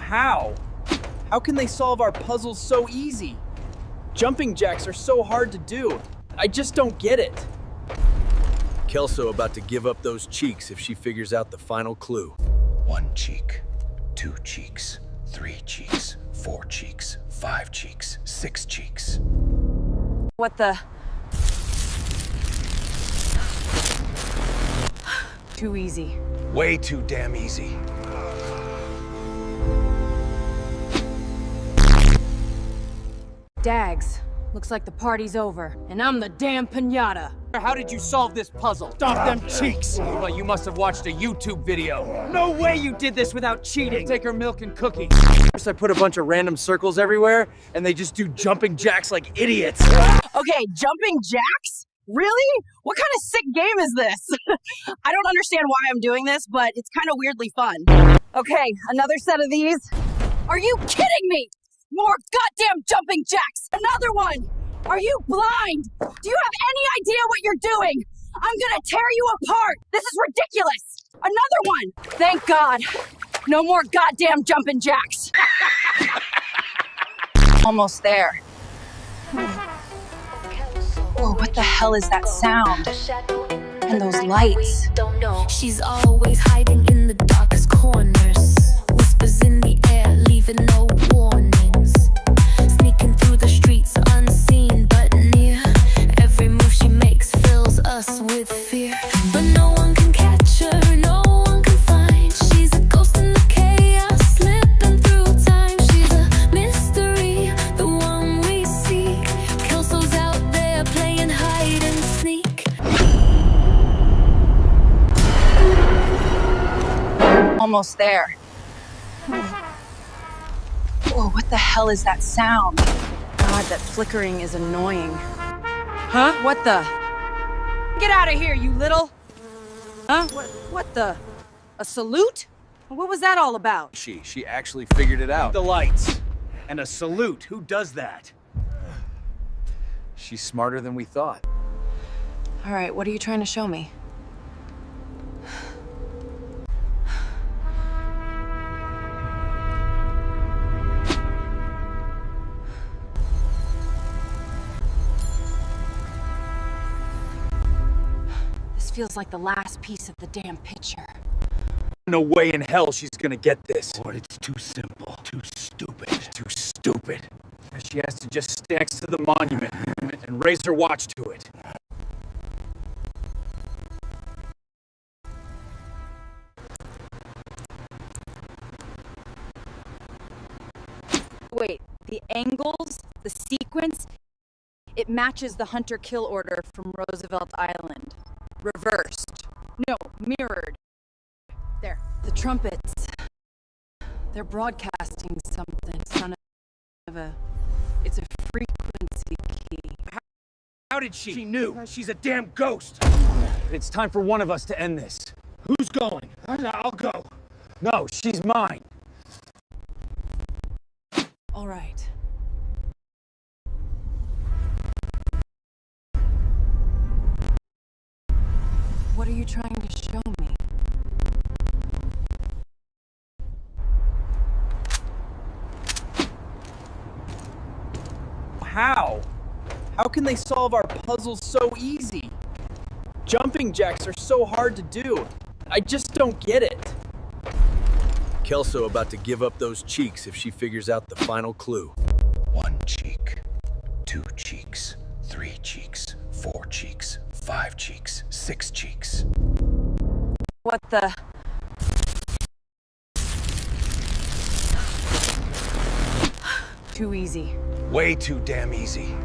How? How can they solve our puzzles so easy? Jumping jacks are so hard to do. I just don't get it. Kelso about to give up those cheeks if she figures out the final clue. 1 cheek, 2 cheeks, 3 cheeks, 4 cheeks, 5 cheeks, 6 cheeks. What the? Too easy. Way too damn easy. Dags, looks like the party's over, and I'm the damn piñata. How did you solve this puzzle? Stomp them cheeks! Well, you must have watched a YouTube video. No way you did this without cheating. Take her milk and cookies. First I put a bunch of random circles everywhere, and they just do jumping jacks like idiots. Okay, jumping jacks? Really? What kind of sick game is this? I don't understand why I'm doing this, but it's kind of weirdly fun. Okay, another set of these. Are you kidding me? More goddamn jumping jacks! Another one! Are you blind? Do you have any idea what you're doing? I'm gonna tear you apart! This is ridiculous! Another one! Thank God! No more goddamn jumping jacks! Almost there. Oh, what the hell is that sound? And those lights? She's always hiding in the darkest corners. Whispers in the air, leaving no warnings. Sneaking through the streets, unseen but near. Every move she makes fills us with fear. But no one can catch her, no one can find. She's a ghost in the chaos, slipping through time. She's a mystery, the one we seek. Kelso's out there playing hide and sneak. Almost there. Whoa, what the hell is that sound? God, that flickering is annoying. Huh? What the? Get out of here, you little! Huh? What the? A salute? What was that all about? She actually figured it out. The lights. And a salute. Who does that? She's smarter than we thought. All right, what are you trying to show me? Feels like the last piece of the damn picture. No way in hell she's gonna get this. Lord, it's too simple, too stupid. Too stupid. She has to just stand next to the monument and raise her watch to it. Wait, the angles, the sequence, it matches the hunter-kill order from Roosevelt Island. Reversed. No, mirrored. There. The trumpets. They're broadcasting something. Son of a... It's a frequency key. How did she? She knew. She's a damn ghost. It's time for one of us to end this. Who's going? I'll go. No, she's mine. All right. What are you trying to show me? How? How can they solve our puzzles so easy? Jumping jacks are so hard to do. I just don't get it. Kelso about to give up those cheeks if she figures out the final clue. 1 cheek, 2 cheeks, 3 cheeks, 4 cheeks, 5 cheeks, 6 cheeks. What the? Too easy. Way too damn easy.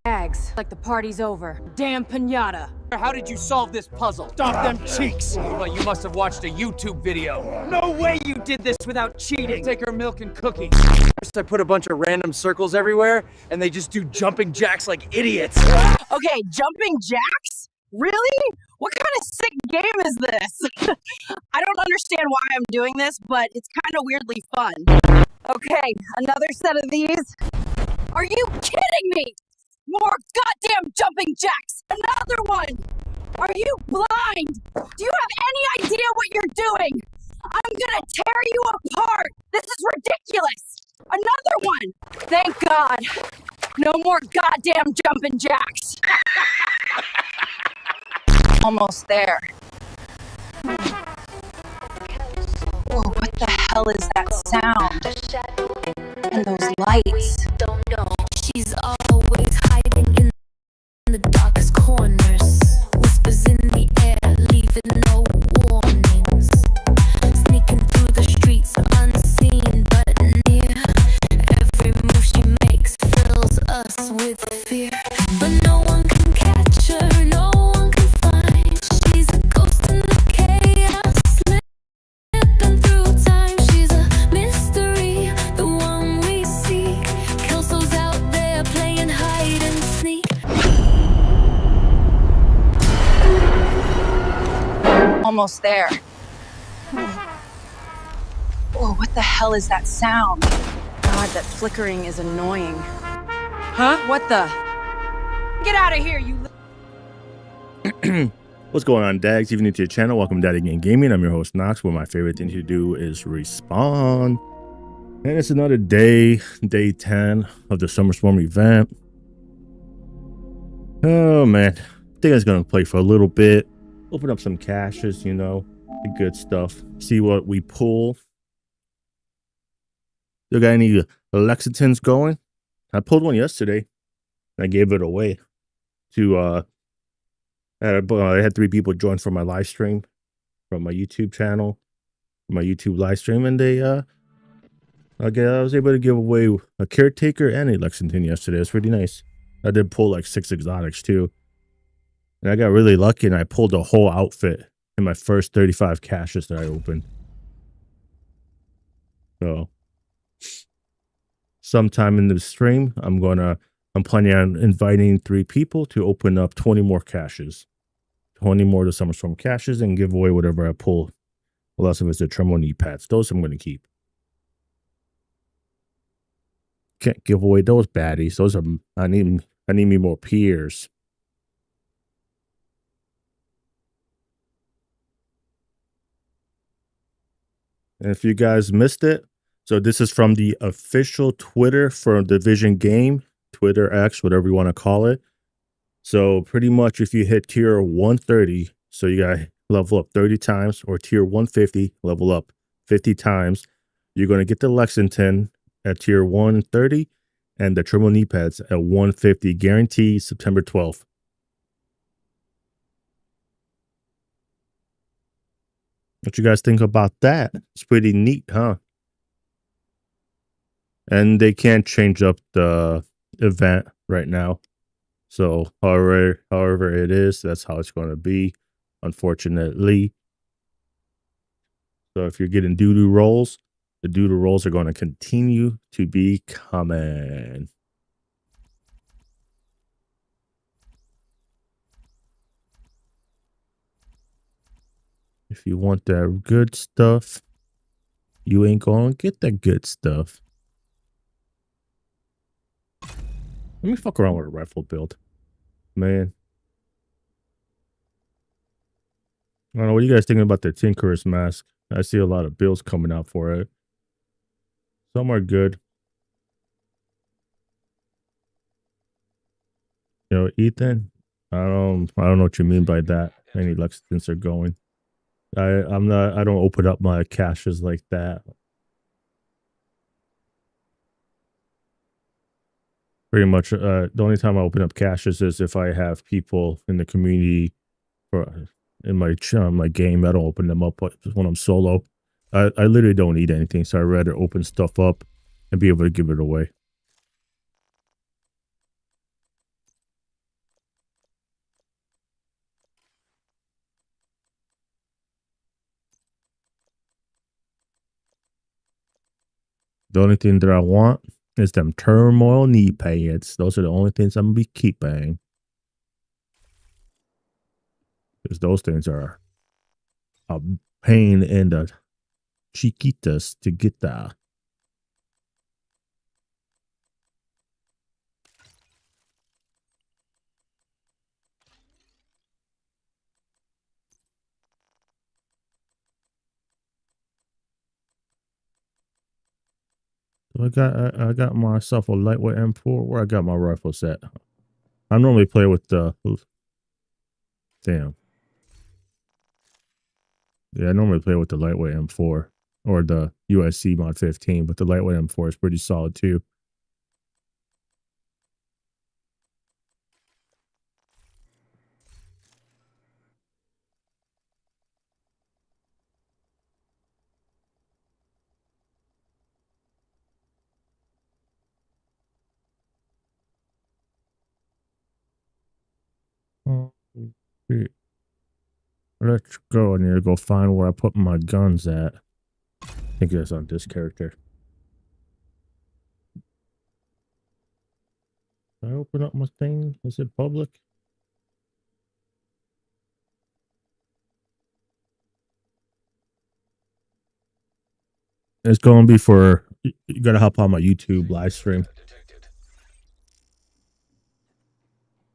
Dags, like the party's over. Damn piñata. How did you solve this puzzle? Stomp them cheeks! Well, you must have watched a YouTube video. No way you did this without cheating. Take her milk and cookies. First I put a bunch of random circles everywhere, and they just do jumping jacks like idiots. Okay, jumping jacks? Really? What kind of sick game is this? I don't understand why I'm doing this, but it's kind of weirdly fun. Okay, another set of these. Are you kidding me? More goddamn jumping jacks! Another one! Are you blind? Do you have any idea what you're doing? I'm gonna tear you apart! This is ridiculous! Another one! Thank God! No more goddamn jumping jacks! Almost there. Whoa, what the hell is that sound? And those lights? She's always hiding in the darkest corners. Whispers in the air, leaving no warnings. Sneaking through the streets, unseen but near. Every move she makes fills us with fear. But no one can catch her, no one can find. She's a ghost in the chaos, slipping through time. She's a mystery, the one we seek. Kelso's out there playing hide and seek. Almost there. Whoa, what the hell is that sound? God, that flickering is annoying. Huh? What the? Get out of here, you. What's going on, DAGs? Even into your channel, welcome to DAG Gaming. I'm your host, Knox, where my favorite thing to do is respawn. And it's another day, day 10 of the Summer Swarm event. Oh man, I think I was gonna play for a little bit, open up some caches, you know, the good stuff, see what we pull. Still got any Lexingtons going? I pulled one yesterday. I gave it away to I had 3 people join for my live stream from my YouTube channel, my YouTube live stream, and they I was able to give away a caretaker and a Lexington yesterday. It was pretty nice. I did pull like 6 exotics too. And I got really lucky and I pulled a whole outfit in my first 35 caches that I opened. So sometime in the stream, I'm planning on inviting 3 people to open up 20 more caches. 20 more of the Summer Storm caches and give away whatever I pull. The rest of it's the Tremor knee pads. Those I'm going to keep. Can't give away those baddies. Those are, I need me more peers. And if you guys missed it, so this is from the official Twitter for Division Game, Twitter X, whatever you want to call it. So pretty much if you hit tier 130, so you got to level up 30 times, or tier 150, level up 50 times, you're going to get the Lexington at tier 130 and the triple knee pads at 150, guaranteed September 12th. What you guys think about that? It's pretty neat, huh? And they can't change up the event right now. So however it is, that's how it's going to be, unfortunately. So if you're getting DooDoo rolls, the DooDoo rolls are going to continue to be coming. If you want that good stuff, you ain't going to get that good stuff. Let me fuck around with a rifle build. Man. I don't know, what are you guys thinking about the Tinkerer's Mask? I see a lot of builds coming out for it. Some are good. You know, Ethan, I don't know what you mean by that. Any Lexingtons are going. I don't open up my caches like that. Pretty much the only time I open up caches is if I have people in the community or in my game. I don't open them up when I'm solo. I literally don't need anything, so I'd rather open stuff up and be able to give it away. The only thing that I want is them turmoil knee pads. Those are the only things I'm gonna be keeping. Because those things are a pain in the chiquitas to get there. I got myself a lightweight M4. Where I got my rifle set. I normally play with the. Damn. Yeah, I normally play with the lightweight M4 or the USC Mod 15, but the lightweight M4 is pretty solid too. Oh, shit. Let's go. I need to go find where I put my guns at. I think that's on this character. Can I open up my thing? Is it public? It's going to be for, you got to hop on my YouTube live stream.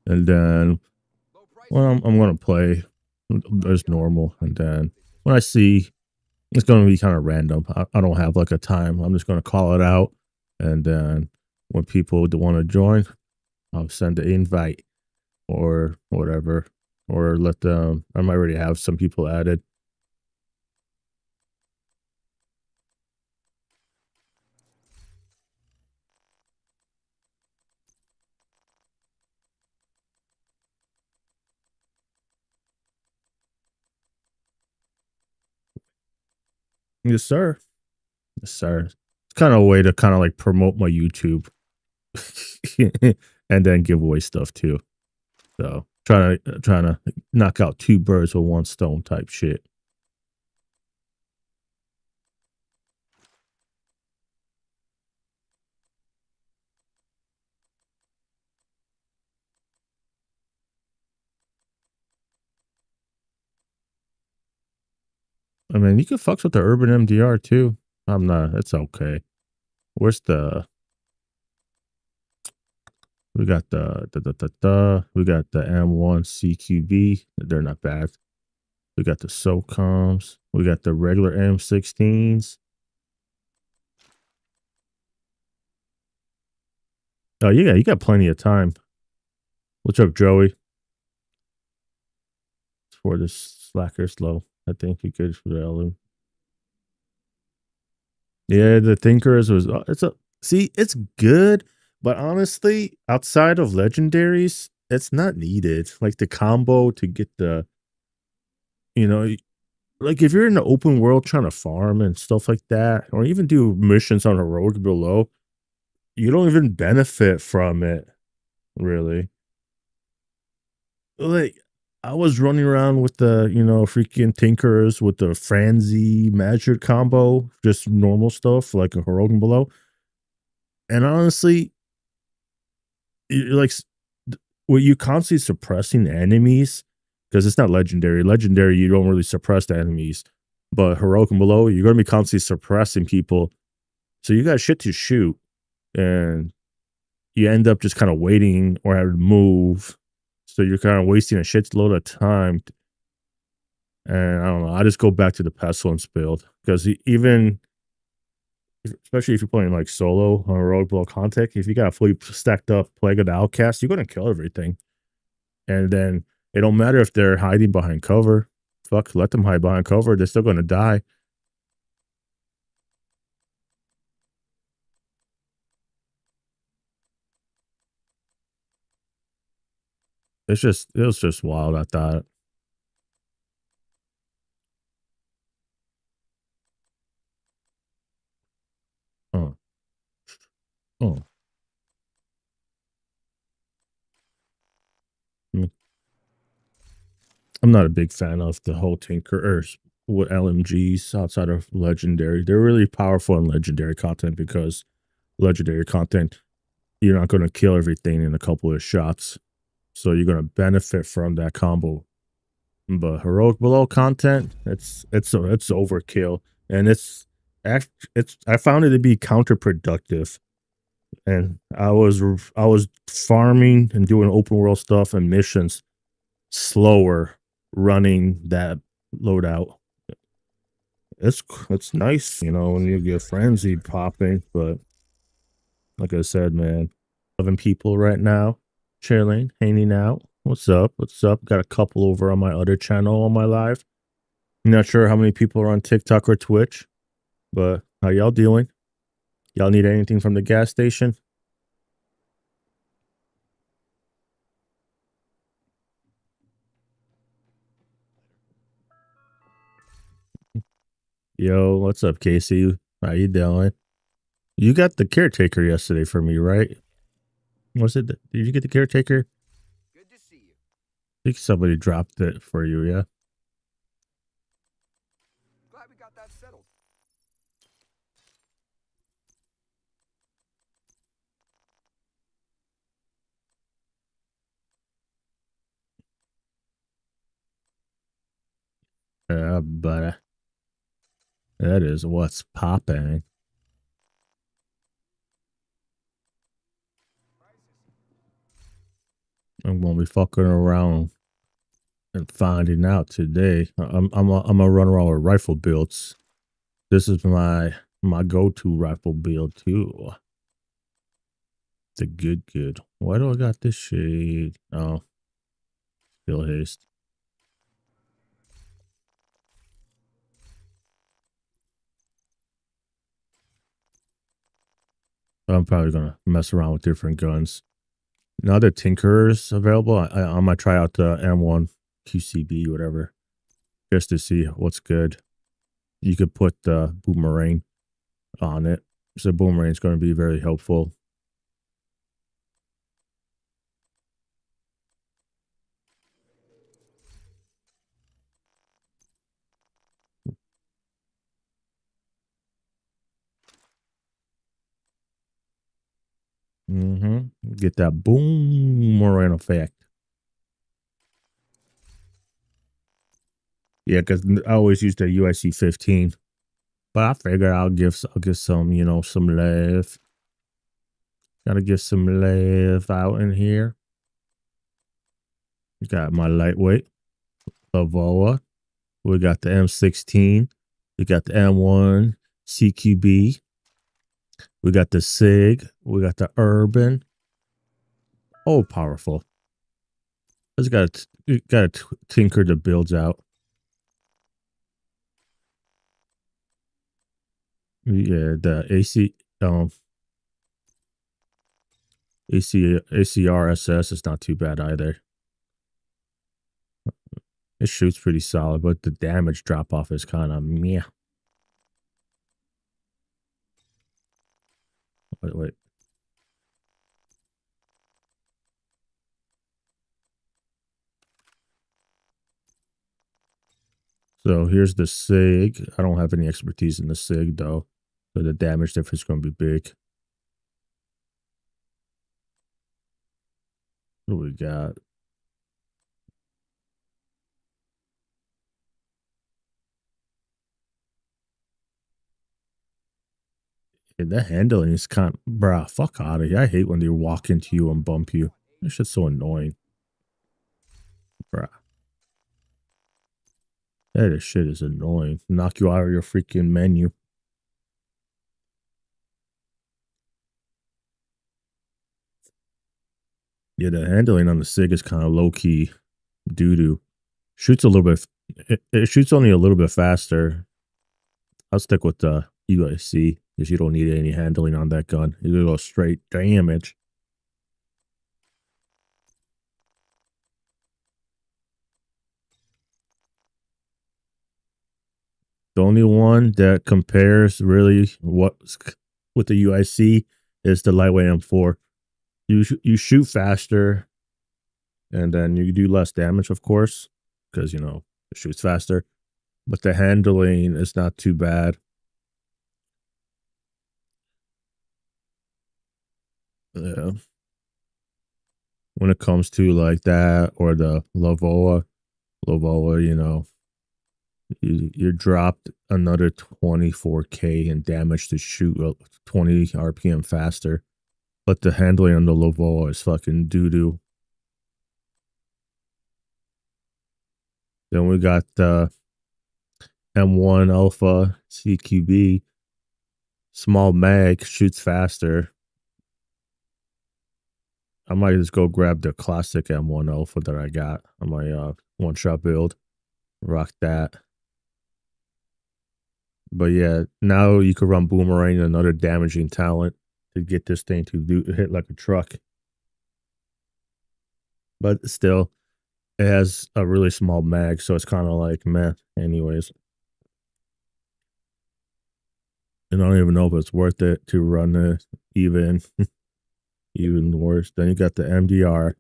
And then, well, I'm going to play as normal. And then when I see, it's going to be kind of random. I don't have like a time. I'm just going to call it out. And then when people want to join, I'll send an invite or whatever. Or let them, I might already have some people added. Yes, sir. Yes, sir. It's kind of a way to kind of like promote my YouTube and then give away stuff too. So trying to knock out two birds with one stone type shit. I mean, you can fucks with the urban MDR too. I'm not. It's okay. Where's the? We got we got the M1 CQB. They're not bad. We got the SOCOMs. We got the regular M16s. Oh, yeah, you got plenty of time. What's up, Joey? For the slackers low. I think you could for the LM. Yeah, the Thinkers was it's good, but honestly, outside of legendaries, it's not needed. Like the combo to get the, you know, like if you're in the open world trying to farm and stuff like that, or even do missions on heroic below, you don't even benefit from it, really. Like I was running around with the, freaking Tinkers with the Franzi Magic combo, just normal stuff like a heroic and below. And honestly, like, well, you constantly suppressing enemies because it's not legendary. Legendary, you don't really suppress the enemies, but heroic and below, you're going to be constantly suppressing people. So you got shit to shoot, and you end up just kind of waiting or having to move. So you're kind of wasting a shitload of time. And I don't know. I just go back to the pestilence build because even, especially if you're playing like solo on heroic below content, if you got a fully stacked up Plague of the Outcast, you're going to kill everything. And then it don't matter if they're hiding behind cover. Fuck, let them hide behind cover. They're still going to die. It was just wild, I thought. Oh. Oh. I'm not a big fan of the whole Tinkers with LMGs outside of legendary. They're really powerful in legendary content because legendary content, you're not going to kill everything in a couple of shots. So you're going to benefit from that combo. But heroic below content, it's overkill, and I found it to be counterproductive. And I was farming and doing open world stuff and missions slower running that loadout. It's nice, when you get frenzy popping, but Like I said, man, 11 people right now, chilling, hanging out. What's up? What's up? Got a couple over on my other channel on my live. Not sure how many people are on TikTok or Twitch, but how y'all doing? Y'all need anything from the gas station? Yo, what's up, Casey? How you doing? You got the caretaker yesterday for me, right? Was it? Did you get the caretaker? Good to see you. I think somebody dropped it for you, yeah? Glad we got that settled. Yeah, but that is what's popping. I'm gonna be fucking around and finding out today. I'm gonna run around with rifle builds. This is my go-to rifle build too. It's a good. Why do I got this shade? Oh, still haste. I'm probably gonna mess around with different guns. Now that Tinker's available, I might try out the M1 QCB, whatever, just to see what's good. You could put the boomerang on it. So boomerang is going to be very helpful. Get that boomerang effect. Yeah, because I always use the UIC 15, but I figure I'll give some, you know, some love. Gotta give some love out in here. We got my lightweight Lavoa. We got the M16. We got the M1 CQB. We got the SIG. We got the Urban. Oh, powerful. Just gotta tinker the builds out. Yeah, the ACRSS is not too bad either. It shoots pretty solid, but the damage drop off is kind of meh. Wait. So here's the SIG. I don't have any expertise in the SIG though, so the damage difference is going to be big. What do we got? Yeah, the handling is kind of, bruh, fuck out of here. I hate when they walk into you and bump you. That shit's so annoying. Bruh. That shit is annoying. Knock you out of your freaking menu. Yeah, the handling on the SIG is kind of low-key DooDoo. Shoots a little bit, it shoots only a little bit faster. I'll stick with the UIC because you don't need any handling on that gun. You go straight damage. The only one that compares really what's with the UIC is the lightweight M4. You shoot faster, and then you do less damage, of course, because you know it shoots faster. But the handling is not too bad. Yeah. When it comes to like that or the Lavoa, you know, you dropped another 24k in damage to shoot 20 RPM faster. But the handling on the Lavoa is fucking doo-doo. Then we got the M1 Alpha CQB. Small mag, shoots faster. I might just go grab the classic M1 Alpha that I got on my one-shot build. Rock that. But yeah, now you could run Boomerang, another damaging talent, to get this thing to hit like a truck. But still, it has a really small mag, so it's kind of like meh anyways. And I don't even know if it's worth it to run it even worse. Then you got the MDR.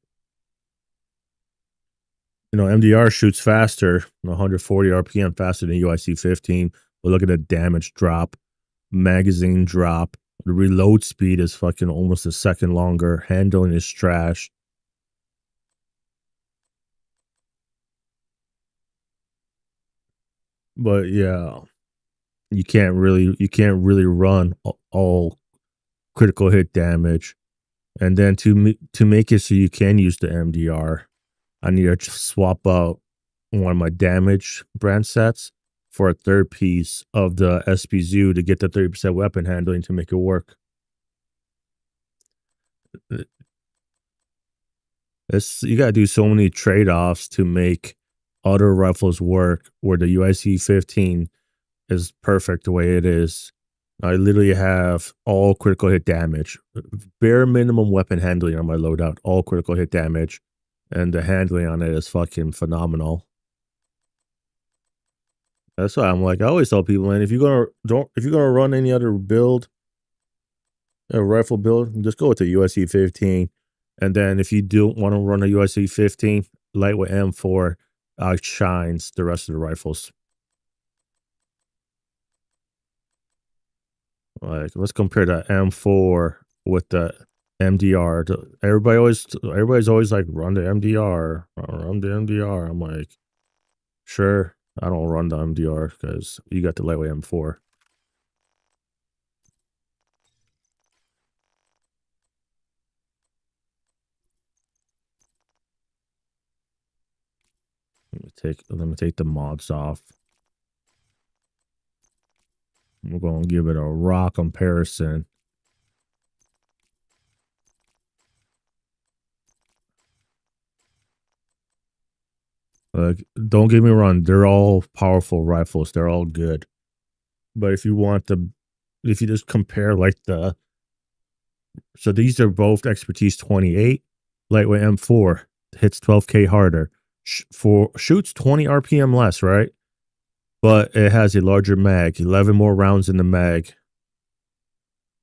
You know, MDR shoots faster, 140 RPM faster than UIC 15. But look at the damage drop, magazine drop. The reload speed is fucking almost a second longer. Handling is trash. But yeah, you can't really run all critical hit damage. And then to make it so you can use the MDR, I need to swap out one of my damage brand sets for a third piece of the SPZU to get the 30% weapon handling to make it work. You gotta do so many trade-offs to make other rifles work where the UIC 15 is perfect the way it is. I literally have all critical hit damage, bare minimum weapon handling on my loadout, all critical hit damage, and the handling on it is fucking phenomenal. That's why I'm like, I always tell people, man, if you're gonna run any other build, a rifle build, just go with the USC 15. And then if you don't want to run a USC 15, lightweight M4 outshines the rest of the rifles. Like, let's compare the M4 with the MDR. Everybody's always like, run the MDR, run the MDR. I'm like, sure. I don't run the MDR because you got the lightweight M4. Let me take the mods off. We're going to give it a raw comparison. Like, don't get me wrong, they're all powerful rifles. They're all good. But if you just compare like so these are both expertise 28, lightweight M4 hits 12K harder, shoots 20 RPM less, right? But it has a larger mag, 11 more rounds in the mag.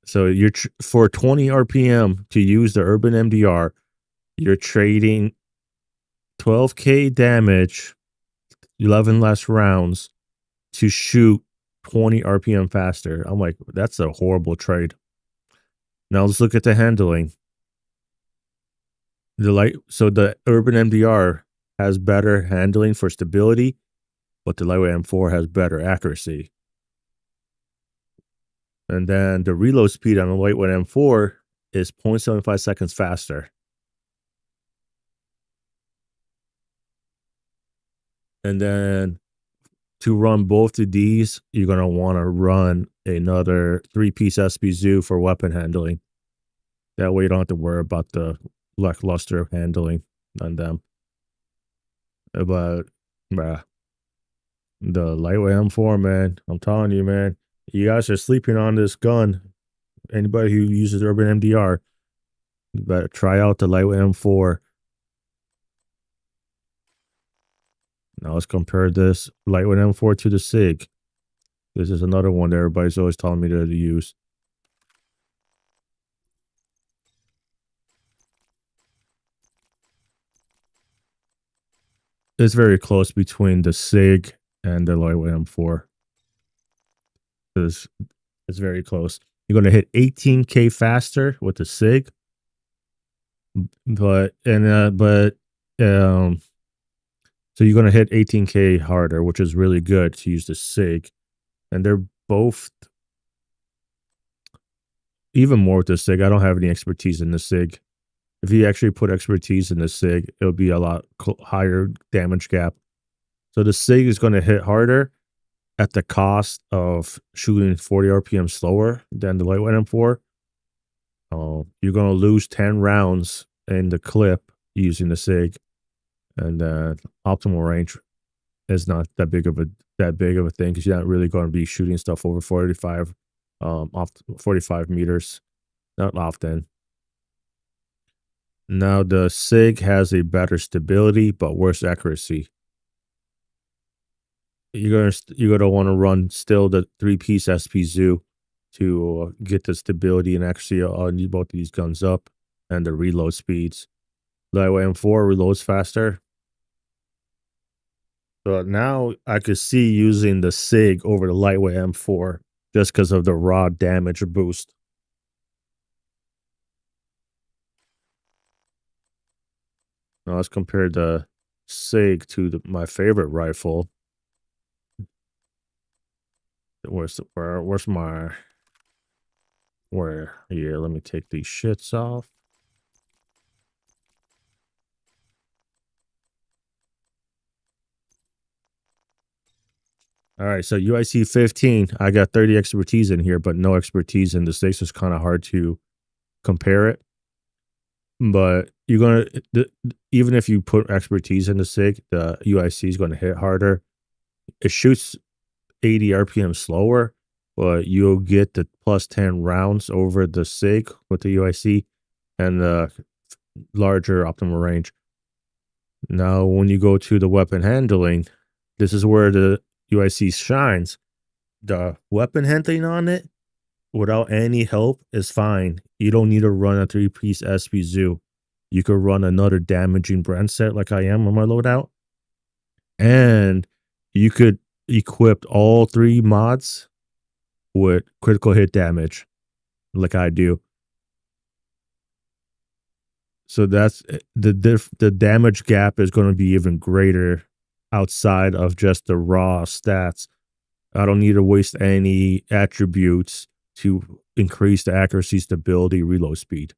So you're for 20 RPM to use the Urban MDR, you're trading 12K damage, 11 less rounds to shoot 20 RPM faster. I'm like, that's a horrible trade. Now let's look at the handling. So the Urban MDR has better handling for stability, but the lightweight M4 has better accuracy. And then the reload speed on the lightweight M4 is 0.75 seconds faster. And then to run both of these, you're going to want to run another 3-piece SPZU for weapon handling. That way you don't have to worry about the lackluster handling on them. But, the lightweight M4, man, I'm telling you, man, you guys are sleeping on this gun. Anybody who uses Urban MDR, you better try out the lightweight M4. Now let's compare this lightweight M4 to the SIG. This is another one that everybody's always telling me to use. It's very close between the SIG and the lightweight M4. It's very close. You're going to hit 18K faster with the SIG. So you're going to hit 18K harder, which is really good to use the SIG. And they're both, even more with the SIG. I don't have any expertise in the SIG. If you actually put expertise in the SIG, it'll be a lot higher damage gap. So the SIG is going to hit harder at the cost of shooting 40 RPM slower than the lightweight M4. You're going to lose 10 rounds in the clip using the SIG, and optimal range is not that big of a thing because you're not really going to be shooting stuff over 45 meters, not often. Now the SIG has a better stability but worse accuracy. You're gonna want to run still the 3-piece SP Zoo to get the stability and accuracy on both of these guns up, and the reload speeds. Lightweight M4 reloads faster. But now I could see using the SIG over the lightweight M4 just because of the raw damage boost. Now let's compare the SIG to my favorite rifle. Where's my... Where? Here, let me take these shits off. All right, so UIC 15, I got 30 expertise in here, but no expertise in the SIG, so it's kind of hard to compare it. But you're going to, even if you put expertise in the SIG, the UIC is going to hit harder. It shoots 80 RPM slower, but you'll get the plus 10 rounds over the SIG with the UIC and the larger optimal range. Now, when you go to the weapon handling, this is where the UIC shines. The weapon handling on it, without any help, is fine. You don't need to run a 3-piece SP Zoo. You could run another damaging brand set like I am on my loadout. And you could equip all 3 mods with critical hit damage like I do. So that's the damage gap is going to be even greater outside of just the raw stats. I don't need to waste any attributes to increase the accuracy, stability, reload speed.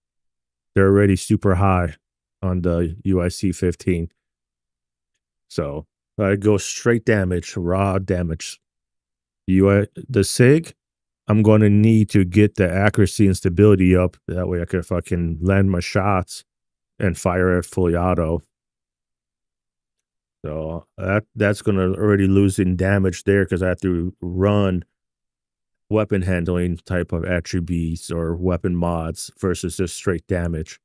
They're already super high on the UIC 15. So I go straight damage, raw damage. The SIG, I'm going to need to get the accuracy and stability up. That way I can fucking land my shots and fire it fully auto. So that's going to already lose in damage there because I have to run weapon handling type of attributes or weapon mods versus just straight damage.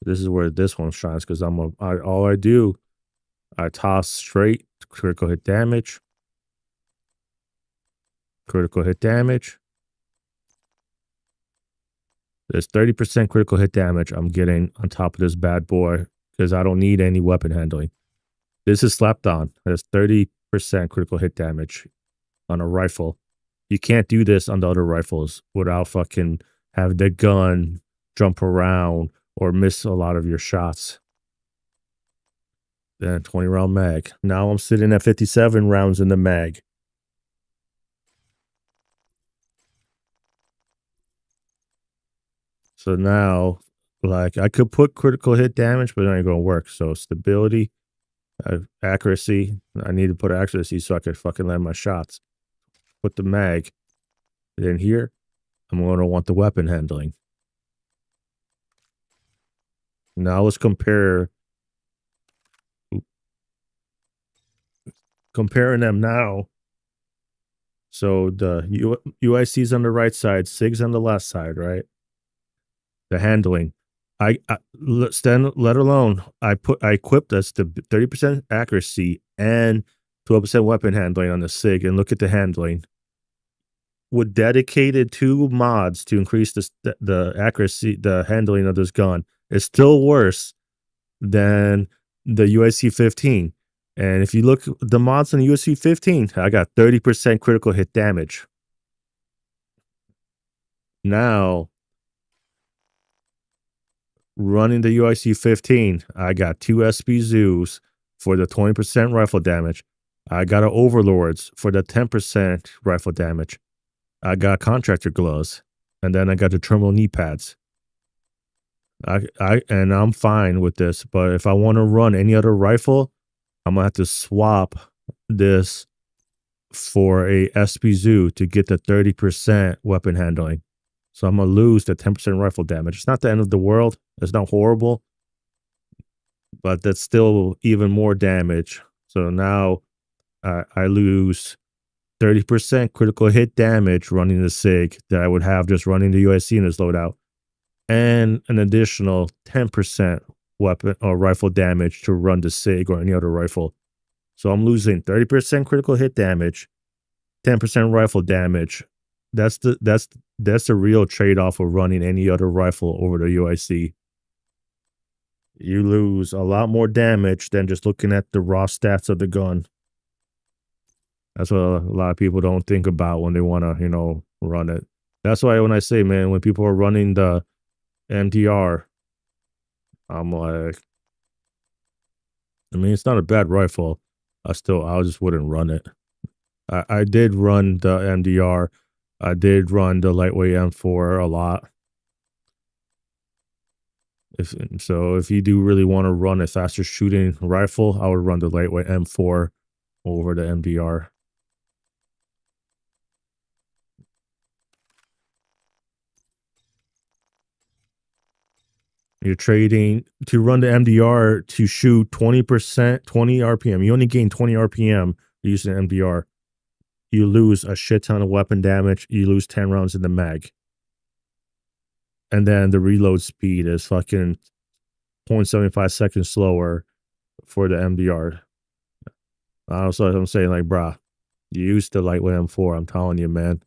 This is where this one shines because all I do, I toss straight critical hit damage, critical hit damage. There's 30% critical hit damage I'm getting on top of this bad boy because I don't need any weapon handling. This is slapped on. There's 30% critical hit damage on a rifle. You can't do this on the other rifles without fucking have the gun jump around or miss a lot of your shots. Then 20 round mag. Now I'm sitting at 57 rounds in the mag. So now, like, I could put critical hit damage, but it ain't gonna work. So stability, accuracy. I need to put accuracy so I can fucking land my shots. Put the mag. Then here, I'm gonna want the weapon handling. Now let's comparing them now. So the UIC's on the right side, SIG's on the left side, right? The handling. Let alone I equipped us to 30% accuracy and 12% weapon handling on the SIG, and look at the handling. With dedicated 2 mods to increase the accuracy, the handling of this gun, it's still worse than the UIC 15. And if you look at the mods on the UIC 15, I got 30% critical hit damage. Now, running the UIC 15, I got 2 SP Zoos for the 20% rifle damage. I got an Overlords for the 10% rifle damage. I got contractor gloves, and then I got the terminal knee pads. And I'm fine with this, but if I want to run any other rifle, I'm gonna have to swap this for a SP Zoo to get the 30% weapon handling. So I'm going to lose the 10% rifle damage. It's not the end of the world. It's not horrible. But that's still even more damage. So now I lose 30% critical hit damage running the SIG that I would have just running the USC in this loadout. And an additional 10% weapon or rifle damage to run the SIG or any other rifle. So I'm losing 30% critical hit damage, 10% rifle damage. That's the real trade-off of running any other rifle over the UIC. You lose a lot more damage than just looking at the raw stats of the gun. That's what a lot of people don't think about when they want to, you know, run it. That's why when I say, man, when people are running the MDR, I'm like, I mean, it's not a bad rifle. I just wouldn't run it. I did run the MDR. I did run the lightweight M4 a lot. If you do really want to run a faster shooting rifle, I would run the lightweight M4 over the MDR. You're trading to run the MDR to shoot 20%, 20 RPM. You only gain 20 RPM using MDR. You lose a shit ton of weapon damage. You lose 10 rounds in the mag. And then the reload speed is fucking 0.75 seconds slower for the MDR. So I'm saying, like, brah, you use the lightweight M4. I'm telling you, man.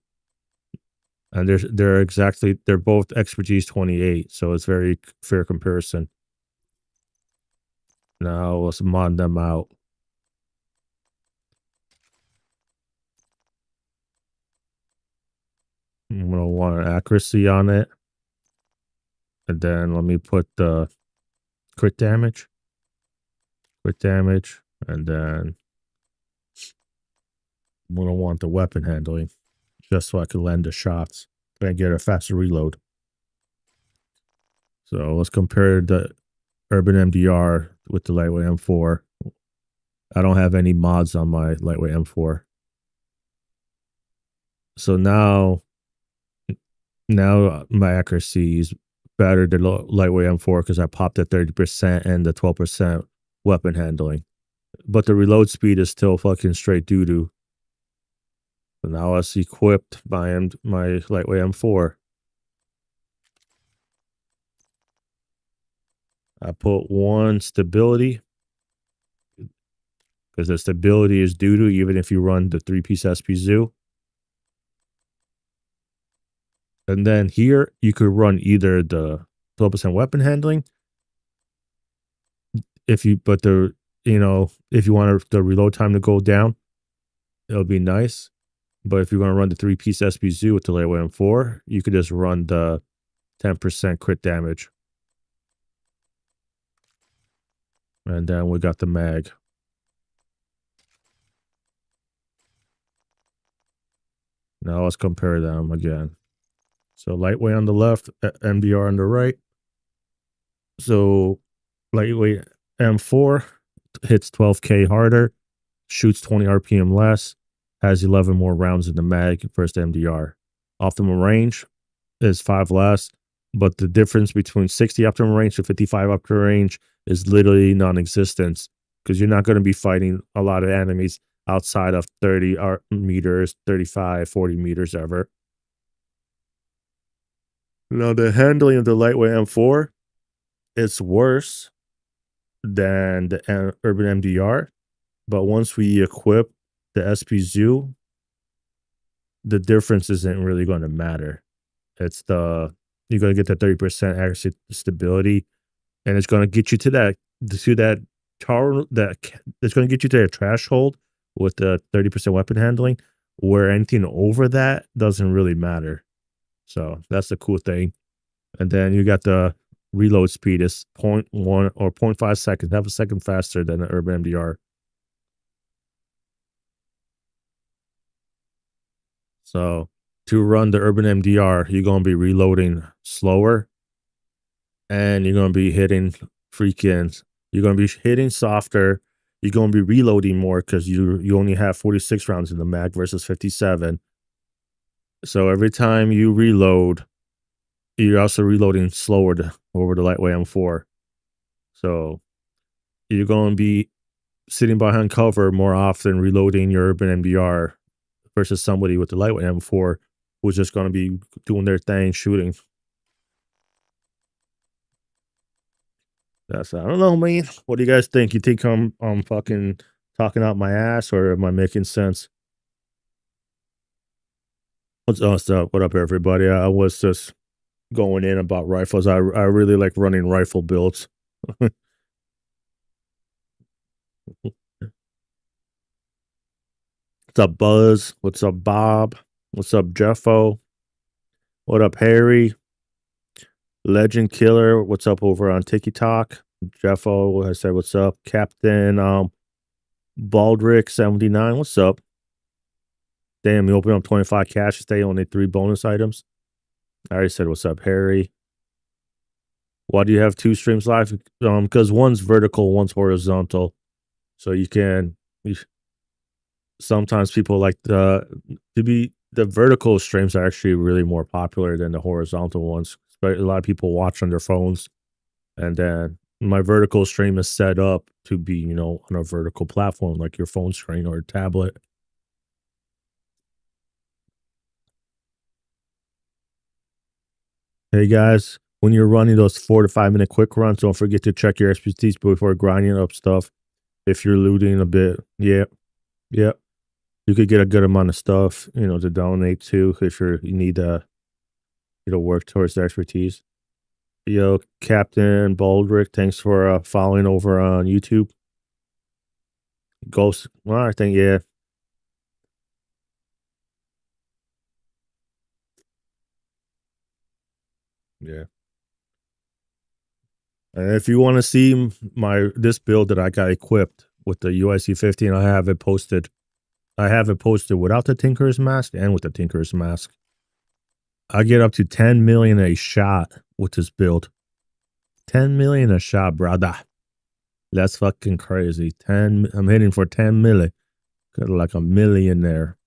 And they're both expertise 28, so it's very fair comparison. Now let's mod them out. I'm gonna want an accuracy on it. And then let me put the crit damage, and then I'm gonna want the weapon handling, just so I can land the shots and get a faster reload. So let's compare the Urban MDR with the lightweight M4. I don't have any mods on my lightweight M4. So now my accuracy is better than lightweight M4 because I popped the 30% and the 12% weapon handling. But the reload speed is still fucking straight doo-doo. So now let's equip my lightweight M4. I put 1 stability because the stability is doo-doo even if you run the 3-piece SP Zoo. And then here you could run either the 12% weapon handling if you want the reload time to go down, it'll be nice. But if you're going to run the 3-piece SP Zoo with the lightweight M4, you could just run the 10% crit damage. And then we got the mag. Now let's compare them again. So lightweight on the left, MDR on the right. So lightweight M4 hits 12K harder, shoots 20 RPM less, has 11 more rounds in the mag versus MDR. Optimal range is 5 less, but the difference between 60 optimal range to 55 optimal range is literally non-existent because you're not going to be fighting a lot of enemies outside of 30 meters, 35, 40 meters ever. Now, the handling of the lightweight M4, it's worse than the Urban MDR, but once we equip the SP Zoo, the difference isn't really going to matter. It's you're going to get that 30% accuracy stability, and it's going to get you to that it's going to get you to a threshold with the 30% weapon handling, where anything over that doesn't really matter. So that's the cool thing. And then you got the reload speed is 0.1 or 0.5 seconds, half a second faster than the Urban MDR. So to run the Urban MDR, you're going to be reloading slower, and you're going to be hitting softer. You're going to be reloading more because you only have 46 rounds in the mag versus 57. So every time you reload, you're also reloading slower over the lightweight M4. So you're going to be sitting behind cover more often, reloading your urban MBR versus somebody with the lightweight M4 who's just going to be doing their thing, shooting. I don't know, man. What do you guys think? You think I'm fucking talking out my ass, or am I making sense? What's up? What up, everybody? I was just going in about rifles. I really like running rifle builds. What's up, Buzz? What's up, Bob? What's up, Jeffo? What up, Harry? Legend Killer, what's up over on TikTok? Jeffo, I said, what's up? Captain Baldrick 79, what's up? Damn, you open up 25 cash today, only 3 bonus items. I already said, what's up, Harry? Why do you have 2 streams live? Because one's vertical, one's horizontal. So sometimes people like the vertical streams are actually really more popular than the horizontal ones. But a lot of people watch on their phones, and then my vertical stream is set up to be, on a vertical platform like your phone screen or a tablet. Hey guys, when you're running those 4 to 5 minute quick runs, don't forget to check your expertise before grinding up stuff. If you're looting a bit, yeah, you could get a good amount of stuff, to donate to if you need to work towards the expertise. Yo, Captain Baldrick, thanks for following over on YouTube. Ghost, well, I think, yeah. Yeah. And if you want to see this build that I got equipped with the UIC 15, I have it posted. I have it posted without the Tinker's Mask and with the Tinker's Mask. I get up to 10 million a shot with this build. 10 million a shot, brother. That's fucking crazy. I'm hitting for 10 million. Got like a million there.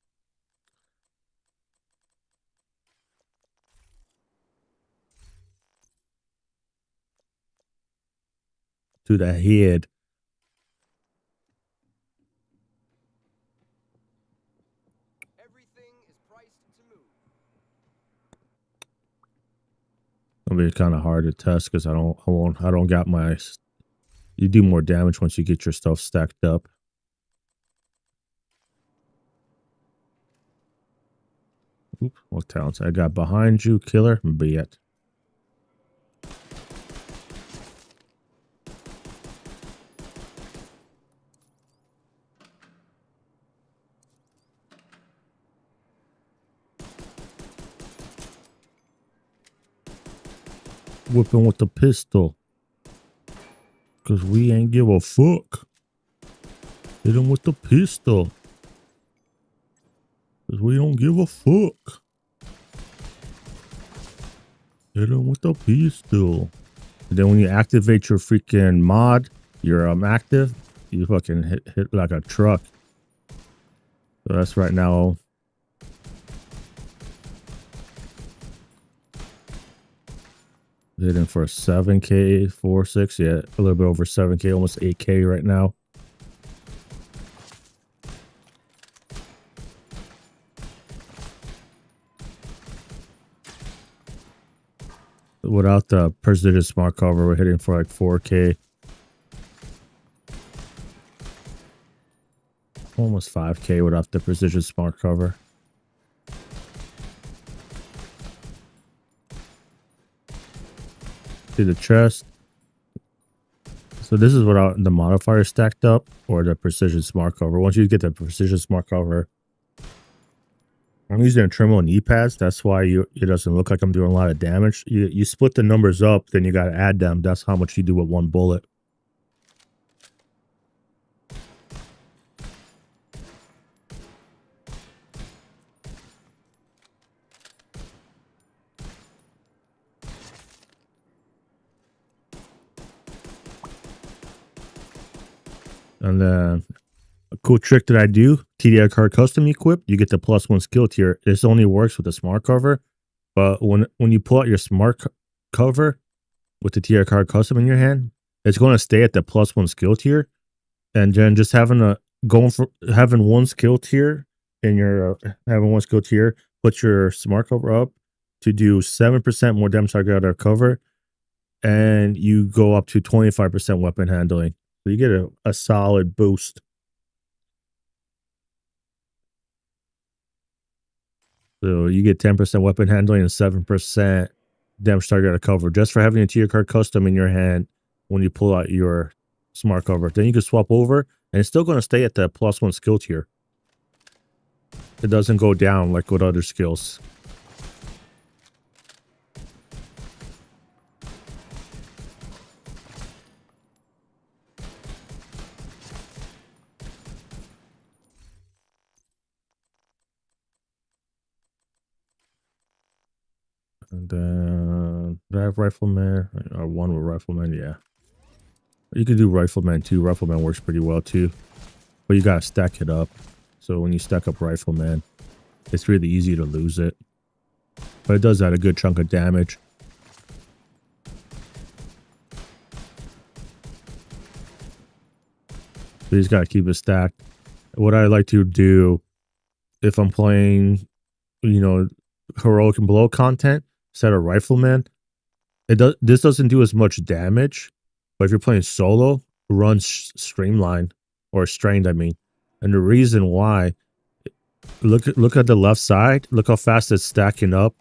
To the head. It'll be kind of hard to test because I don't got my. You do more damage once you get your stuff stacked up. Oops, what talents I got behind you, killer? Bet. Whipping with the pistol. Because we ain't give a fuck. Hit him with the pistol. Because we don't give a fuck. Hit him with the pistol. And then when you activate your freaking mod, you're active, you fucking hit like a truck. So that's right now. Hitting for 7K, 4.6, yeah, a little bit over 7K, almost 8K right now. Without the precision smart cover, we're hitting for like 4K. Almost 5K without the precision smart cover. To the chest. So this is without the modifier stacked up or the precision smart cover. Once you get the precision smart cover, I'm using a thermal and E-pads. That's why it doesn't look like I'm doing a lot of damage. You split the numbers up, then you got to add them. That's how much you do with one bullet. And then a cool trick that I do, TDI card custom equip, you get the +1 skill tier. This only works with the smart cover. But when you pull out your smart cover with the tier card custom in your hand, it's going to stay at the +1 skill tier, and then just having one skill tier in your put your smart cover up to do 7% more damage target out of cover, and you go up to 25% weapon handling. So you get a solid boost. So you get 10% weapon handling and 7% damage target out of cover just for having a tier card custom in your hand when you pull out your smart cover. Then you can swap over, and it's still going to stay at the +1 skill tier. It doesn't go down like with other skills. And then do I have rifleman or one with rifleman? Yeah, you can do rifleman too. Rifleman works pretty well too, but you gotta stack it up. So when you stack up rifleman, it's really easy to lose it, but it does add a good chunk of damage. So you just gotta keep it stacked. What I like to do if I'm playing, heroic and below content, set a rifleman. This doesn't do as much damage, but if you're playing solo, run streamline or strained. I mean, and the reason why, look at the left side. Look how fast it's stacking up.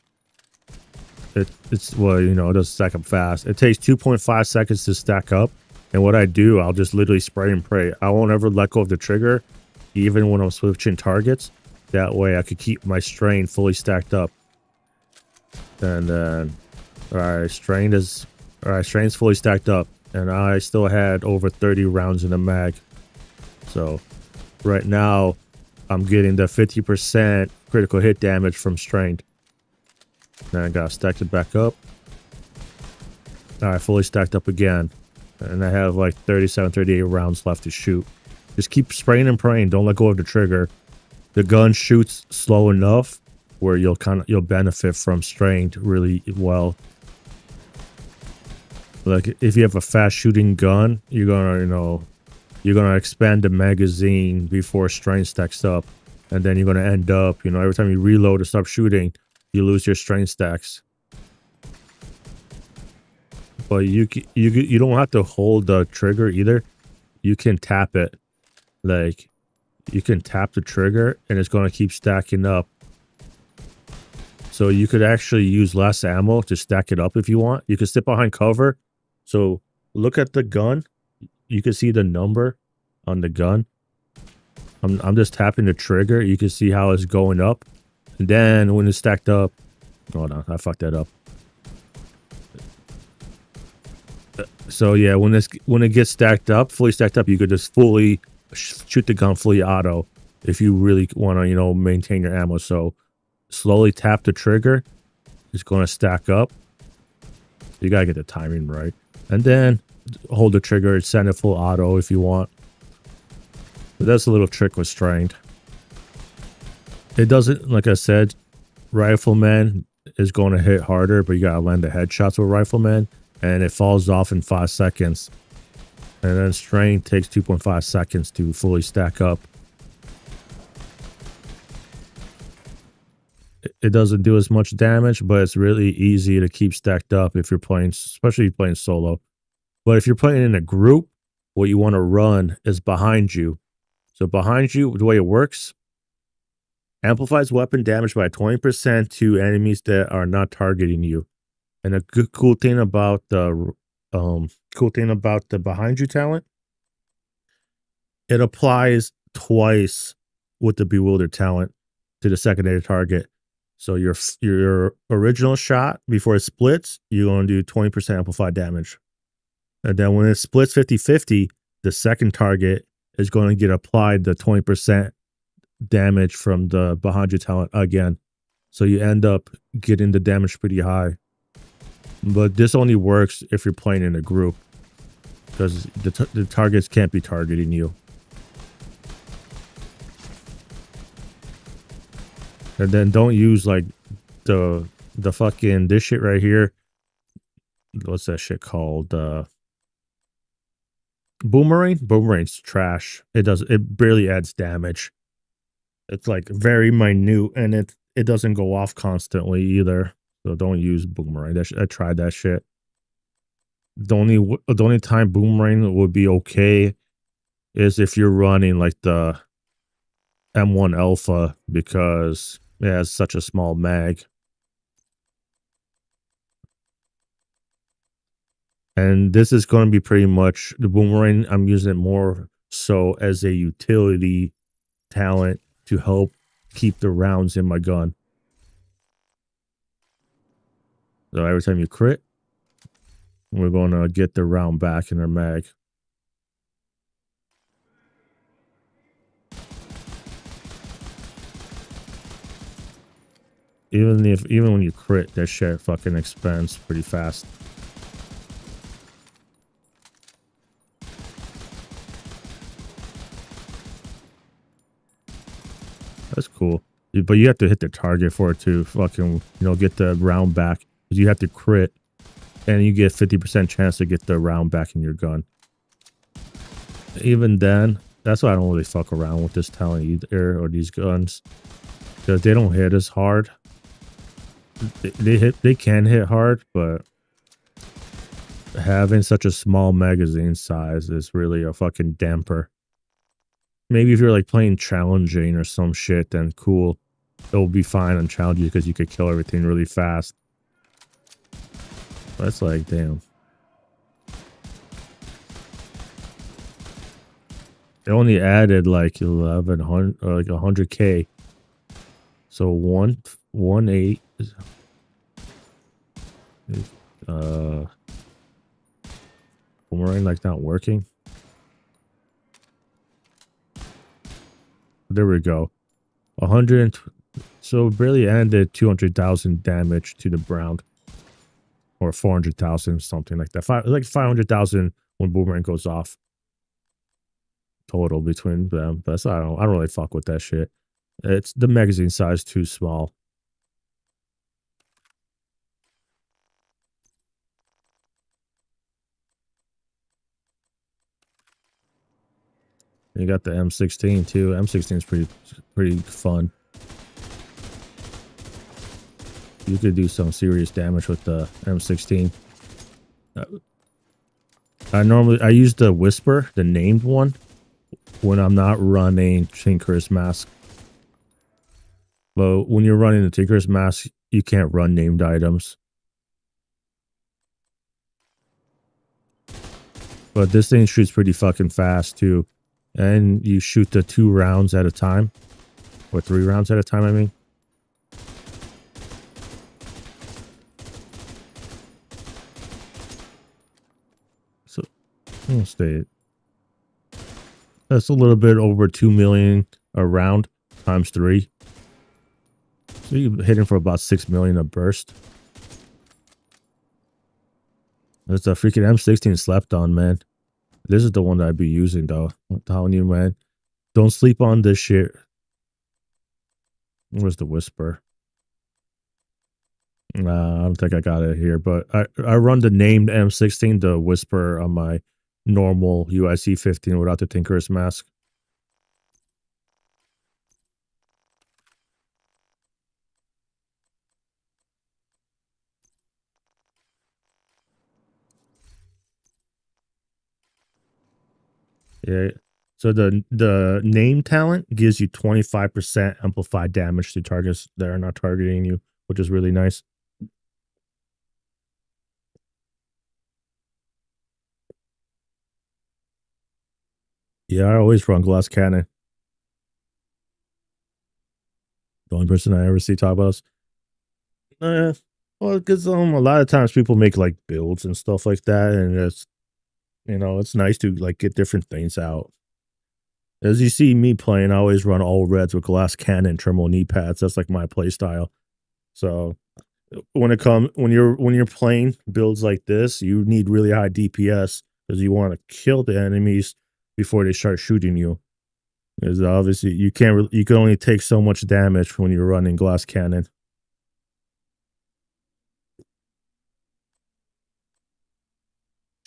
It doesn't stack up fast. It takes 2.5 seconds to stack up, and what I do, I'll just literally spray and pray. I won't ever let go of the trigger, even when I'm switching targets. That way, I could keep my strain fully stacked up. And then, strain's fully stacked up, and I still had over 30 rounds in the mag. So right now I'm getting the 50% critical hit damage from strained. Then I gotta stack it back up. All right, fully stacked up again, and I have like 37, 38 rounds left to shoot. Just keep spraying and praying. Don't let go of the trigger. The gun shoots slow enough where you'll benefit from strained really well. Like if you have a fast shooting gun, you're gonna expand the magazine before strain stacks up, and then you're gonna end up, every time you reload or stop shooting, you lose your strain stacks. But you don't have to hold the trigger either. You can tap it. Like you can tap the trigger, and it's gonna keep stacking up. So you could actually use less ammo to stack it up if you want. You can sit behind cover. So look at the gun. You can see the number on the gun. I'm just tapping the trigger. You can see how it's going up. And then when it's stacked up, hold on, I fucked that up. So yeah, when it gets stacked up, fully stacked up, you could just fully shoot the gun fully auto if you really want to, maintain your ammo. So slowly tap the trigger. It's going to stack up. You got to get the timing right. And then hold the trigger and send it full auto if you want. But that's a little trick with strained. It doesn't, like I said, rifleman is going to hit harder, but you got to land the headshots with rifleman, and it falls off in 5 seconds. And then strained takes 2.5 seconds to fully stack up. It doesn't do as much damage, but it's really easy to keep stacked up if you're playing, especially if you're playing solo. But if you're playing in a group, what you want to run is behind you. So behind you, the way it works, amplifies weapon damage by 20% to enemies that are not targeting you. And a cool thing about the behind you talent, it applies twice with the bewildered talent to the secondary target. So your original shot, before it splits, you're going to do 20% amplified damage. And then when it splits 50-50, the second target is going to get applied the 20% damage from the behind you talent again. So you end up getting the damage pretty high. But this only works if you're playing in a group, because the targets can't be targeting you. And then don't use like the the fucking this shit right here. What's that shit called? Boomerang? Boomerang's trash. It barely adds damage. It's like very minute, and it doesn't go off constantly either. So don't use boomerang. I tried that shit. The only time boomerang would be okay is if you're running like the M1 Alpha, because it has such a small mag. And this is going to be pretty much the boomerang. I'm using it more so as a utility talent to help keep the rounds in my gun. So every time you crit, we're going to get the round back in our mag. Even when you crit, that shit fucking expands pretty fast. That's cool. But you have to hit the target for it to fucking, get the round back. You have to crit, and you get 50% chance to get the round back in your gun. Even then, that's why I don't really fuck around with this talent either, or these guns. Because they don't hit as hard. They can hit hard, but having such a small magazine size is really a fucking damper. Maybe if you're like playing challenging or some shit, then cool. It'll be fine on challenging because you could kill everything really fast. That's like, damn. They only added like 1100 or like 100k. So 118. Boomerang like not working. There we go. 100. So barely ended 200,000 damage to the ground, or 400,000, something like that. Like 500,000 when boomerang goes off. Total between them. But I don't really fuck with that shit. It's the magazine size too small. You got the M16 too. M16 is pretty fun. You could do some serious damage with the M16. I use the Whisper, the named one, when I'm not running Tinker's Mask. But when you're running the Tinker's Mask, you can't run named items. But this thing shoots pretty fucking fast too. And you shoot the 2 rounds at a time. Or 3 rounds at a time, I mean. So, let's stay. That's a little bit over 2 million a round times 3. So you're hitting for about 6 million a burst. That's a freaking M16 slept on, man. This is the one that I'd be using, though. I'm telling you, man. Don't sleep on this shit. Where's the Whisper? I don't think I got it here, but I run the named M16, the Whisper, on my normal UIC 15 without the Tinker's Mask. Yeah. So the name talent gives you 25% amplified damage to targets that are not targeting you, which is really nice. Yeah, I always run glass cannon. The only person I ever see talk about is, well, because a lot of times people make like builds and stuff like that, and it's, it's nice to like get different things out. As you see me playing, I always run all reds with glass cannon, terminal knee pads. That's like my play style. So when you're playing builds like this, you need really high DPS because you want to kill the enemies before they start shooting you. Because obviously you can only take so much damage when you're running glass cannon.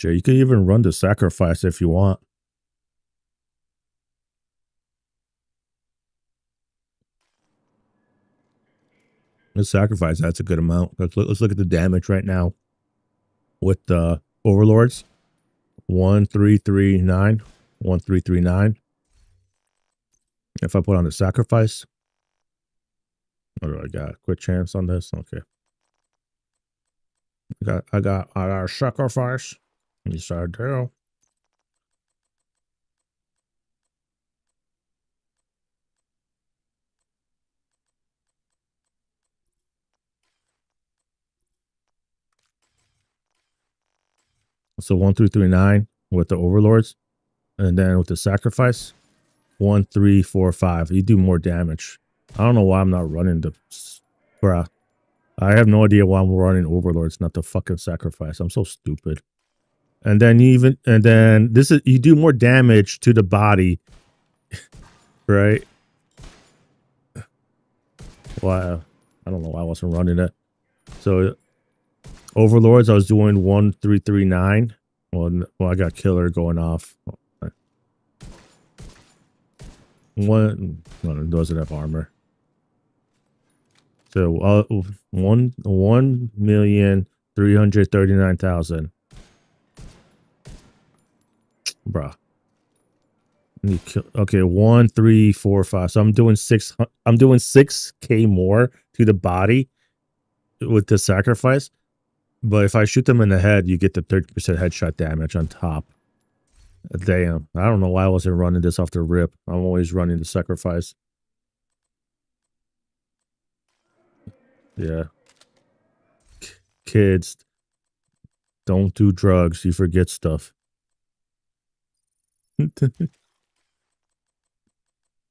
Jay, you can even run the sacrifice if you want. The sacrifice, that's a good amount. Let's look at the damage right now with the overlords. 1339. 1339. If I put on the sacrifice, what do I got? Quick chance on this? Okay. I got a sacrifice. You start there. So 1339 with the overlords, and then with the sacrifice, 1345. You do more damage. I don't know why I'm not running the, bruh. I have no idea why I'm running overlords, not the fucking sacrifice. I'm so stupid. And then this is, you do more damage to the body, right? Wow, I don't know why I wasn't running it. So overlords, I was doing 1339. Well, I got killer going off. One, no, it doesn't have armor. So 1,339,000. Bruh. Okay, 1, 3, 4, 5. So I'm doing 6K more to the body with the sacrifice. But if I shoot them in the head, you get the 30% headshot damage on top. Damn. I don't know why I wasn't running this off the rip. I'm always running the sacrifice. Yeah. Kids, don't do drugs. You forget stuff.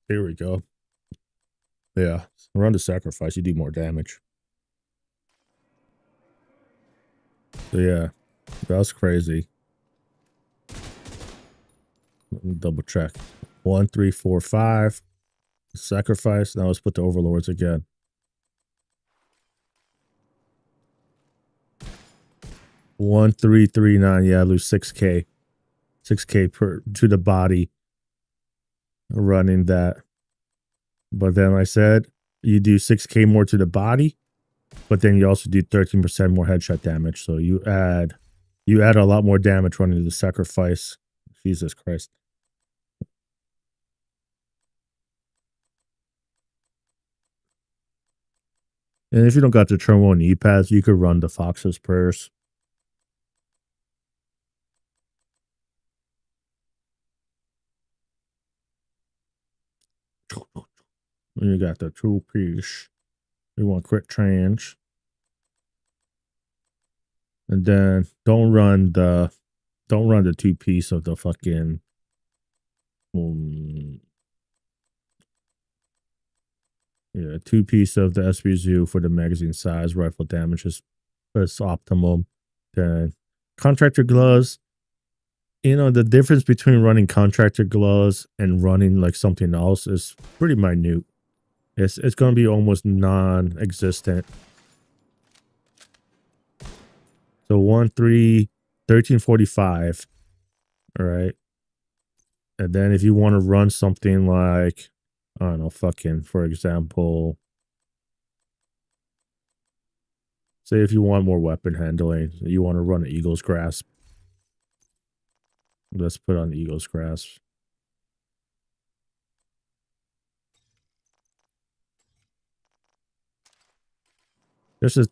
Here we go. Yeah. Run the sacrifice. You do more damage. So yeah. That's crazy. Let me double check. 1, 3, 4, 5. Sacrifice. Now let's put the overlords again. One, 3, 3, 9. Yeah, I lose 6K. 6K per to the body. Running that. But then I said you do 6K more to the body, but then you also do 13% more headshot damage. So you add a lot more damage running the sacrifice. Jesus Christ. And if you don't got the turn 1 E-pads, you could run the Fox's Prayers. And you got the 2-piece. You want crit change. And then don't run the 2-piece of the fucking yeah, 2-piece of the SPZU for the magazine size. Rifle damage is optimum. Then contractor gloves. You know, the difference between running contractor gloves and running like something else is pretty minute. It's going to be almost non-existent. So 1345. All right. And then if you want to run something like, I don't know, fucking, for example, say if you want more weapon handling, you want to run an Eagle's Grasp. Let's put on the Eagle's Grasp. This is,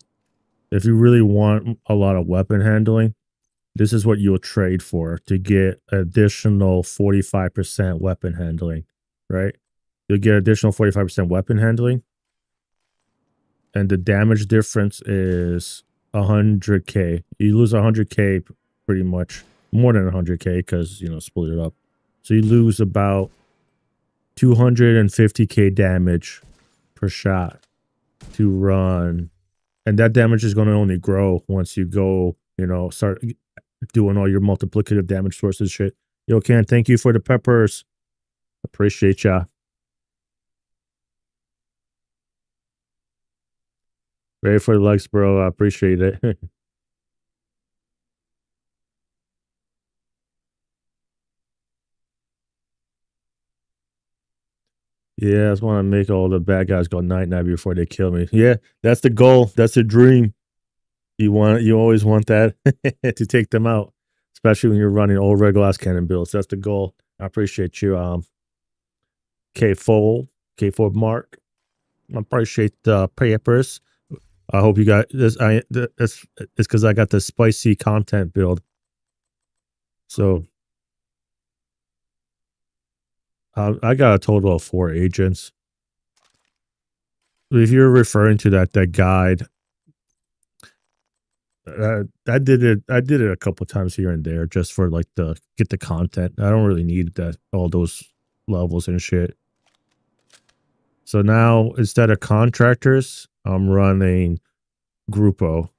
if you really want a lot of weapon handling, this is what you'll trade for to get additional 45% weapon handling, right? You'll get additional 45% weapon handling. And the damage difference is 100K. You lose 100K pretty much, more than 100K because, you know, split it up. So you lose about 250K damage per shot to run. And that damage is going to only grow once you go, you know, start doing all your multiplicative damage sources shit. Yo, Ken, thank you for the peppers. Appreciate ya. Ready for the likes, bro. I appreciate it. Yeah, I just want to make all the bad guys go night-night before they kill me. Yeah, that's the goal. That's the dream. You always want that to take them out, especially when you're running old red glass cannon builds. That's the goal. I appreciate you, K4 Mark. I appreciate the papers. I hope you got this. It's because I got the spicy content build. So I got a total of 4 agents. If you're referring to that guide, I did it a couple times here and there just for like get the content. I don't really need all those levels and shit. So now instead of contractors, I'm running Grupo.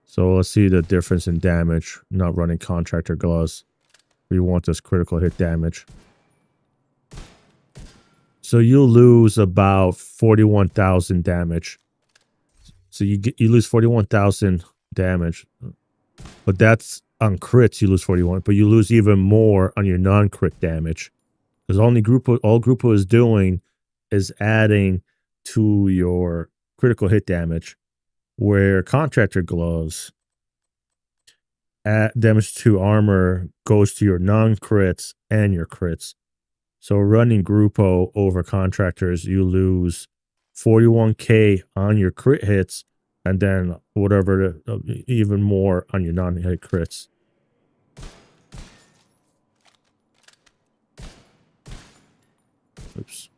So let's see the difference in damage. Not running contractor gloves. We want this critical hit damage. So you'll lose about 41,000 damage. So you lose 41,000 damage, but that's on crits. You lose 41, but you lose even more on your non-crit damage, because all Grupo is doing is adding to your critical hit damage, where contractor gloves at damage to armor goes to your non-crits and your crits. So running Grupo over contractors, you lose 41k on your crit hits, and then whatever, even more on your non-hit crits. Oops.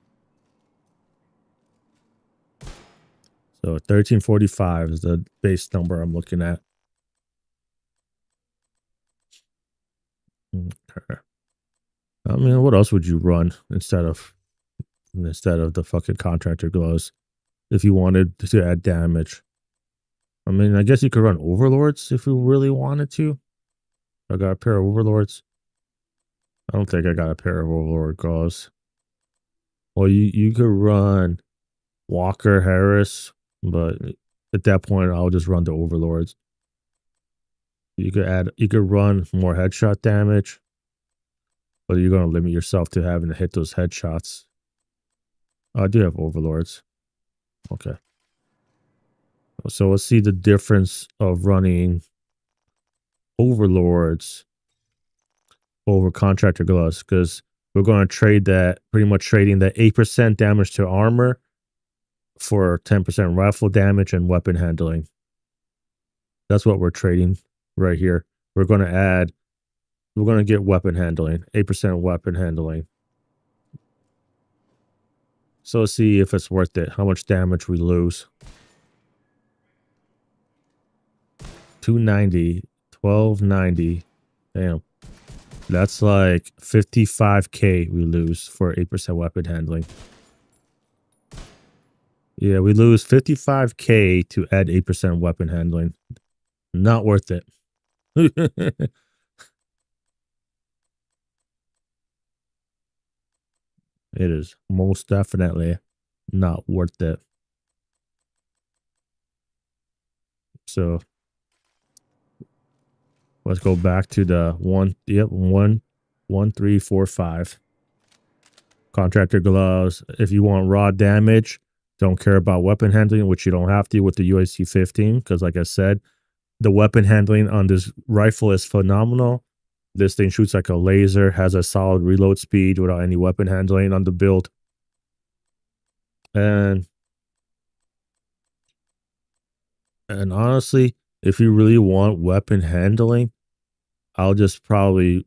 So 1345 is the base number I'm looking at. Okay. I mean, what else would you run instead of the fucking contractor gloves if you wanted to add damage? I mean, I guess you could run overlords if you really wanted to. I got a pair of overlords. I don't think I got a pair of overlord gloves. Well, you could run Walker Harris, but at that point I'll just run the overlords. You could run more headshot damage, but you're gonna limit yourself to having to hit those headshots. I do have overlords. Okay. So let's see the difference of running overlords over contractor gloves, because we're going to trade that, pretty much trading the 8% damage to armor for 10% rifle damage and weapon handling. That's what we're trading right here. We're going to get weapon handling, 8% weapon handling. So let's see if it's worth it, how much damage we lose. 290, 1290. Damn. That's like 55k we lose for 8% weapon handling. Yeah, we lose 55k to add 8% weapon handling. Not worth it. It is most definitely not worth it. So let's go back to the 1-3-4-5. Contractor gloves. If you want raw damage, don't care about weapon handling, which you don't have to with the UAC 15, because like I said, the weapon handling on this rifle is phenomenal. This thing shoots like a laser, has a solid reload speed without any weapon handling on the build. And honestly, if you really want weapon handling, I would probably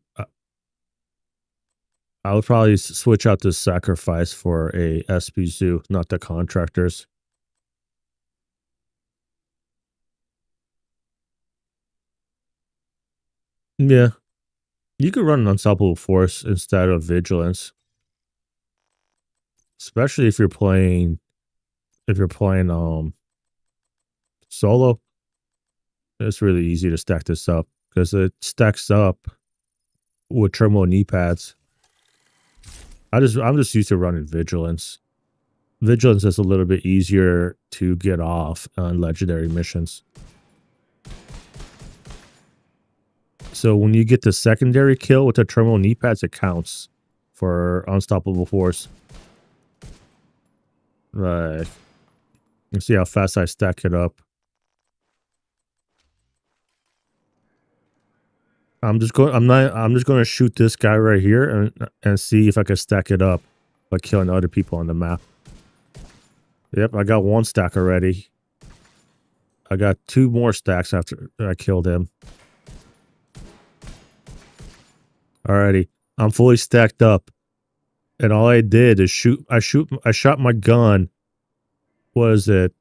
switch out the sacrifice for a SP Zoo, not the contractors. Yeah. You could run an unstoppable force instead of vigilance. Especially if you're playing solo. It's really easy to stack this up because it stacks up with terminal knee pads. I'm just used to running vigilance. Vigilance is a little bit easier to get off on legendary missions. So when you get the secondary kill with the terminal knee pads, it counts for Unstoppable Force. Right. Let's see how fast I stack it up. I'm just going to shoot this guy right here and see if I can stack it up by killing other people on the map. Yep, I got 1 stack already. I got 2 more stacks after I killed him. Alrighty, I'm fully stacked up. And all I did is I shot my gun. Was it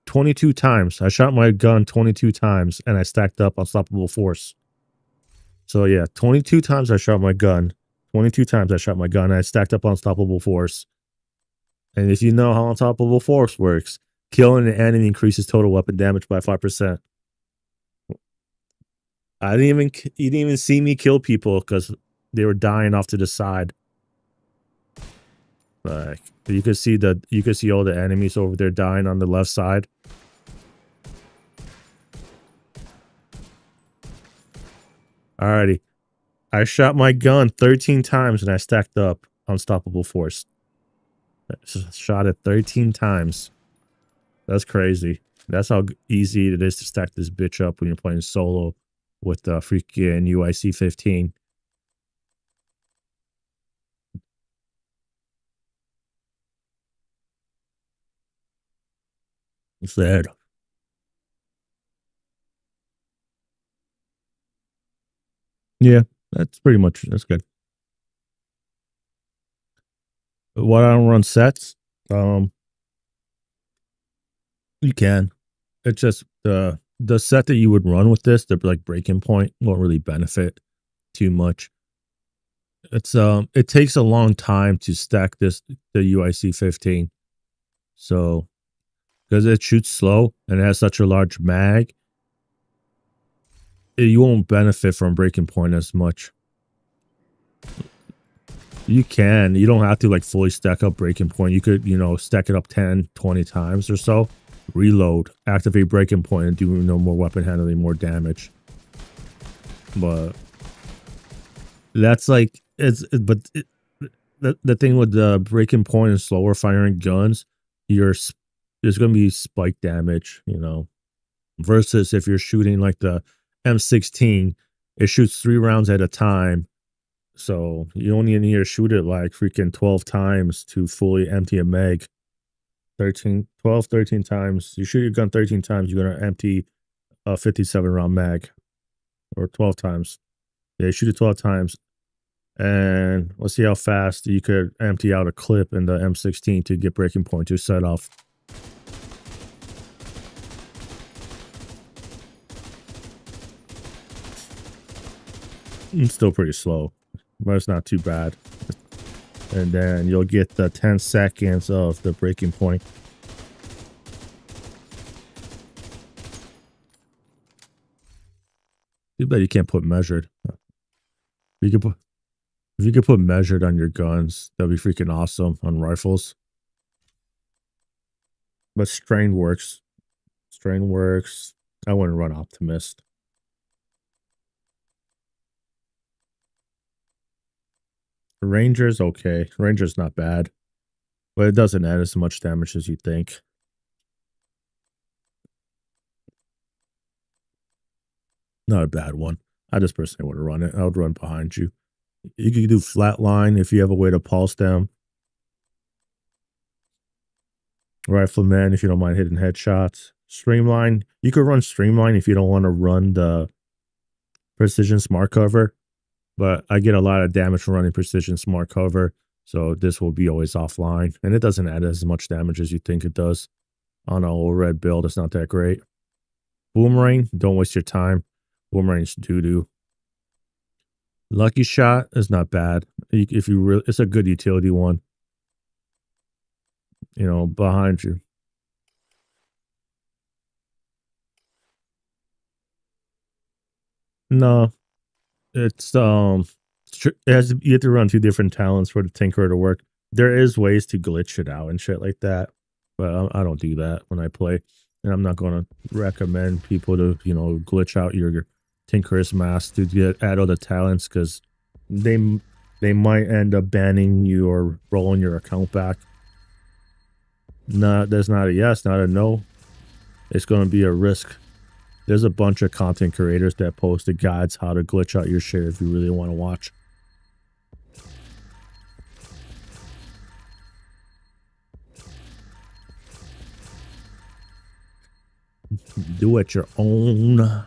22 times? I shot my gun 22 times and I stacked up Unstoppable Force. So yeah, 22 times I shot my gun. 22 times I shot my gun and I stacked up Unstoppable Force. And if you know how Unstoppable Force works, killing an enemy increases total weapon damage by 5%. You didn't even see me kill people because they were dying off to the side. Like you could see all the enemies over there dying on the left side. Alrighty. I shot my gun 13 times and I stacked up Unstoppable Force. I shot it 13 times. That's crazy. That's how easy it is to stack this bitch up when you're playing solo with the freaking UIC 15. It's dead. Yeah, that's good. What I don't run sets, you can. It's just the set that you would run with this, the like breaking point, won't really benefit too much. It's it takes a long time to stack the UIC 15. So because it shoots slow and it has such a large mag, you won't benefit from breaking point as much. You don't have to like fully stack up breaking point. You could, stack it up 10, 20 times or so, reload, activate breaking point, and do more weapon handling, more damage. But that's like the thing with the breaking point and slower firing guns, there's going to be spike damage, versus if you're shooting like the M16, it shoots 3 rounds at a time. So you only need to shoot it like freaking 12 times to fully empty a mag. 13 times. You shoot your gun 13 times, you're going to empty a 57 round mag. Or 12 times. Yeah, you shoot it 12 times. And let's see how fast you could empty out a clip in the M16 to get breaking point to set off. It's still pretty slow, but it's not too bad. And then you'll get the 10 seconds of the breaking point. Too bad you can't put measured. If you could put measured on your guns, that'd be freaking awesome on rifles. But strain works. Strain works. I wouldn't run Optimist. Ranger's okay. Ranger's not bad. But it doesn't add as much damage as you think. Not a bad one. I just personally want to run it. I would run behind you. You could do flatline if you have a way to pulse them. Rifleman if you don't mind hitting headshots. Streamline. You could run Streamline if you don't want to run the Precision Smart Cover. But I get a lot of damage from running Precision Smart Cover. So this will be always offline. And it doesn't add as much damage as you think it does. On an old red build, it's not that great. Boomerang. Don't waste your time. Boomerang's DooDoo. Lucky Shot is not bad. If you really, it's a good utility one. Behind you. No, it's you have to run 2 different talents for the Tinkerer to work. There is ways to glitch it out and shit like that, but I don't do that when I play, and I'm not going to recommend people to glitch out your Tinkerer's mask to add other talents because they might end up banning you or rolling your account back. No, that's not a yes, not a no. It's going to be a risk. There's a bunch of content creators that posted guides how to glitch out your shit if you really want to watch. Do it your own.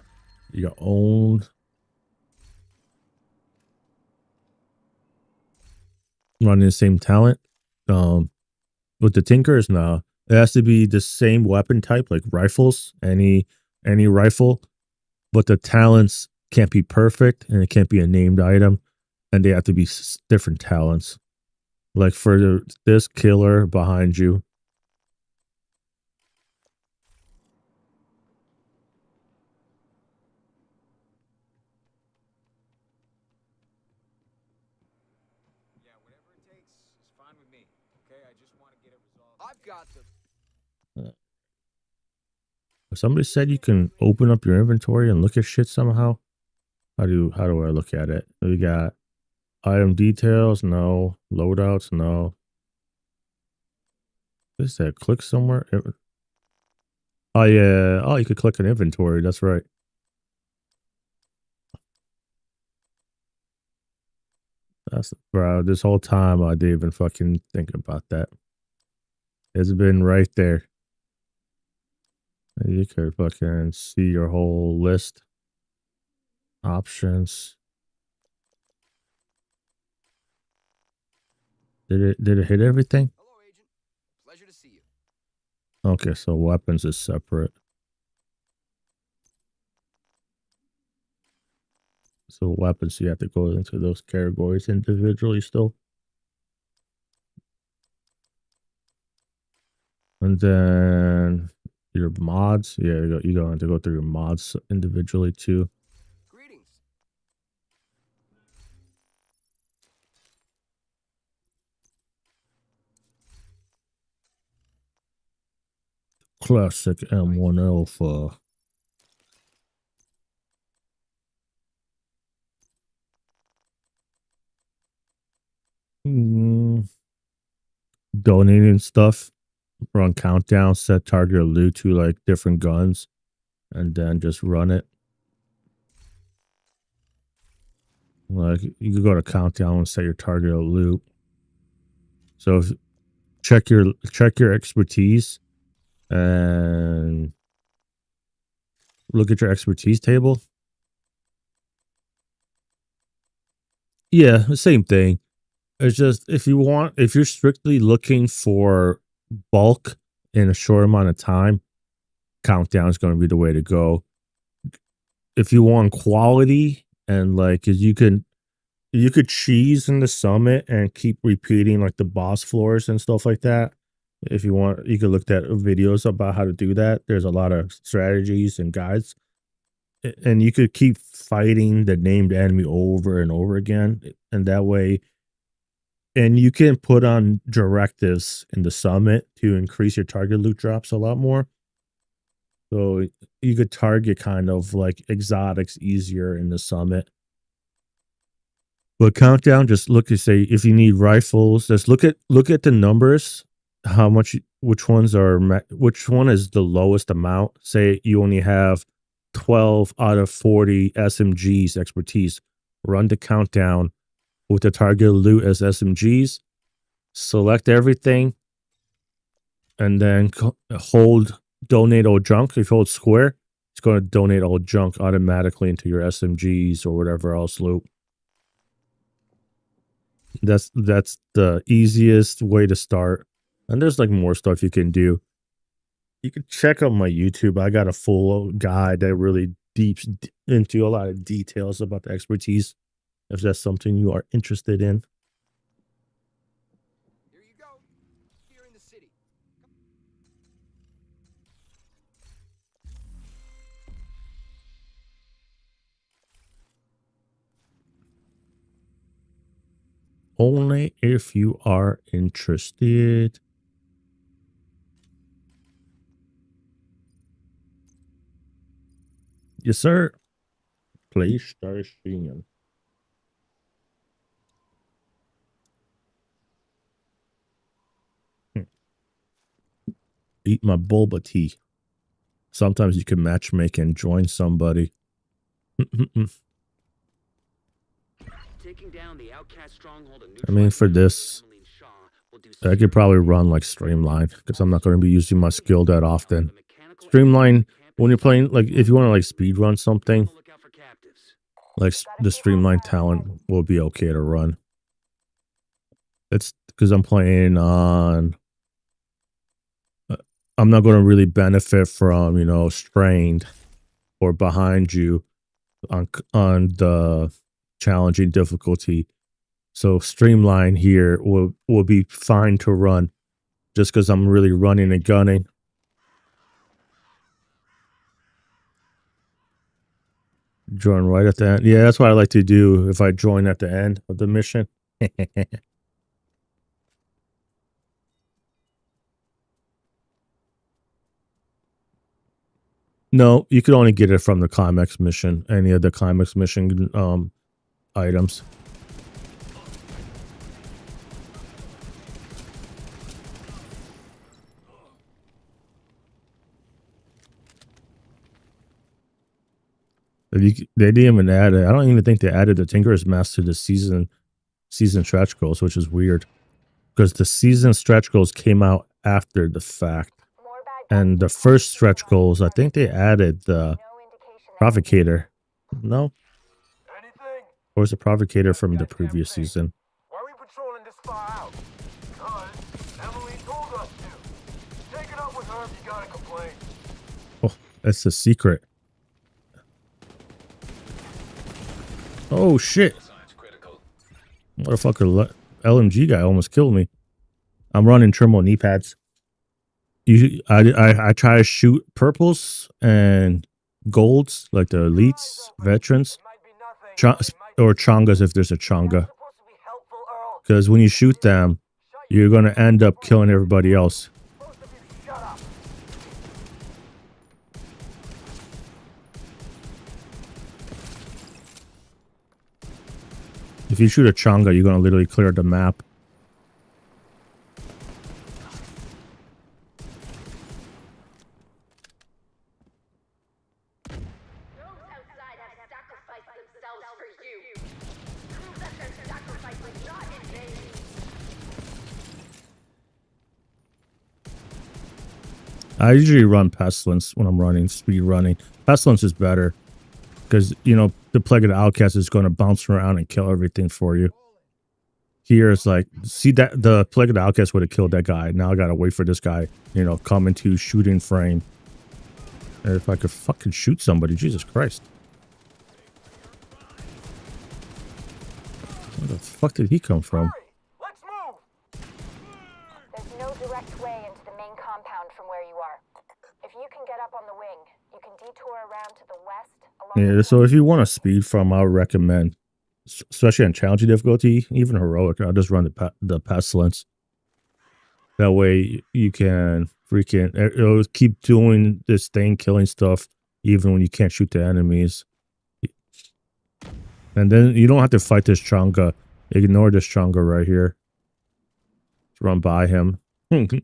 Running the same talent. With the Tinkers, no. It has to be the same weapon type, like rifles, any rifle, but the talents can't be perfect and it can't be a named item, and they have to be different talents. Like for this killer behind you. Yeah, whatever it takes is fine with me. Okay, I just want to get it resolved. I've got the. Somebody said you can open up your inventory and look at shit somehow. How do I look at it? We got item details, no. Loadouts, no. What is that? Click somewhere. Oh yeah. Oh, you could click an inventory. That's right. That's bro. This whole time I didn't even fucking think about that. It's been right there. You could fucking see your whole list. Options. Did it hit everything? Hello, Agent. Pleasure to see you. Okay, so weapons is separate. So weapons, you have to go into those categories individually still. And then your mods, yeah, you go have to go through your mods individually too. Greetings. Classic M1 Alpha. Donating stuff. Run countdown, set target or loot to like different guns, and then just run it. Like you could go to countdown and set your target or loot. So check your expertise and look at your expertise table. Yeah, the same thing. It's just if you're strictly looking for bulk in a short amount of time, countdown is going to be the way to go. If you want quality and like you could cheese in the summit and keep repeating like the boss floors and stuff like that. If you want, you could look at videos about how to do that. There's a lot of strategies and guides. And you could keep fighting the named enemy over and over again. And that way, and you can put on directives in the summit to increase your target loot drops a lot more. So you could target kind of like exotics easier in the summit. But countdown, just look to say if you need rifles, just look at the numbers, how much, which one is the lowest amount. Say you only have 12 out of 40 SMGs expertise. Run the countdown with the target loot as SMGs. Select everything, and then hold donate all junk. If you hold square, it's going to donate all junk automatically into your SMGs or whatever else loot. That's the easiest way to start. And there's like more stuff you can do. You can check out my YouTube. I got a full guide that really deeps into a lot of details about the expertise, if that's something you are interested in. Here you go. Here in the city. Only if you are interested. Yes, sir. Please start streaming. eat my boba tea. Sometimes you can matchmake and join somebody. I mean, for this, I could probably run like Streamline because I'm not going to be using my skill that often. Streamline, when you're playing, like if you want to like speed run something, like the Streamline talent will be okay to run. It's because I'm playing on. I'm not going to really benefit from, you know, strained or behind you on the challenging difficulty. So Streamline here will be fine to run just because I'm really running and gunning. Join right at the end. Yeah, that's what I like to do if I join at the end of the mission. No, you could only get it from the climax mission, any of the climax mission items. They didn't even add it. I don't even think they added the Tinker's Mask to the season stretch goals, which is weird. Because the season stretch goals came out after the fact. And the first stretch goals, I think they added the Provocator. No? Or was the Provocator from the previous season? Why are we patrolling this far out? Because Emily told us to. Take it up with her if you got a complaint. Oh, that's the secret. Oh shit. Motherfucker, LMG guy almost killed me. I'm running Thermal knee pads. I try to shoot purples and golds, like the elites, veterans, or chongas if there's a chonga. Because when you shoot them, you're going to end up killing everybody else. If you shoot a chonga, you're going to literally clear the map. I usually run Pestilence when I'm running, speed running. Pestilence is better because, you know, the Plague of the Outcast is going to bounce around and kill everything for you. Here it's like, see that the Plague of the Outcast would have killed that guy. Now I got to wait for this guy, you know, come into shooting frame. And if I could fucking shoot somebody, Jesus Christ. Where the fuck did he come from? There's no direct way into the main compound from where you are. If you can get up on the wing, you can detour around to the west. Yeah, so if you want a speed from, I would recommend, especially on challenging difficulty, even heroic, I'll just run the Pestilence. That way you can freaking, it'll keep doing this thing, killing stuff, even when you can't shoot the enemies. And then you don't have to fight this chonga. Ignore this chonga right here. Just run by him. You're coming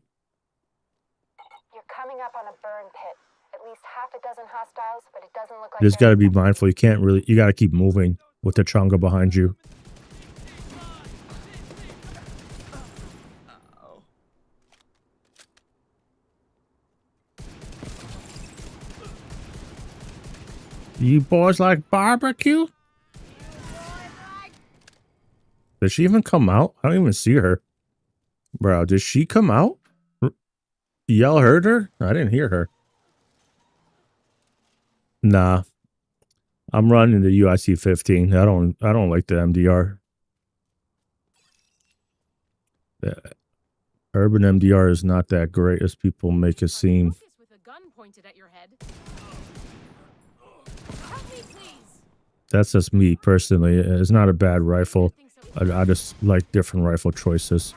up on a burn pit. At least half a dozen hostiles, but it doesn't look like Just gotta be mindful. You can't really, you gotta keep moving with the chonga behind you. You boys like barbecue? Did she even come out? I don't even see her. Bro, did she come out? Y'all heard her? I didn't hear her. Nah. I'm running the UIC 15. I don't like the MDR. The urban MDR is not that great as people make it seem. That's just me personally. It's not a bad rifle. I just like different rifle choices.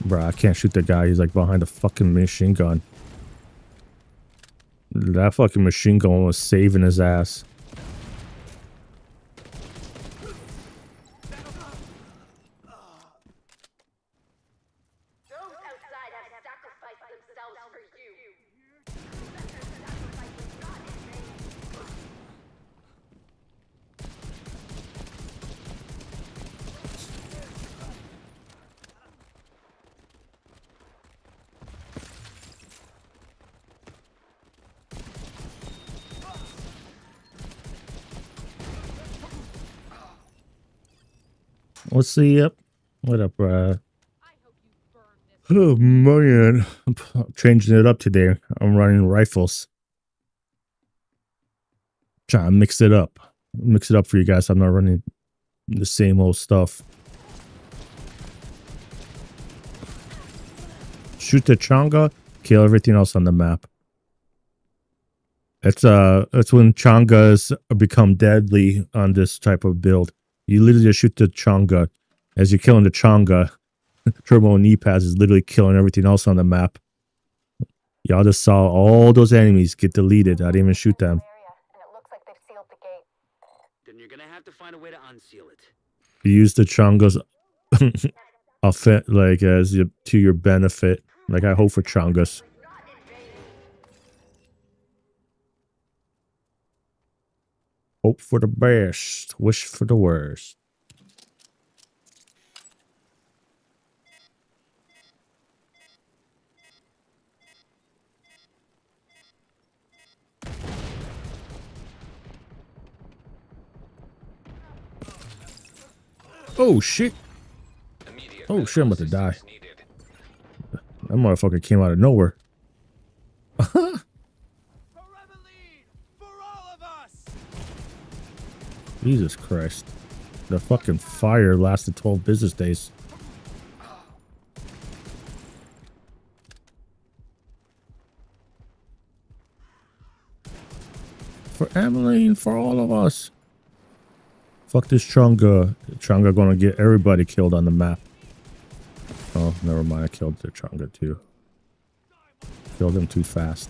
Bruh, I can't shoot the guy. He's like behind a fucking machine gun. That fucking machine gun was saving his ass. Let's see. Yep. What up, Brad? Oh man, I'm changing it up today. I'm running rifles. Trying to mix it up. Mix it up for you guys. I'm not running the same old stuff. Shoot the changa, kill everything else on the map. It's when changas become deadly on this type of build. You literally just shoot the changa. As you're killing the changa, turbo knee pads is literally killing everything else on the map. Y'all just saw all those enemies get deleted. I didn't even shoot them. And it looks like they've sealed the gate. Then you're gonna have to find a way to unseal it. You use the changas like as to your benefit. Like I hope for changas. Hope for the best, wish for the worst. Oh shit. Oh shit, I'm about to die. That motherfucker came out of nowhere. Jesus Christ. The fucking fire lasted 12 business days. For Emily, for all of us. Fuck this Chunga. Chunga gonna get everybody killed on the map. Oh, never mind. I killed the Chunga too. Killed him too fast.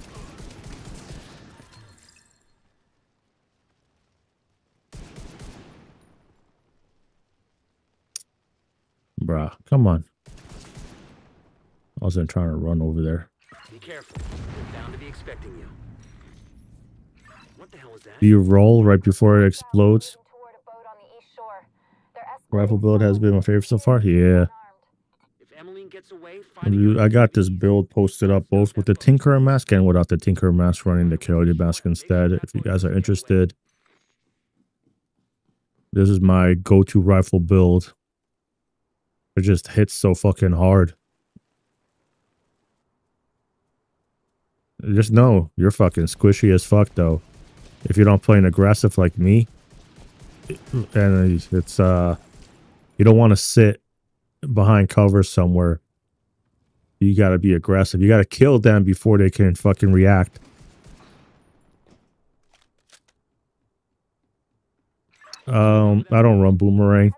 Bruh, come on. I wasn't trying to run over there. Be careful. They're bound to be expecting you. What the hell was that? Do you roll right before it explodes? Rifle build has been my favorite so far. Yeah. If Emmeline gets away, I got this build posted up both with the Tinkerer mask and without the Tinkerer mask, running the Killer mask instead. If you guys are interested, this is my go-to rifle build. It just hits so fucking hard. Just know you're fucking squishy as fuck though. If you don't play an aggressive like me, and it's you don't want to sit behind cover somewhere. You gotta be aggressive. You gotta kill them before they can fucking react. I don't run boomerang.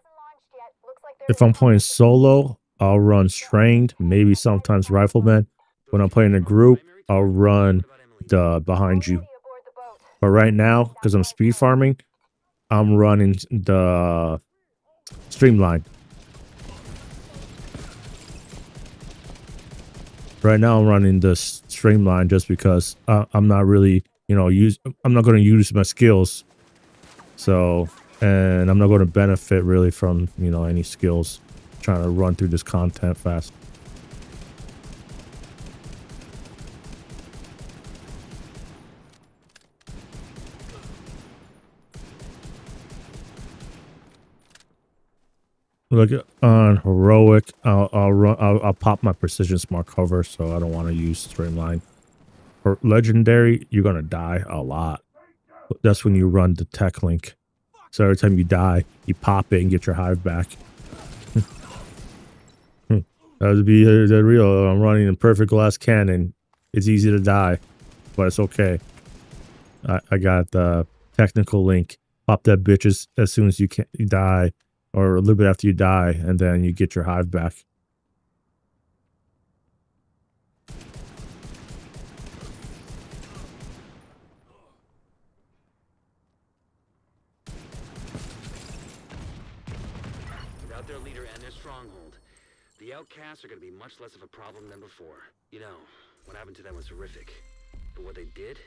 If I'm playing solo, I'll run strained, maybe sometimes rifleman. When I'm playing a group, I'll run the behind you. But right now, because I'm speed farming, I'm running the streamline. Right now, I'm running the streamline just because I'm not really, I'm not going to use my skills. So, and I'm not going to benefit really from, any skills trying to run through this content fast. Look, on heroic, I'll pop my precision smart cover, so I don't want to use streamline. For legendary, you're gonna die a lot. That's when you run the tech link. So every time you die, you pop it and get your hive back. That would be the real. I'm running a perfect glass cannon. It's easy to die, but it's okay. I got the technical link. Pop that bitch as soon as you die. Or a little bit after you die, and then you get your hive back. Without their leader and their stronghold, the outcasts are going to be much less of a problem than before. What happened to them was horrific, but what they did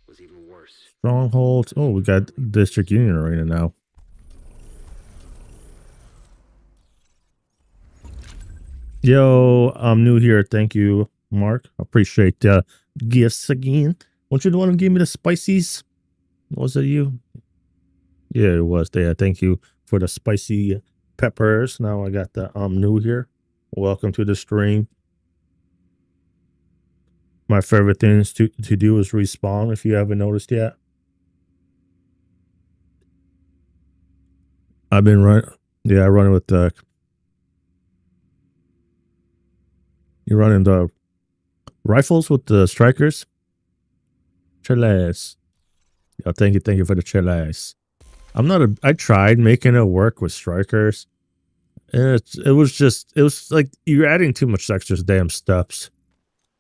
was even worse. Stronghold. Oh, we got District Union Arena now. Yo, I'm new here. Thank you, Mark. I appreciate the gifts again. Weren't you the one who gave me the spices? Was it you? Yeah, it was. Yeah, thank you for the spicy peppers. Now I got the new here. Welcome to the stream. My favorite things to do is respawn, if you haven't noticed yet. I've been running. Yeah, running with the. You're running the rifles with the strikers. Chiles. Oh, thank you for the chiles. I'm not a. I tried making it work with strikers, and it was like you're adding too much extra damn steps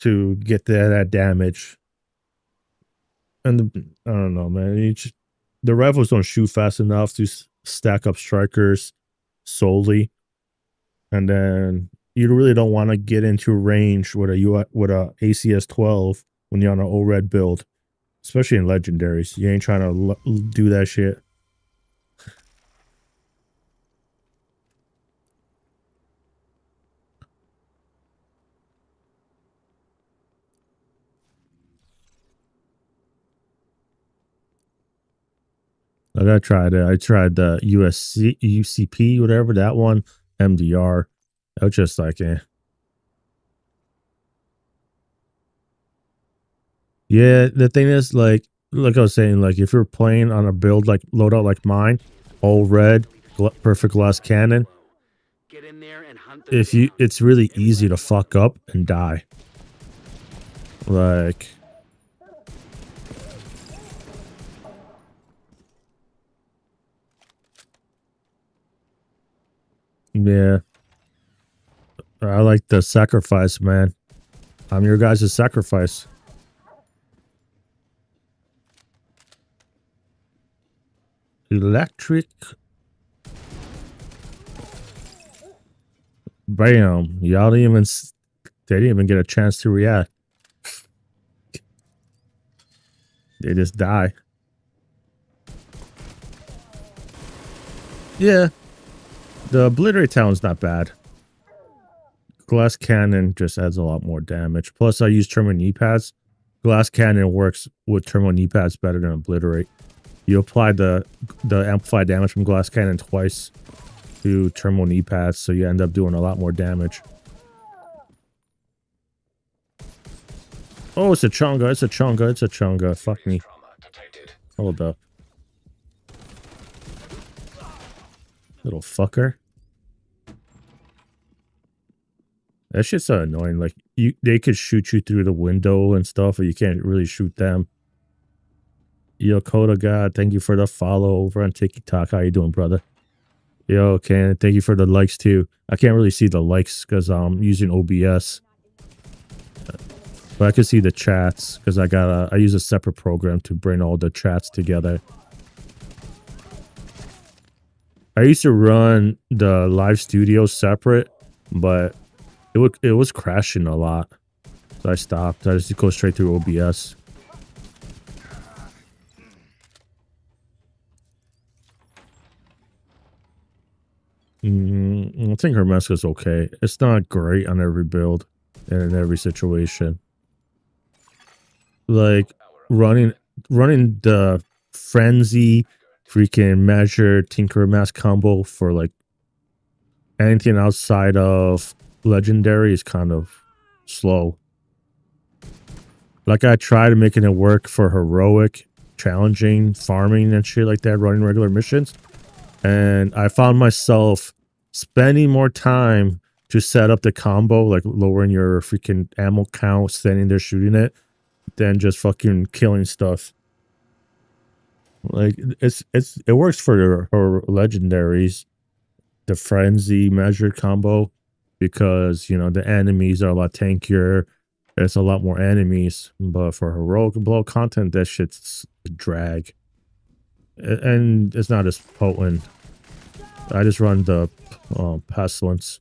to get that damage. And I don't know, man. The rifles don't shoot fast enough to stack up strikers solely, and then you really don't want to get into range with a ACS 12 when you're on an ORED build, especially in legendaries. You ain't trying to do that shit. Like I tried the UCP, whatever, that one, MDR. I was just like, eh. Yeah, the thing is, like I was saying, like if you're playing on a build like loadout like mine, all red, perfect glass cannon, it's really easy to fuck up and die. Like, yeah, I like the sacrifice, man. I'm your guys' sacrifice. Electric. Bam. Y'all didn't even, they didn't even get a chance to react. They just die. Yeah. The Obliterate Talon's not bad. Glass Cannon just adds a lot more damage. Plus, I use Terminal knee pads. Glass Cannon works with Terminal knee pads better than Obliterate. You apply the amplified damage from Glass Cannon twice to Terminal knee pads, so you end up doing a lot more damage. Oh, it's a Chunga, it's a Chunga, it's a Chunga. Fuck me. Hold up. Little fucker. That shit's so annoying. Like, they could shoot you through the window and stuff, but you can't really shoot them. Yo, Coda God, thank you for the follow over on TikTok. How you doing, brother? Yo, Ken, thank you for the likes too. I can't really see the likes because I'm using OBS, but I can see the chats because I use a separate program to bring all the chats together. I used to run the live studio separate, but it was crashing a lot, so I stopped. I just go straight through OBS. I think Hermesca's okay. It's not great on every build and in every situation. Like running the frenzy, freaking measure Tinker Mass combo for like anything outside of legendary is kind of slow. Like I tried making it work for heroic, challenging, farming and shit like that, running regular missions. And I found myself spending more time to set up the combo, like lowering your freaking ammo count, standing there shooting it, than just fucking killing stuff. Like it works for legendaries, the frenzy measured combo, because you know the enemies are a lot tankier. There's a lot more enemies, but for heroic blow content, that shit's a drag. And it's not as potent. I just run the pestilence.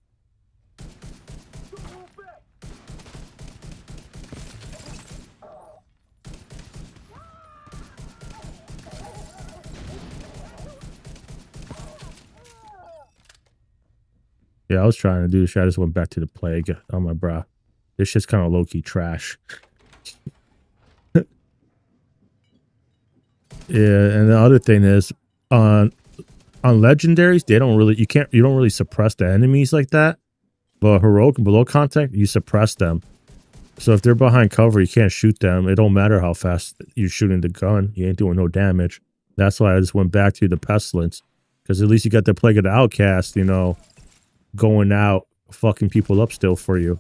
Yeah, I was trying to do this shit. I just went back to the plague on my bra. This shit's kind of low-key trash. Yeah, and the other thing is, on legendaries, they don't really, you don't really suppress the enemies like that. But heroic and below contact, you suppress them. So if they're behind cover, you can't shoot them. It don't matter how fast you're shooting the gun. You ain't doing no damage. That's why I just went back to the pestilence. Because at least you got the plague of the outcast, you know, going out, fucking people up still for you.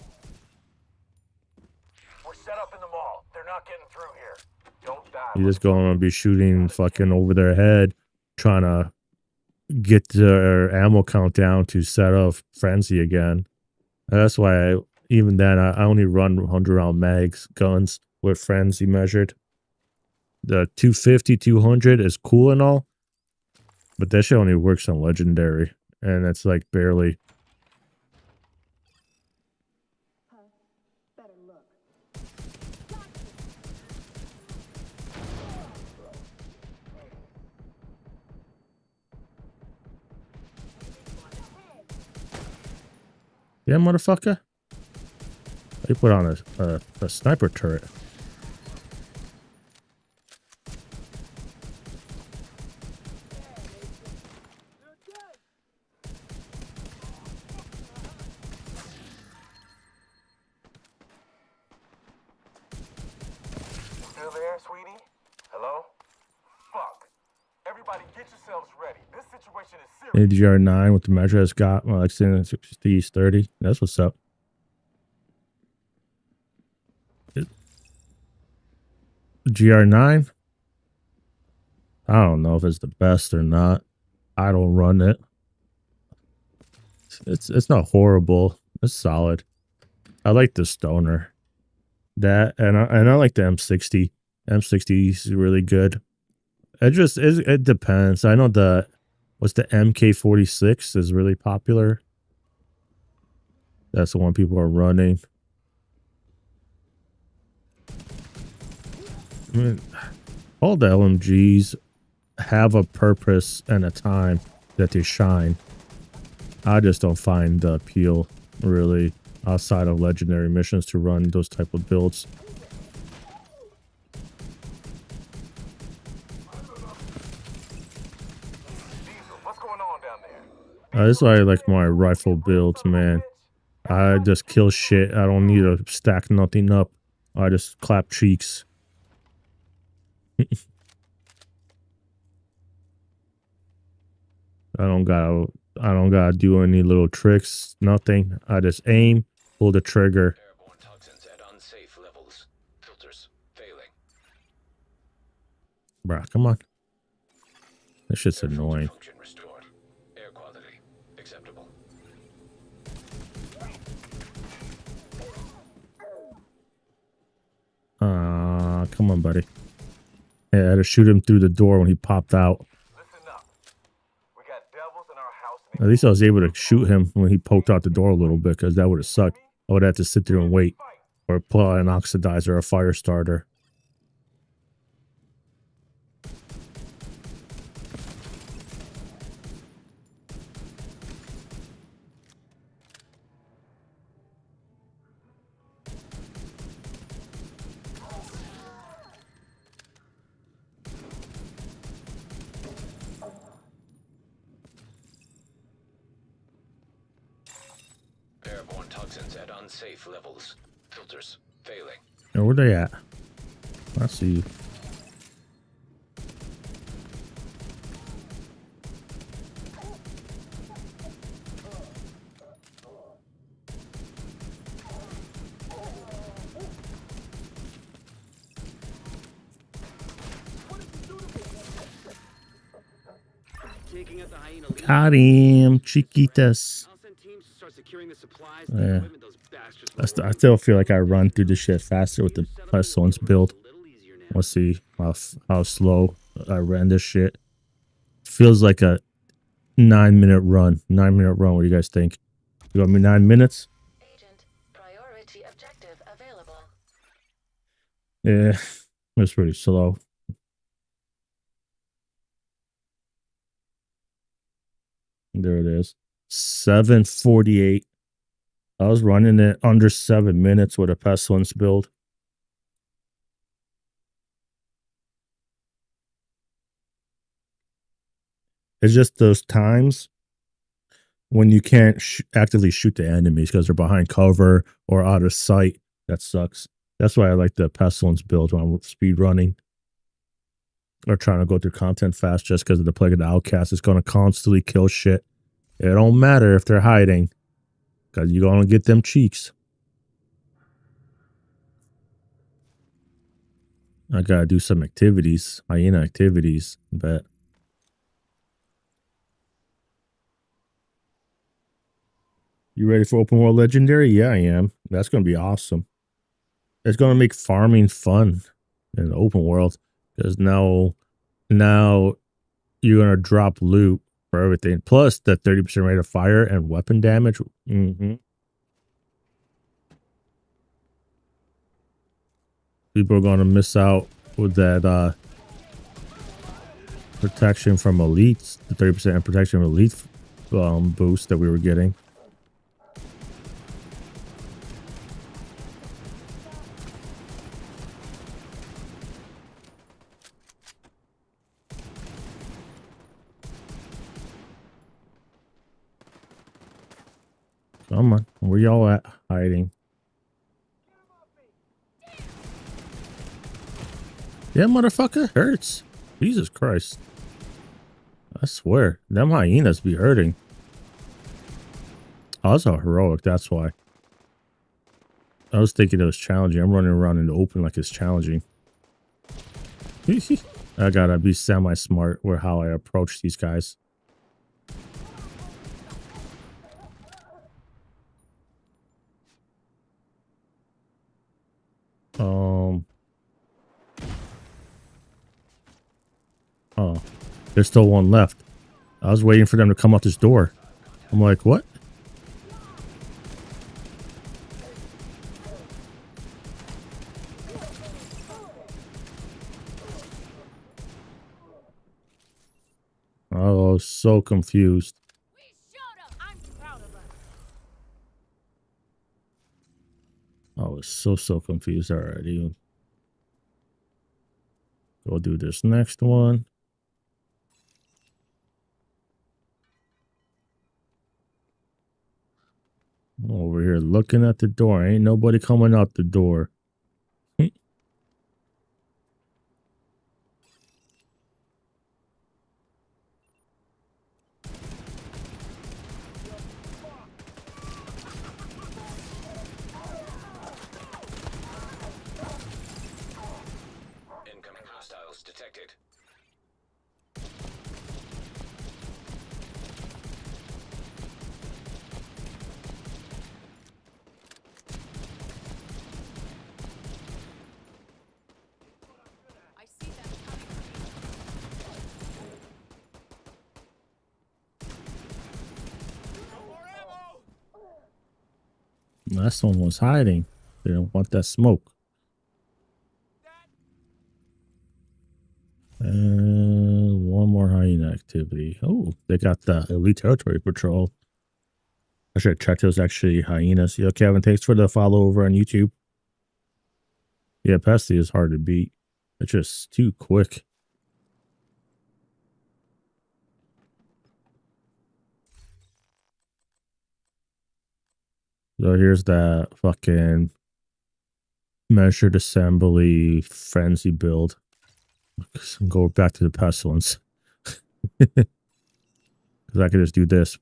We're set up in the mall. They're not getting through here. Don't die. You just going to be shooting fucking over their head, trying to get their ammo count down to set off frenzy again. That's why even then I only run 100 round mags guns with frenzy measured. The 250, 200 is cool and all, but that shit only works on legendary, and that's like barely. Yeah, motherfucker. They put on a sniper turret. Still there, sweetie? Hello? Fuck. Everybody get yourselves ready. This situation is serious. ADR9 with the measure has got well, extended 60-30. That's what's up. GR9. I don't know if it's the best or not. I don't run it. It's not horrible. It's solid. I like the stoner. That and I like the M60. M60 is really good. It depends. I know the MK46 is really popular. That's the one people are running. I mean, all the LMGs have a purpose and a time that they shine. I just don't find the appeal really outside of legendary missions to run those type of builds. That's why I like my rifle builds, man. I just kill shit. I don't need to stack nothing up. I just clap cheeks. I don't gotta do any little tricks, nothing. I just aim, pull the trigger. Airborne toxins at unsafe levels. Filters failing. Bruh, come on. This shit's annoying. Function restored. Air quality acceptable. Come on, buddy. Yeah, I had to shoot him through the door when he popped out. Listen up. We got devils in our house. At least I was able to shoot him when he poked out the door a little bit, because that would have sucked. I would have to sit there and wait, or pull out an oxidizer or a fire starter. Airborne toxins at unsafe levels. Filters failing. Now, where they at? I see you. Taking out the hyena lead. Got him, chiquitas. I'll send teams to start securing the supplies. Yeah. Equipment those bastards I still feel like I run through this shit faster with the pestilence build. Let's see how slow I ran this shit. Feels like a 9-minute run. 9-minute run. What do you guys think? You want me 9 minutes? Agent, priority objective available. Yeah, it's pretty slow. There it is. 7:48. I was running it under 7 minutes with a pestilence build. It's just those times when you can't actively shoot the enemies because they're behind cover or out of sight. That sucks. That's why I like the pestilence build when I'm speed running or trying to go through content fast, just because of the plague of the outcast is going to constantly kill shit. It don't matter if they're hiding, because you're going to get them cheeks. I got to do some activities, hyena activities, but you ready for open world legendary? Yeah, I am. That's going to be awesome. It's going to make farming fun in the open world, because now you're going to drop loot for everything. Plus the 30% rate of fire and weapon damage. People are going to miss out with that protection from elites, the 30% protection from elite boost that we were getting. Come on, where y'all at hiding? Yeah, motherfucker, hurts. Jesus Christ. I swear, them hyenas be hurting. Oh, that's all heroic, that's why. I was thinking it was challenging. I'm running around in the open like it's challenging. I gotta be semi-smart with how I approach these guys. Oh, there's still one left. I was waiting for them to come out this door. I'm like, what? I was so confused. I was so confused already. Go do this next one. Over here looking at the door. Ain't nobody coming out the door. Incoming hostiles detected. Last one was hiding. They don't want that smoke. And one more hyena activity. Oh, they got the elite territory patrol. I should check those actually hyenas. Yo, Kevin, thanks for the follow over on YouTube. Yeah, Pesty is hard to beat. It's just too quick. So here's that fucking measured assembly frenzy build. Go back to the pestilence. Because I could just do this.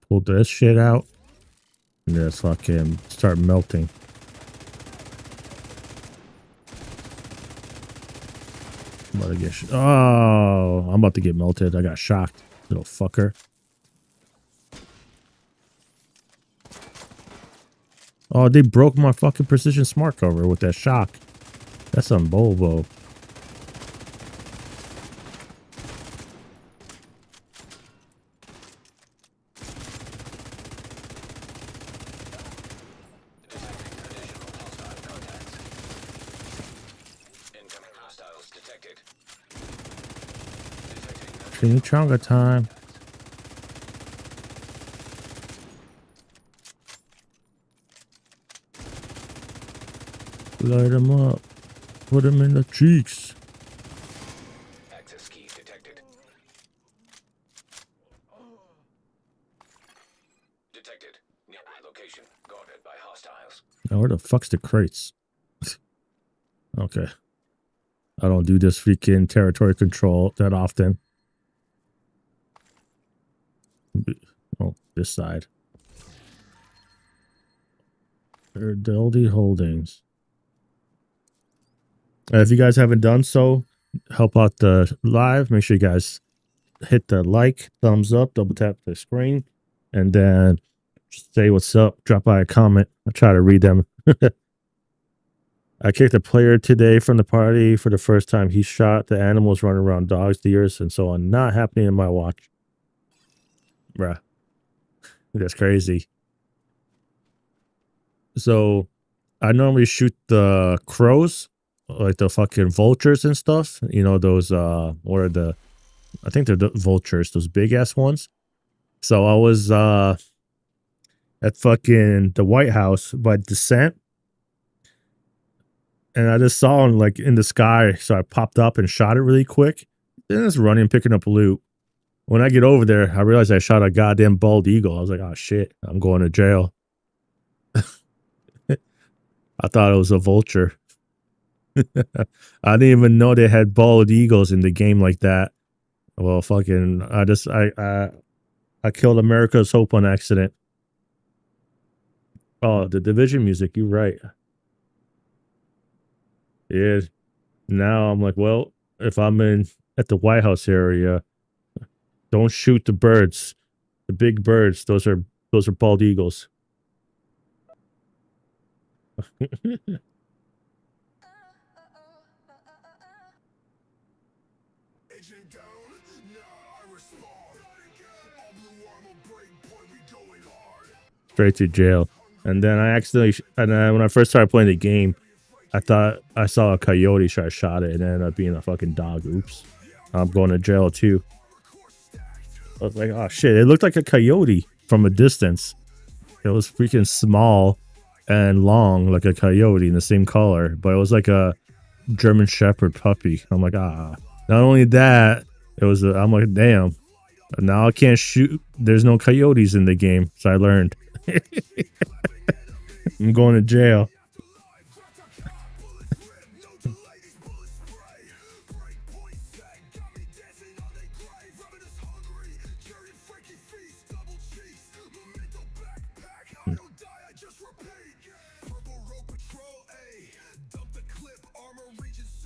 Pull this shit out. And just fucking start melting. I'm about to get I'm about to get melted. I got shocked, little fucker. Oh, they broke my fucking precision smart cover with that shock. That's some Volvo. Chimichanga time. Light them up. Put them in the cheeks. Access key detected. Now, where the fuck's the crates? Okay. I don't do this freaking territory control that often. Oh, this side. Fidelity Holdings. If you guys haven't done so, help out the live. Make sure you guys hit the like, thumbs up, double tap the screen, and then say what's up. Drop by a comment. I'll try to read them. I kicked a player today from the party for the first time. He shot the animals running around, dogs, deers, and so on. Not happening in my watch. Bruh. That's crazy. So I normally shoot the crows, like the fucking vultures and stuff. You know, those, what are the, I think they're the vultures, those big ass ones. So I was at fucking the White House by Descent. And I just saw him like in the sky. So I popped up and shot it really quick. Then it's running, picking up loot. When I get over there, I realized I shot a goddamn bald eagle. I was like, oh shit, I'm going to jail. I thought it was a vulture. I didn't even know they had bald eagles in the game like that. Well, fucking, I killed America's Hope on accident. Oh, the Division music, you're right. Yeah. Now I'm like, well, if I'm at the White House area, don't shoot the birds. The big birds, those are bald eagles. Straight to jail. And then I accidentally, when I first started playing the game, I thought I saw a coyote, so I shot it, and it ended up being a fucking dog. Oops. I'm going to jail too. I was like, oh shit, it looked like a coyote from a distance. It was freaking small and long, like a coyote in the same color, but it was like a German Shepherd puppy. I'm like, ah. Not only that, it was, I'm like, damn. Now I can't shoot. There's no coyotes in the game, so I learned. I'm going to jail.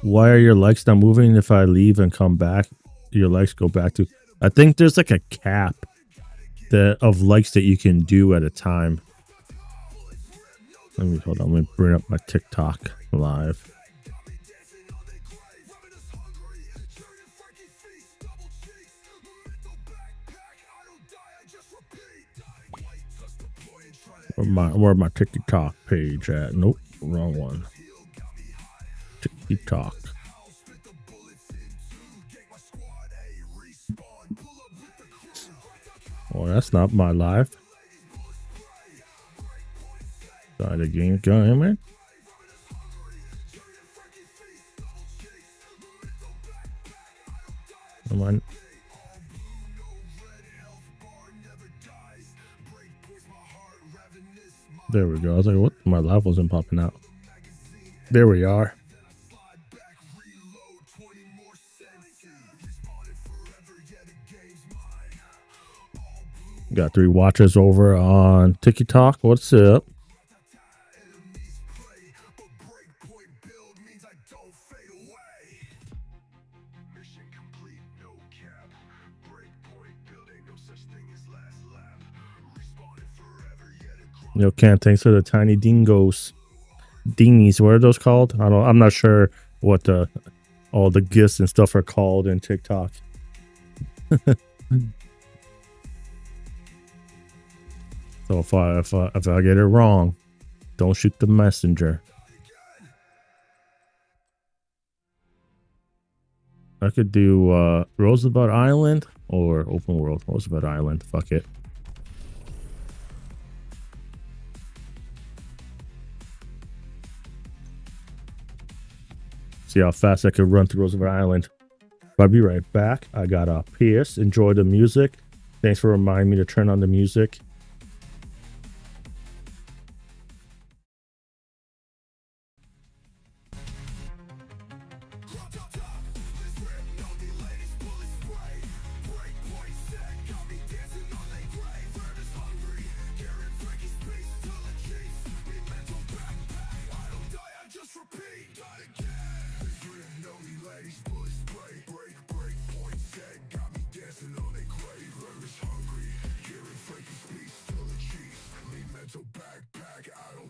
Why are your likes not moving? If I leave and come back, your likes go back to... I think there's like a cap of likes that you can do at a time. Let me, hold on, let me bring up my TikTok live. Where my TikTok page at? Nope, wrong one. TikTok. Oh, that's not my live. Side again, going, man. Come on. There we go. I was like, what? My live wasn't popping out. There we are. Got 3 watchers over on TikTok. What's up? Yo, Ken, thanks for the tiny dingoes. Dingies, what are those called? I'm not sure what all the gifts and stuff are called in TikTok. So if I get it wrong, don't shoot the messenger. I could do Roosevelt Island or open world. Roosevelt Island. Fuck it. See how fast I could run through Roosevelt Island. I'll be right back. I got a PS. Enjoy the music. Thanks for reminding me to turn on the music.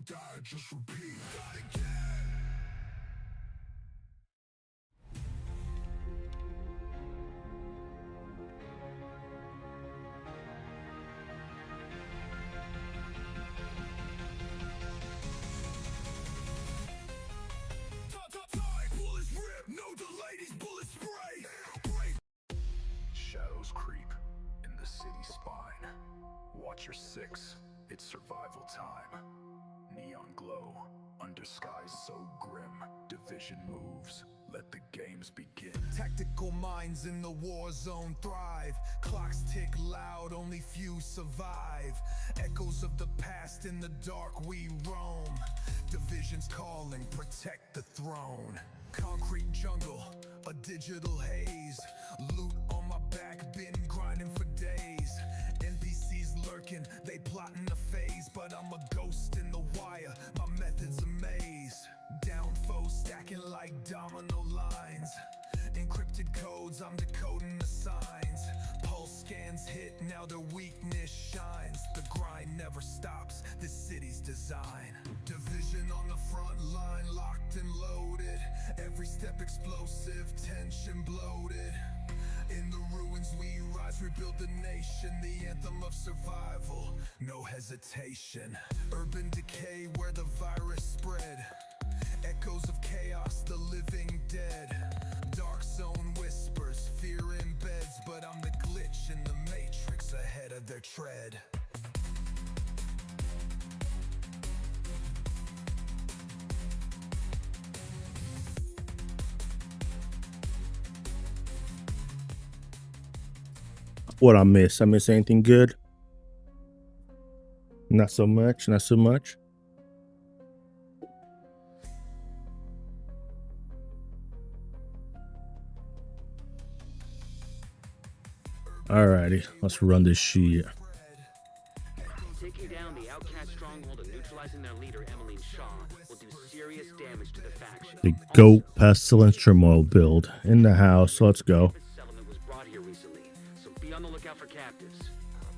die, just repeat. Shadows creep in the city spine. Watch your six, it's survival time. Neon glow, under skies so grim. Division moves, let the games begin. Tactical minds in the war zone thrive. Clocks tick loud, only few survive. Echoes of the past in the dark we roam. Divisions calling, protect the throne. Concrete jungle, a digital haze. Loot on my back, been grinding for days. NPCs lurking, they plotting a phase. But I'm a ghost in the wire, my method's a maze. Down foes stacking like domino lines. Encrypted codes, I'm decoding the signs. Pulse scans hit, now their weakness shines. The grind never stops, this city's design. Division on the front line, locked and loaded. Every step explosive, tension bloated. In the ruins we rise, rebuild the nation. The anthem of survival, no hesitation. Urban decay where the virus spread. Echoes of chaos, the living dead. Dark zone whispers, fear embeds. But I'm the glitch in the matrix ahead of their tread. What I miss? I miss anything good? Not so much, not so much. Alrighty, let's run this shit. Taking down the outcast stronghold and neutralizing their leader, Emmeline Shaw, will do serious damage to the faction. The GOAT Pestilence Turmoil build in the house. Let's go. Settlement was brought here recently, so be on the lookout for captives.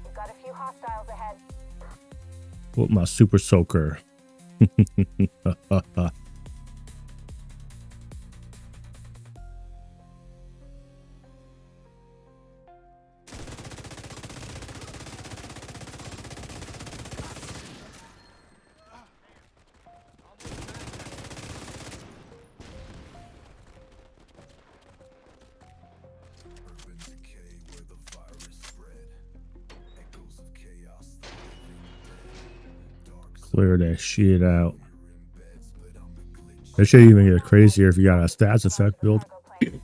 We've got a few hostiles ahead. With my super soaker. Clear that shit out. That should even get crazier if you got a stats effect build. You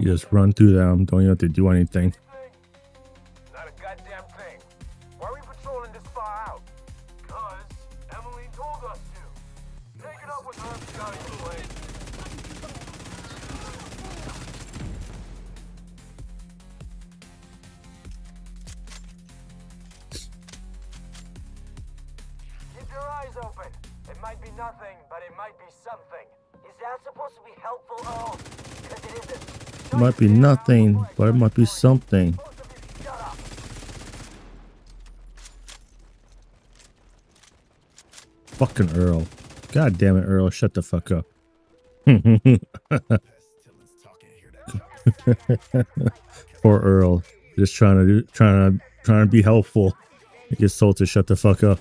just run through them, don't even have to do anything. Not a goddamn thing. Why are we patrolling this far out? Cause Emmeline told us to. Take it up with her if you got it away. Keep your eyes open. It might be nothing, but it might be something. Is that supposed to be helpful, Earl? Because it isn't. It might be nothing, but it might be something. Fucking Earl. God damn it, Earl. Shut the fuck up. Poor Earl. Just trying to be helpful. He gets told to shut the fuck up.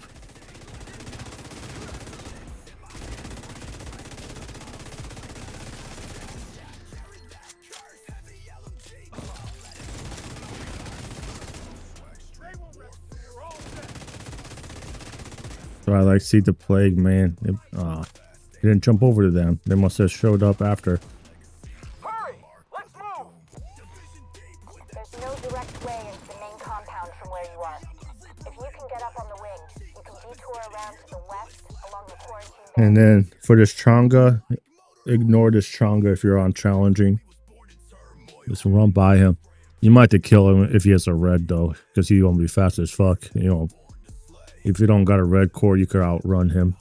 So I like see the plague, man. He didn't jump over to them. They must have showed up after. Hurry! Let's move! There's no direct way into the main compound from where you are. If you can get up on the wing, you can detour around to the west along the quarantine belt. And then for this Chonga, ignore this Chonga if you're on challenging. Just run by him. You might have to kill him if he has a red though, because he's gonna be fast as fuck. You know, if you don't got a red core, you could outrun him.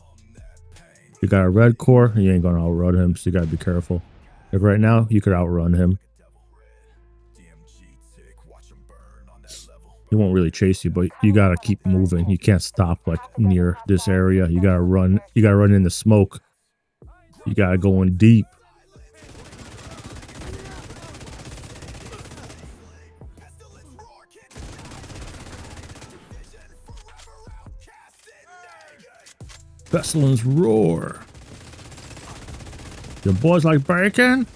If you got a red core, you ain't gonna outrun him, so you gotta be careful. If right now, you could outrun him. He won't really chase you, but you gotta keep moving. You can't stop like near this area. You gotta run. You gotta run in the smoke. You gotta go in deep. Pestilence roar. Your boys like bacon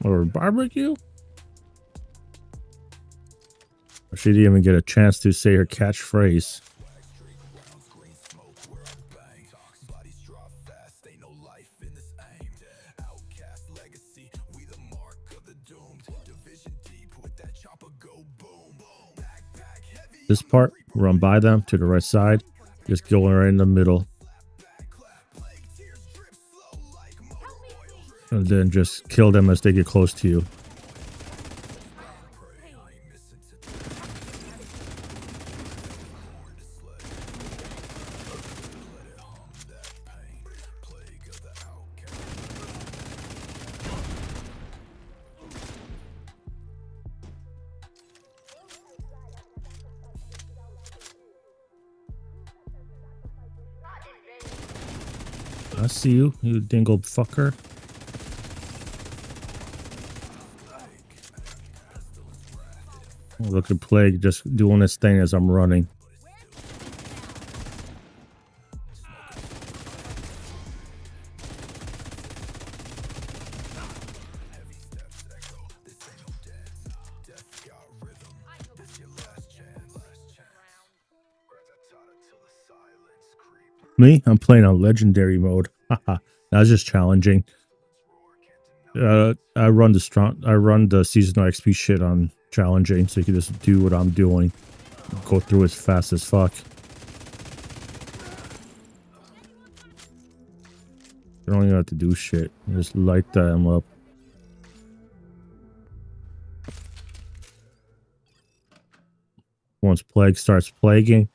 or barbecue? She didn't even get a chance to say her catchphrase. This part, run by them to the right side, just going right in the middle. And then just kill them as they get close to you. I see you, you dingle fucker. Look at Plague just doing his thing as I'm running. Me? I'm playing on legendary mode. Haha, that's just challenging. I run the seasonal XP shit on challenging, so you can just do what I'm doing. Go through as fast as fuck. You don't even have to do shit. You just light them up. Once Plague starts plaguing,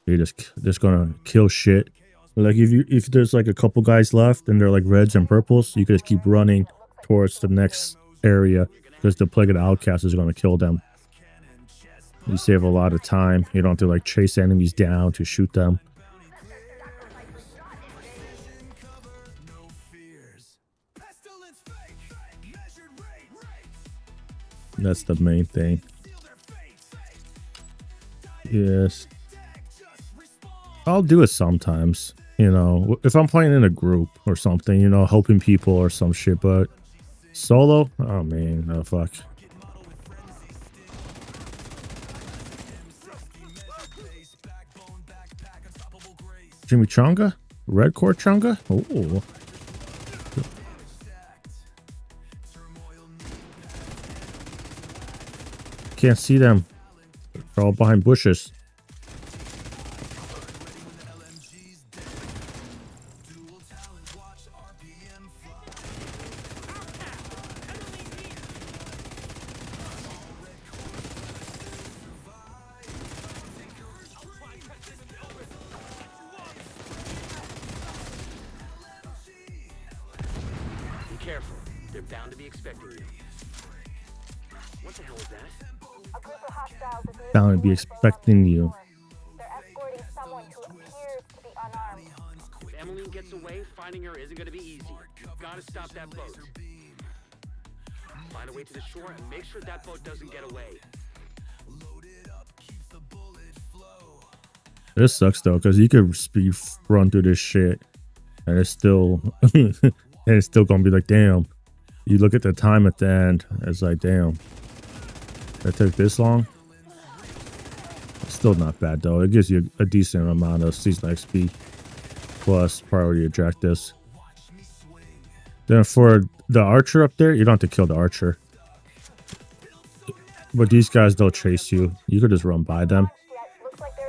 you're just gonna kill shit. Like if there's like a couple guys left and they're like reds and purples, you can just keep running towards the next area because the Plague of the Outcast is gonna kill them. You save a lot of time. You don't have to like chase enemies down to shoot them. That's the main thing. Yes. I'll do it sometimes, you know, if I'm playing in a group or something, you know, helping people or some shit, but solo? Oh man, no fuck. Chimichanga? Red core chunga? Oh. Can't see them. They're all behind bushes. Careful, they're bound to be expecting you. What the hell is that? A group of hostiles is moving Bound to be towards expecting you. They're escorting someone who appears to be unarmed. If Emily gets away, finding her isn't gonna be easy. Gotta stop that boat. Find a way to the shore and make sure that boat doesn't get away. This sucks though, because you could speed run through this shit and it's still and it's still gonna be like, damn. You look at the time at the end, it's like, damn, that took this long. It's still not bad though. It gives you a decent amount of seasonal XP plus priority objectives. Then for the archer up there, you don't have to kill the archer, but these guys, they'll chase you. You could just run by them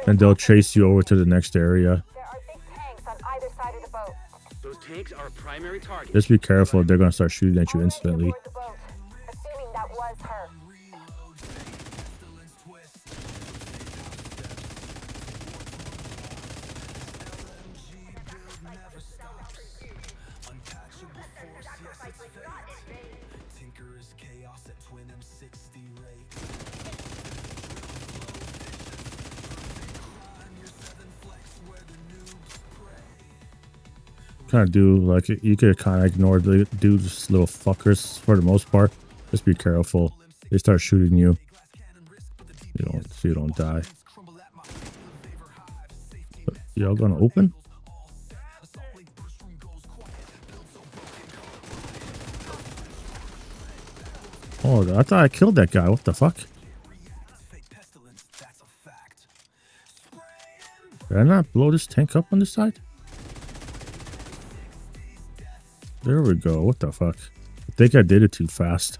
and they'll chase you over to the next area. There are big tanks on either side of the boat. Those tanks are a primary target. Just be careful, they're gonna start shooting at you instantly. The boat, assuming that was her. kind of do like you could kind of ignore the dudes, little fuckers for the most part. Just be careful. They start shooting you. You don't die. But y'all gonna open? Oh, I thought I killed that guy. What the fuck? Did I not blow this tank up on this side? There we go. What the fuck? I think I did it too fast.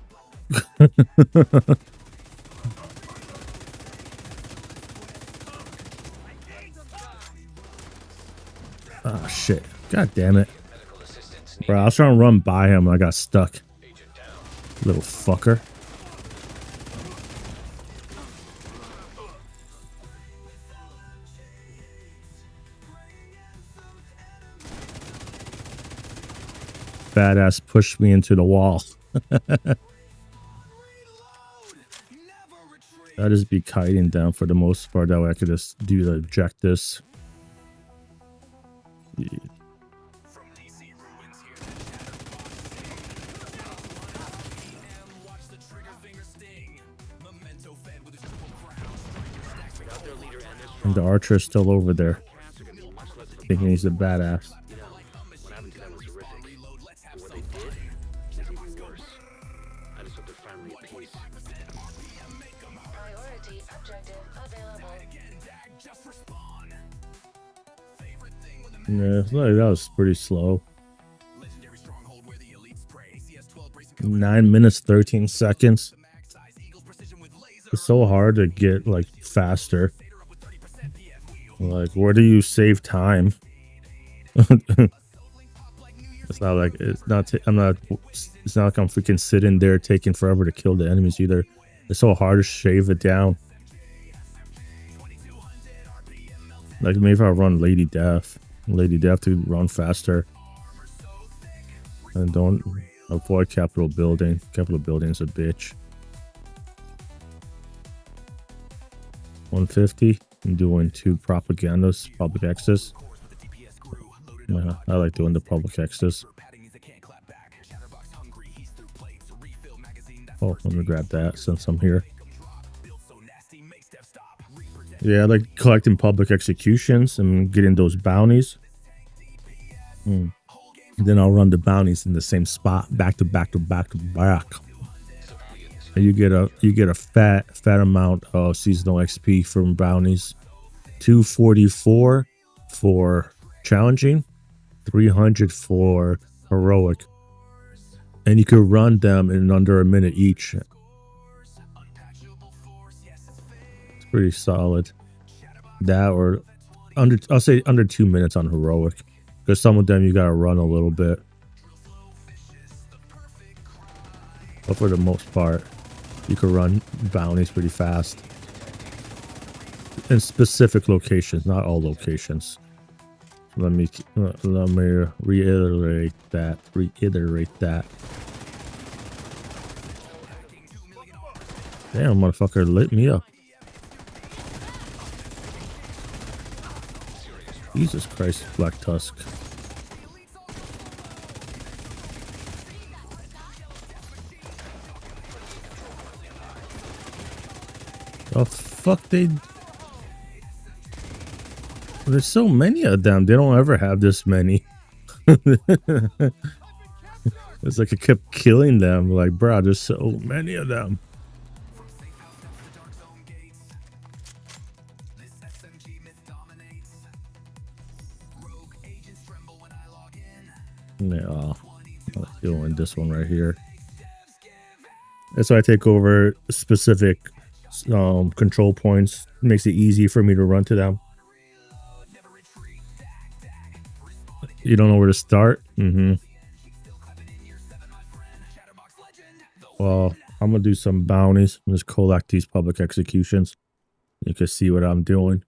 Ah, shit. God damn it. Bro, I was trying to run by him and I got stuck. Little fucker. Badass pushed me into the wall. I'll just be kiting down for the most part. That way I could just do the objectives. Yeah. And the archer is still over there, thinking he's a badass. Yeah, that was pretty slow. 9 minutes 13 seconds. It's so hard to get like faster. Like, where do you save time? It's not like it's not like I'm freaking sitting there taking forever to kill the enemies either. It's so hard to shave it down. Like maybe if I run Lady Death to run faster. And don't avoid Capitol Building. Capitol Building's a bitch. 150. I'm doing 2 propagandas, public access. Yeah, I like doing the public access. Oh, let me grab that since I'm here. Yeah, I like collecting public executions and getting those bounties. Then I'll run the bounties in the same spot, back to back to back to back. And you get a fat amount of seasonal XP from bounties. 244 for challenging, 300 for heroic, and you can run them in under a minute each. It's pretty solid. That or I'll say under 2 minutes on heroic, because some of them you gotta run a little bit, but for the most part you can run bounties pretty fast in specific locations, not all locations. Let me reiterate that. Damn, motherfucker lit me up. Jesus Christ, Black Tusk. Oh fuck, there's so many of them. They don't ever have this many. It's like I kept killing them. Like, bro, there's so many of them. Yeah, I'm doing this one right here. That's why I take over specific control points. It makes it easy for me to run to them. You don't know where to start? Well, I'm gonna do some bounties. I'm just collect these public executions. You can see what I'm doing.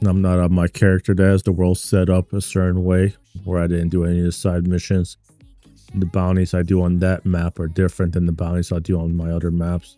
I'm not on my character that has the world set up a certain way where I didn't do any of the side missions. the bounties I do on that map are different than the bounties I do on my other maps.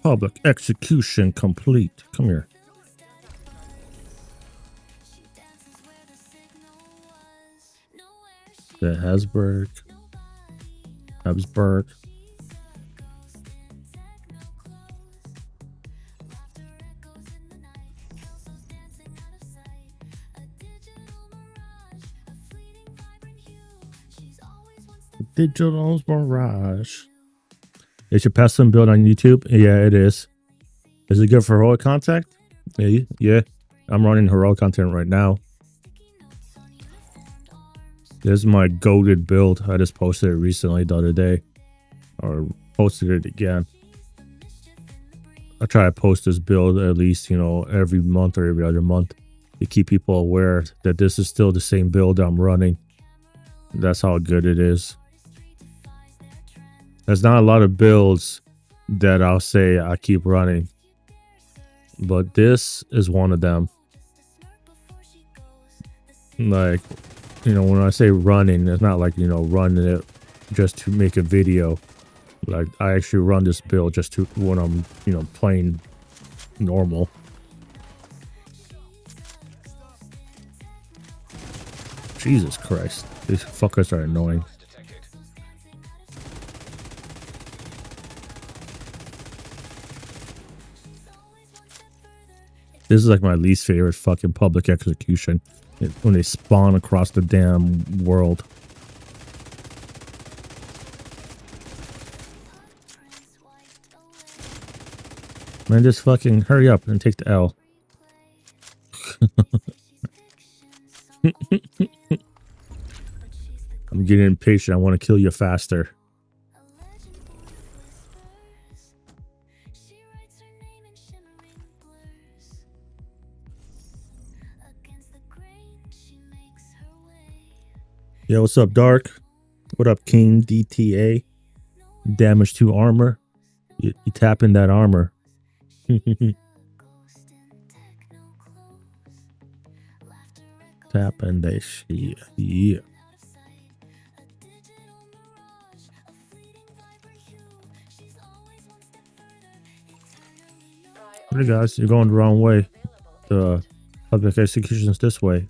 Public execution complete. Come here. The Habsburg. Digital Mirage. Is your custom build on YouTube? Yeah, it is. Is it good for heroic content? Yeah. I'm running heroic content right now. This is my goated build. I just posted it recently the other day. Or posted it again. I try to post this build at least, you know, every month or every other month to keep people aware that this is still the same build I'm running. That's how good it is. There's not a lot of builds that I'll say I keep running, but this is one of them. Like, you know, when I say running, it's not like, you know, running it just to make a video. Like, I actually run this build just to when I'm, you know, playing normal. Jesus Christ, these fuckers are annoying. This is like my least favorite fucking public execution. When they spawn across the damn world. Man, just fucking hurry up and take the L. I'm getting impatient. I want to kill you faster. Yo, what's up, Dark? What up, King DTA? Damage to armor. You tap in that armor. Tap in that shit. Yeah. Hey guys, you're going the wrong way. The public execution is this way.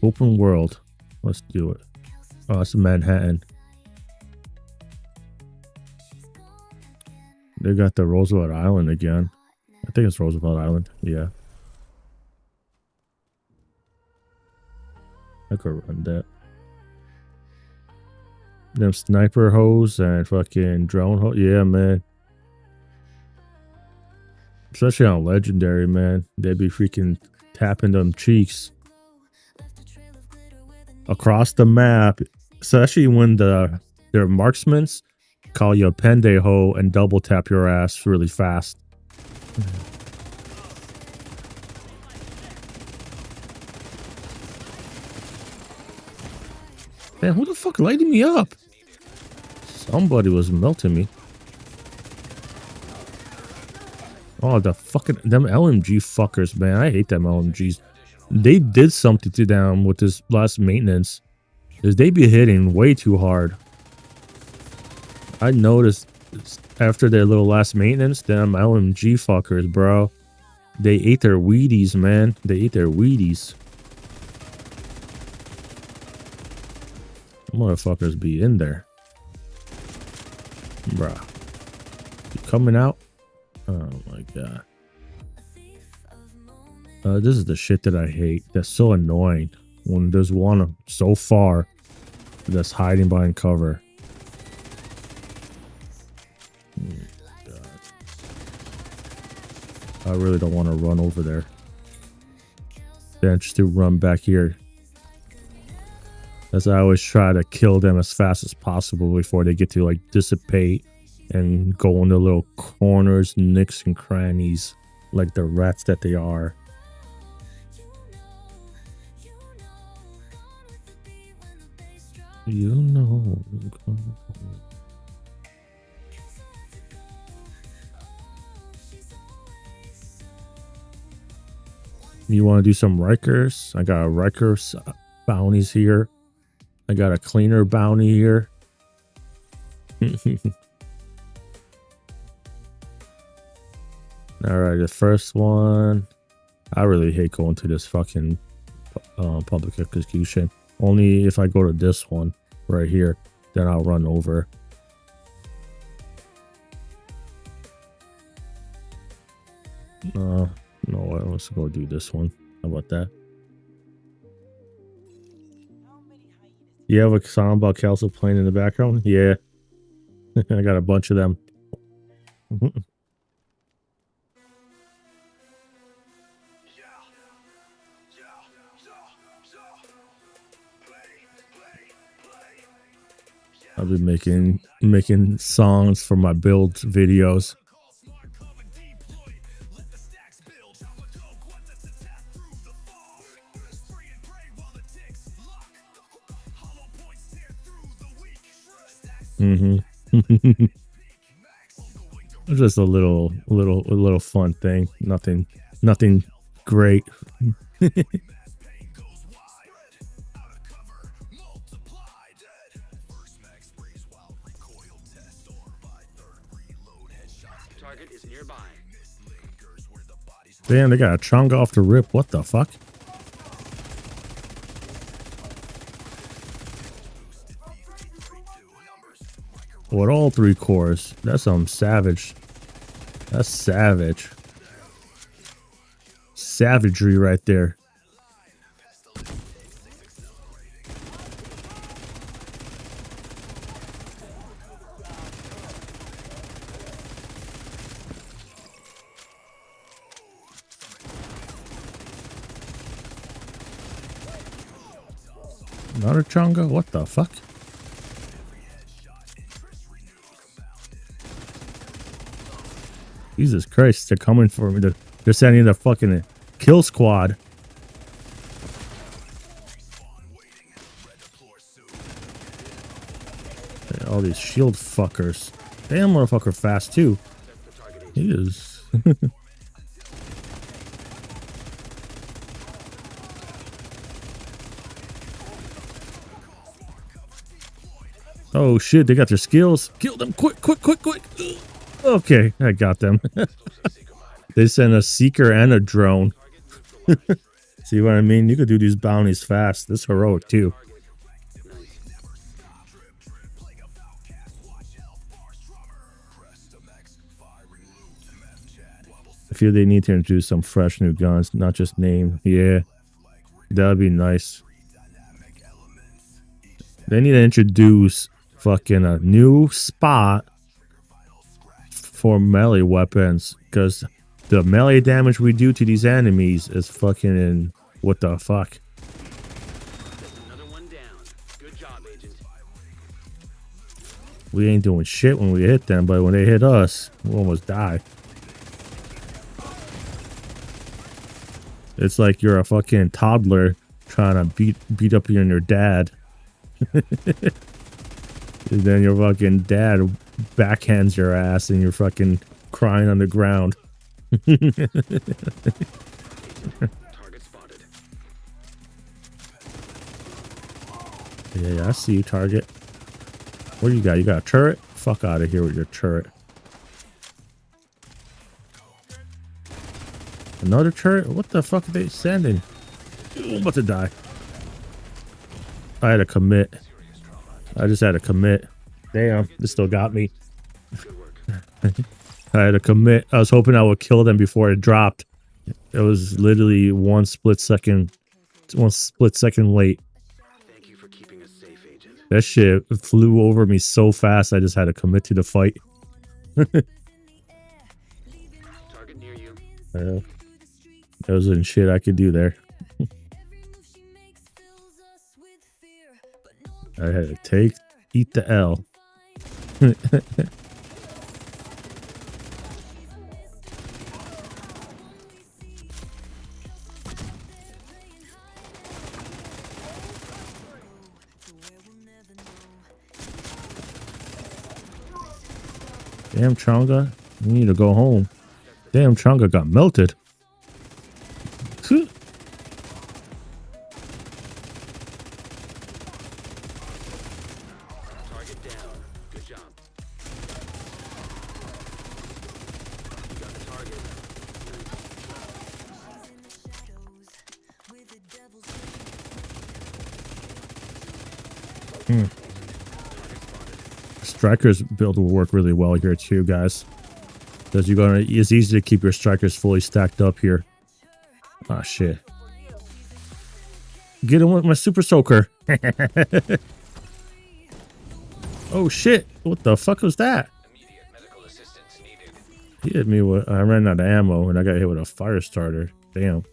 Open world. Let's do it. Oh, it's Manhattan. They got the Roosevelt Island again. I think it's Roosevelt Island. Yeah. I could run that. Them sniper hose and fucking drone hose. Yeah, man. Especially on Legendary, man. They'd be freaking tapping them cheeks across the map, especially when their marksmans call you a pendejo and double tap your ass really fast. Man, who the fuck lighting me up? Somebody was melting me. Oh, the fucking them LMG fuckers, man. I hate them LMGs. They did something to them with this last maintenance. Because they be hitting way too hard. I noticed after their little last maintenance, them LMG fuckers, bro. They ate their Wheaties, man. They ate their Wheaties. Motherfuckers be in there. Bruh. You coming out? Oh my god. This is the shit that I hate. That's so annoying. When there's one so far that's hiding behind cover. Oh god. I really don't want to run over there. Then just to run back here. As I always try to kill them as fast as possible before they get to like dissipate and go in the little corners, nicks and crannies like the rats that they are. You know. You want to do some Rikers? I got a Rikers bounties here. I got a cleaner bounty here. Alright, the first one. I really hate going to this fucking public execution. Only if I go to this one right here, then I'll run over. No, let's go do this one. How about that? You have a song about Kelso playing in the background? Yeah. I got a bunch of them. I've been making songs for my build videos. Just a little fun thing. Nothing great. Target is nearby. Damn, they got a chunk off the rip. What the fuck? With all 3 cores. That's some savage. That's savage. Savagery right there. Another chunga? What the fuck? Jesus Christ, they're coming for me. They're sending the fucking kill squad. All these shield fuckers. Damn, motherfucker fast too. He is. Oh shit, they got their skills. Kill them quick. Okay, I got them. They sent a seeker and a drone. See what I mean? You could do these bounties fast. This is heroic too. I feel they need to introduce some fresh new guns, not just name. Yeah, that'd be nice. They need to introduce fucking a new spot for melee weapons, because the melee damage we do to these enemies is fucking what the fuck. Another one down. Good job, Agent. We ain't doing shit when we hit them, but when they hit us, we almost die. It's like you're a fucking toddler trying to beat up your dad. And then your fucking dad backhands your ass and you're fucking crying on the ground. Target spotted. Yeah, I see you, target. What do you got? You got a turret? Fuck out of here with your turret. Another turret? What the fuck are they sending? Ooh, I'm about to die. I had to commit. I just had to commit. Damn, this still got me. I had to commit. I was hoping I would kill them before it dropped. It was literally one split second late. Thank you for keeping us safe, Agent. That shit flew over me so fast, I just had to commit to the fight. Target near you. There wasn't shit I could do there. I had to eat the L. Damn, Chonga. You need to go home. Damn, Chonga got melted. Target down. Good job. You got the target. Strikers build will work really well here too, guys. Because it's easy to keep your strikers fully stacked up here. Ah, shit. Get him with my super soaker. Oh shit! What the fuck was that? He hit me with. I ran out of ammo and I got hit with a fire starter. Damn.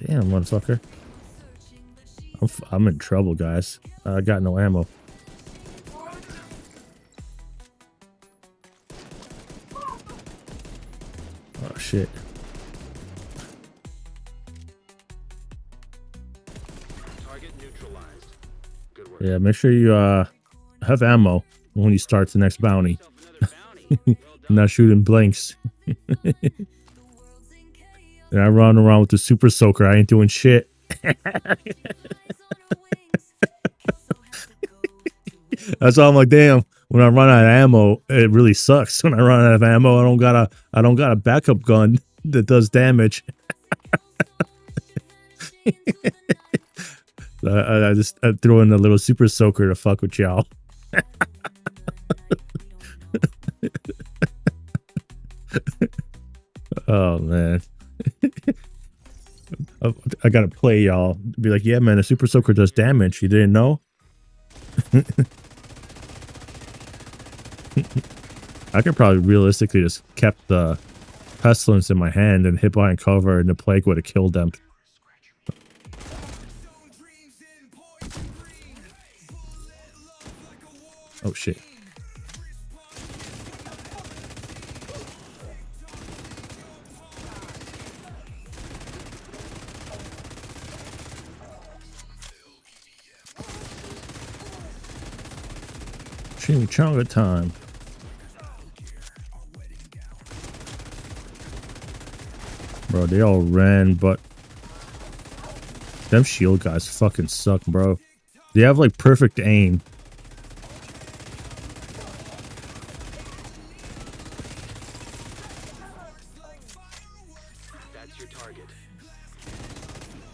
Damn, motherfucker. I'm in trouble, guys. I got no ammo. Oh shit. Target neutralized. Good work. Yeah, make sure you have ammo when you start the next bounty. Not shooting blanks. And I run around with the super soaker. I ain't doing shit. That's why I'm like, damn, when I run out of ammo, it really sucks. When I run out of ammo, I don't got a backup gun that does damage. I just throw in a little super soaker to fuck with y'all. Oh man. I gotta play y'all. Be like, yeah man, a super soaker does damage. You didn't know? I could probably realistically just kept the pestilence in my hand and hit behind cover and the plague would have killed them. Oh shit. Chimichanga time. Bro, they all ran, but them shield guys fucking suck, bro. They have like perfect aim. That's your target.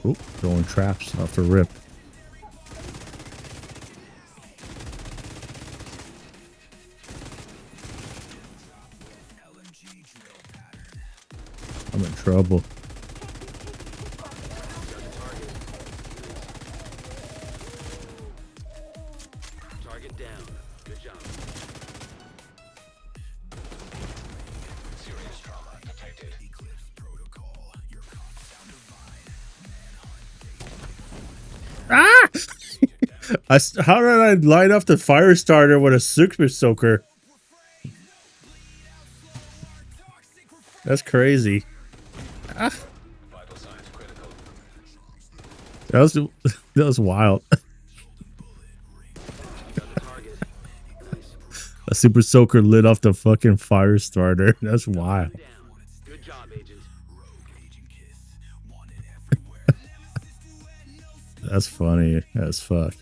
Oop, throwing traps off the rip. I'm in trouble. Target down. Good job. Serious trauma detected. Eclipse protocol. Your countdown divine. How did I light up the fire starter with a super soaker? That's crazy. Ah. That was wild. A super soaker lit off the fucking fire starter. That's wild. Good job, agent. That's funny as fuck.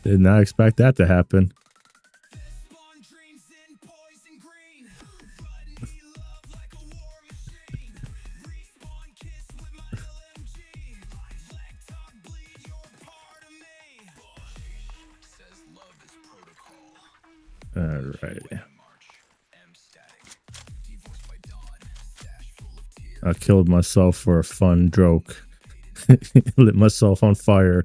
Did not expect that to happen. All right. I killed myself for a fun joke. Lit myself on fire.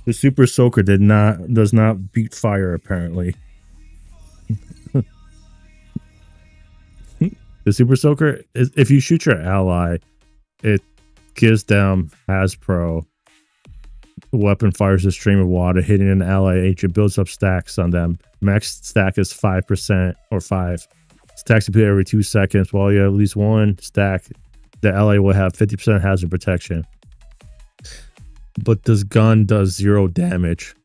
The super soaker does not beat fire apparently. The super soaker is, if you shoot your ally, it gives them Hasbro. Weapon fires a stream of water hitting an ally agent, builds up stacks on them. Max stack is 5% or 5. Stacks appear every 2 seconds. While you have at least one stack, the ally will have 50% hazard protection. but this gun does 0 damage.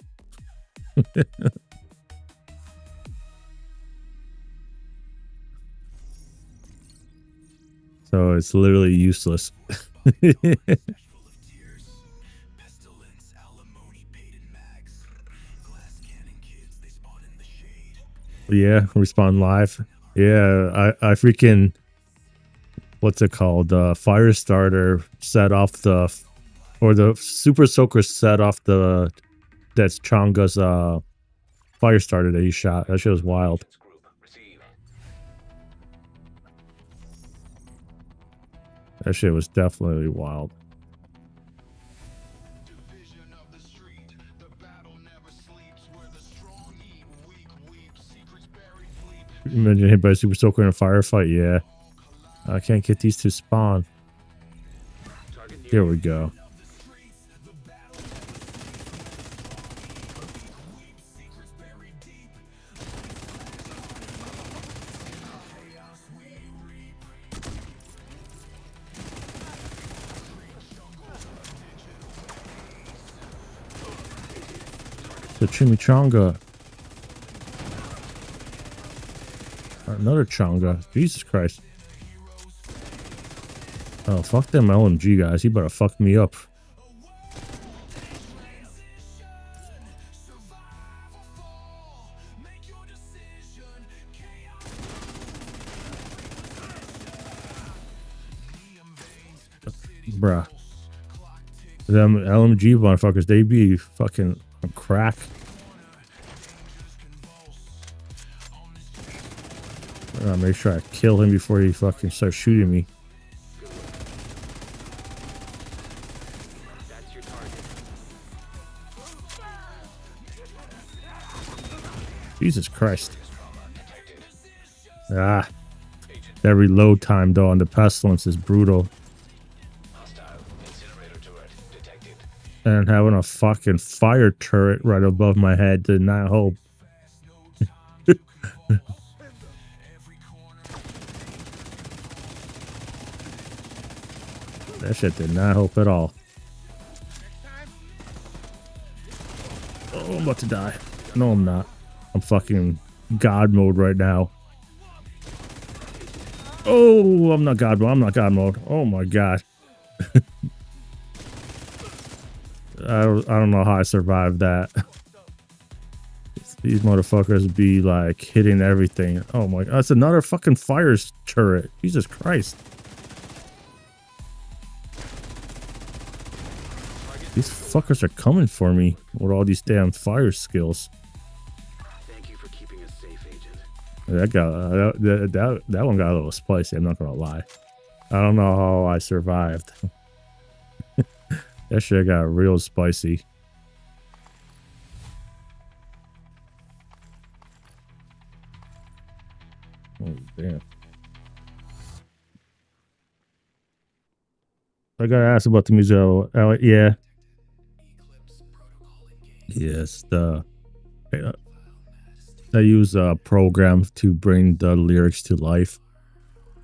So it's literally useless. Yeah, respawn live. Yeah, I freaking, what's it called? Fire starter set off the, or the super soaker set off the, that's Chonga's fire starter that he shot. That shit was wild. That shit was definitely wild. Imagine hit by a super soaker in a firefight. Yeah, I can't get these to spawn. Here we go. The chimichanga. Another chonga. Jesus Christ. Oh, fuck them LMG guys. He better fuck me up. Bruh. Them LMG motherfuckers, they be fucking on crack. Make sure I kill him before he fucking starts shooting me. Jesus Christ. Ah. That reload time though on the pestilence is brutal. And having a fucking fire turret right above my head did not help. That shit did not help at all. Oh, I'm about to die. No, I'm not. I'm fucking God mode right now. Oh, I'm not God mode. I'm not God mode. Oh my God. I don't know how I survived that. These motherfuckers be like hitting everything. Oh my God. That's another fucking fire turret. Jesus Christ. These fuckers are coming for me with all these damn fire skills. Thank you for keeping us safe, Agent. That one got a little spicy, I'm not gonna lie. I don't know how I survived. That shit got real spicy. Oh damn. I gotta ask about the music. Yeah. Yes, I use a program to bring the lyrics to life,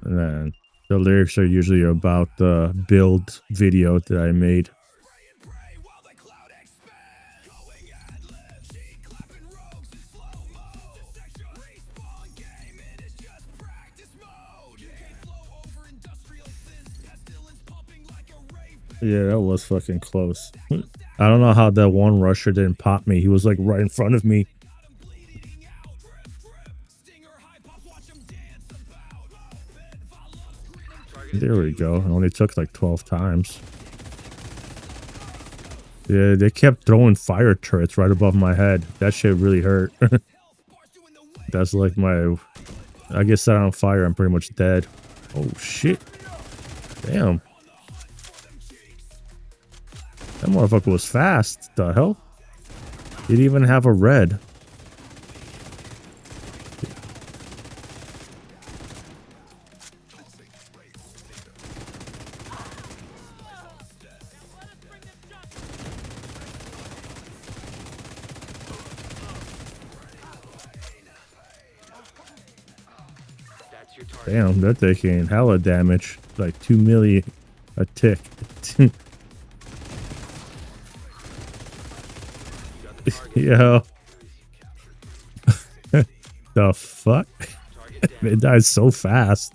and then the lyrics are usually about the build video that I made. Yeah, that was fucking close. I don't know how that one rusher didn't pop me. He was like right in front of me. There we go. It only took like 12 times. Yeah, they kept throwing fire turrets right above my head. That shit really hurt. That's like my... I get set on fire, I'm pretty much dead. Oh shit. Damn. That motherfucker was fast. The hell? He didn't even have a red. Damn, they're taking hella damage. Like 2 million a tick. Yo. The fuck? It died so fast.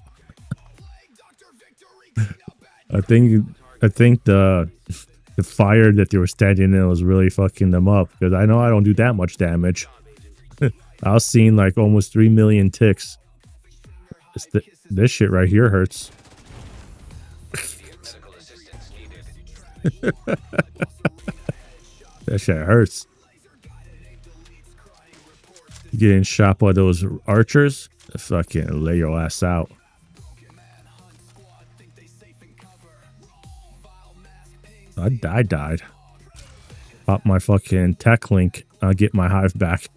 I think the fire that they were standing in was really fucking them up, because I know I don't do that much damage. I was seeing like almost 3 million ticks. This shit right here hurts. That shit hurts. Getting shot by those archers, fucking lay your ass out. I died. Pop my fucking tech link. I'll get my hive back.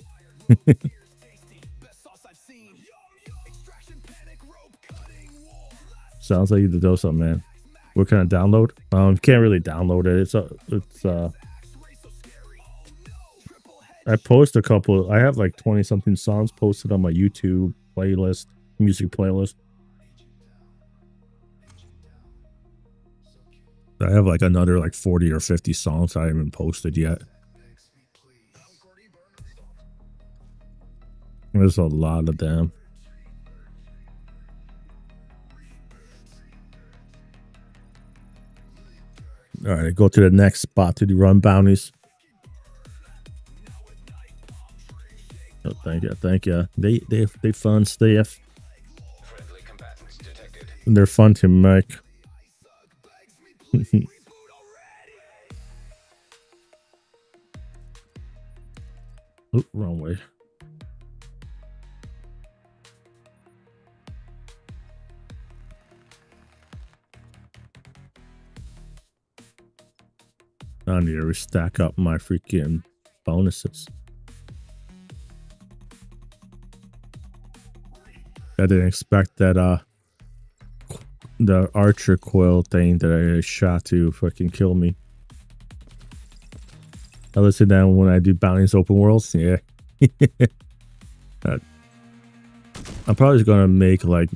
Sounds like you did do something, man. What kind of download? Can't really download it. I post a couple. I have like 20 something songs posted on my YouTube playlist, music playlist. I have like another like 40 or 50 songs I haven't posted yet. There's a lot of them. All right, go to the next spot to do run bounties. Oh, thank you. They fun stuff. And they're fun to make. Oh, wrong way. I need to restack up my freaking bonuses. I didn't expect that the archer coil thing that I shot to fucking kill me. I listen down when I do bounties open worlds. Yeah. I'm probably just gonna make like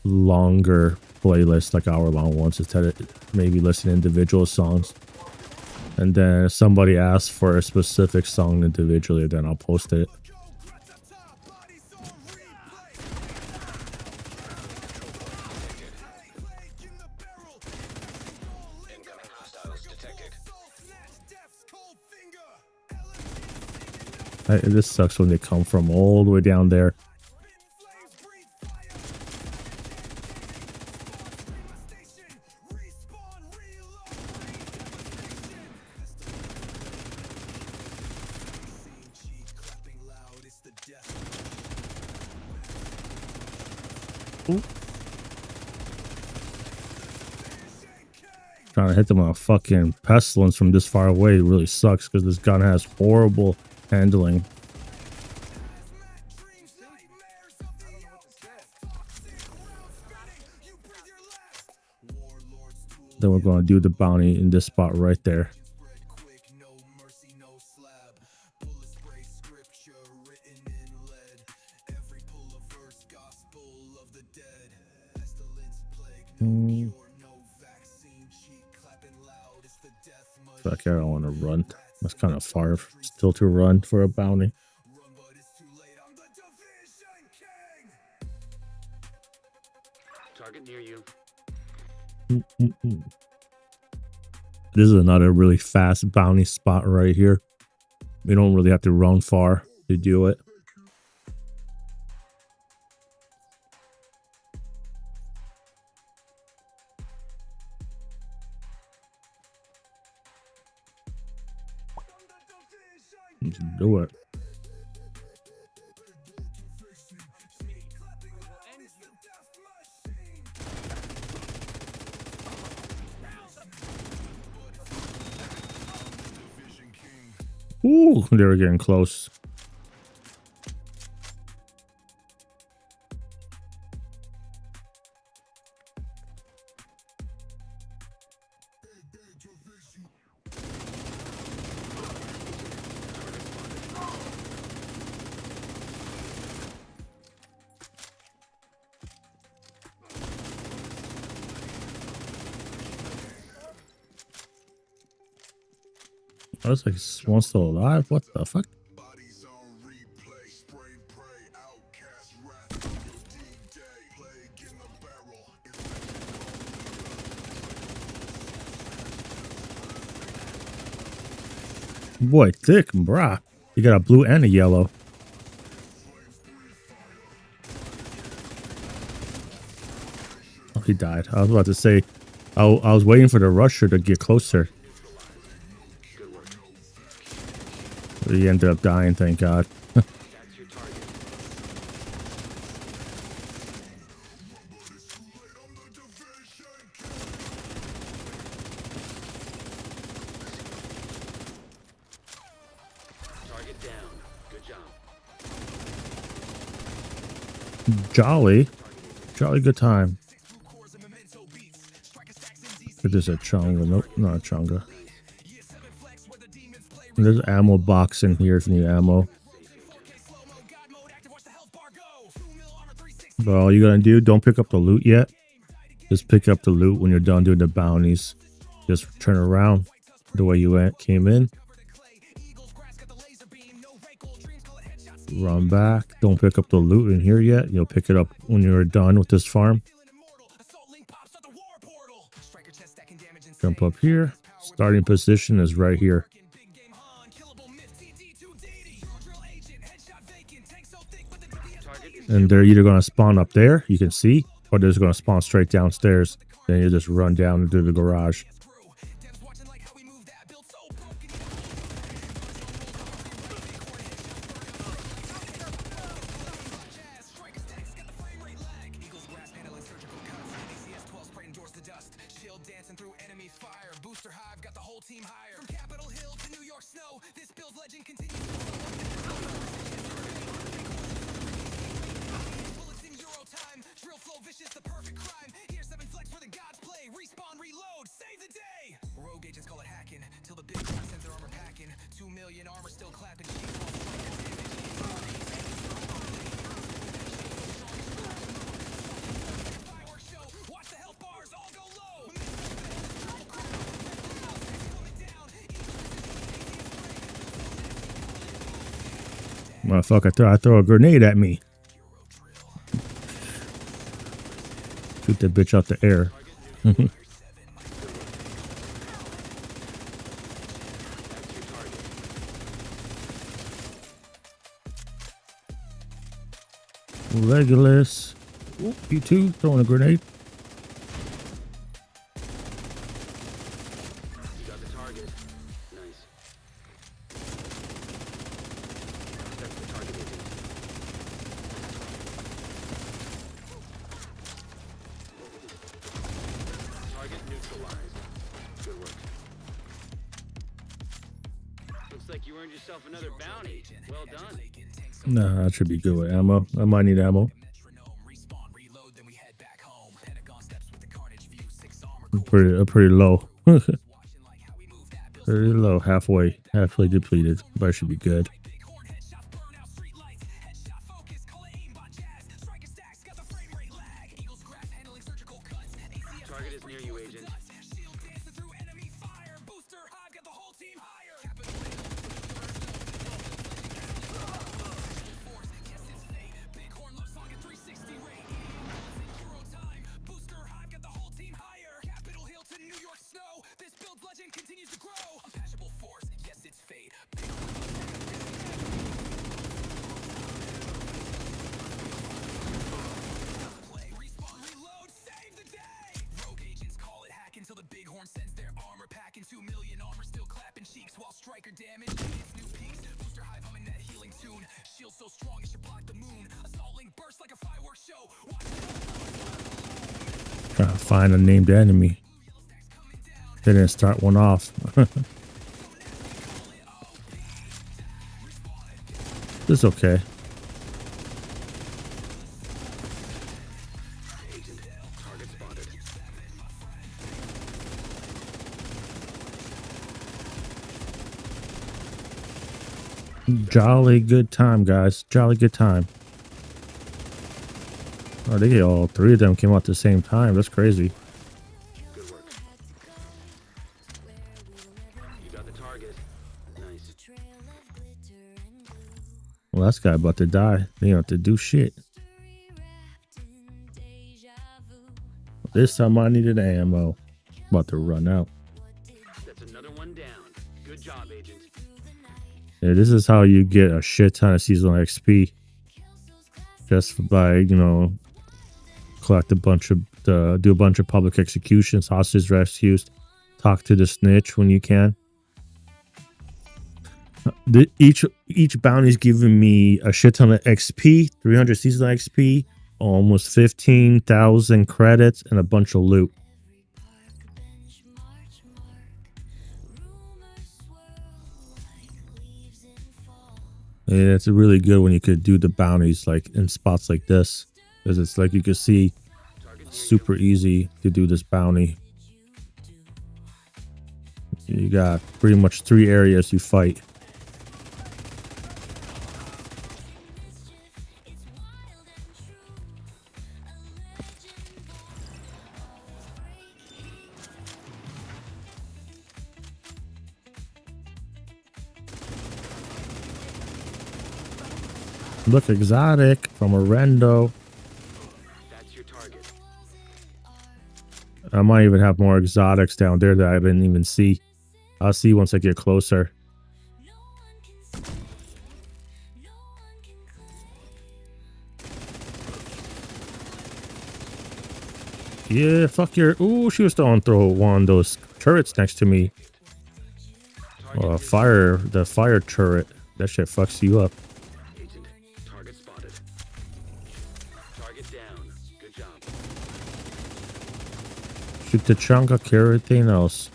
longer playlists, like hour-long ones, instead of maybe listen to individual songs. And then if somebody asks for a specific song individually, then I'll post it. This sucks when they come from all the way down there. Ooh. Trying to hit them with a fucking pestilence from this far away really sucks, because this gun has horrible handling. Then we're going to do the bounty in this spot right there. Fuck, I don't want to run. That's kind of far still to run for a bounty. Target near you. This is another really fast bounty spot right here. We don't really have to run far to do it. Let's do it. Ooh, they were getting close. I was like, one still alive? What the fuck? Boy, thick, brah. You got a blue and a yellow. Oh, he died. I was about to say, I was waiting for the rusher to get closer. He ended up dying, thank God. Jolly good time. But there's a Chunga. Nope, not a Chunga. There's an ammo box in here if you need ammo. But all you gotta do, don't pick up the loot yet. Just pick up the loot when you're done doing the bounties. Just turn around the way you came in. Run back. Don't pick up the loot in here yet. You'll pick it up when you're done with this farm. Jump up here. Starting position is right here. And they're either going to spawn up there, you can see, or they're just going to spawn straight downstairs. Then you just run down into the garage. Motherfucker, I throw a grenade at me. Shoot that bitch out the air. Legolas. Ooh, you too, throwing a grenade. Nah, that should be good with ammo. I might need ammo. Pretty low. Pretty low, halfway depleted, but it should be good. Target is near you, Agent. Trying to find a named enemy. They didn't start one off. It's okay. Jolly good time, guys. Jolly good time. Oh, they get all three of them came out at the same time. That's crazy. Good work. You got the target. Nice. Well, this guy about to die. They don't have to do shit. This time I needed ammo. About to run out. That's another one down. Good job, Agent. Yeah, this is how you get a shit ton of seasonal XP. Just by, you know, collect a bunch of, do a bunch of public executions, hostage rescues, talk to the snitch when you can. Each bounty's giving me a shit ton of XP, 300 seasonal XP, almost 15,000 credits, and a bunch of loot. Yeah, it's really good when you could do the bounties like in spots like this, because it's like you can see super easy to do this bounty. You got pretty much 3 areas you fight. Look exotic from a rendo. That's your target. I might even have more exotics down there that I didn't even see. I'll see once I get closer. Yeah, fuck your... Ooh, she was throwing one of those turrets next to me. Oh, the fire turret. That shit fucks you up. Agent, target spotted. Target down. Good job. Shoot the chunga, kill everything else.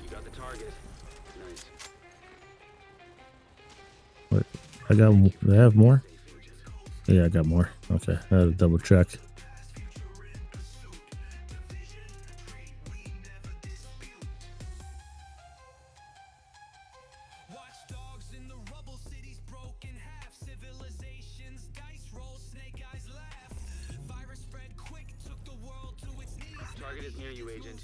You got the target. Nice. What? I have more? Yeah, I got more. Okay, I had to double check. Target is near you, Agent.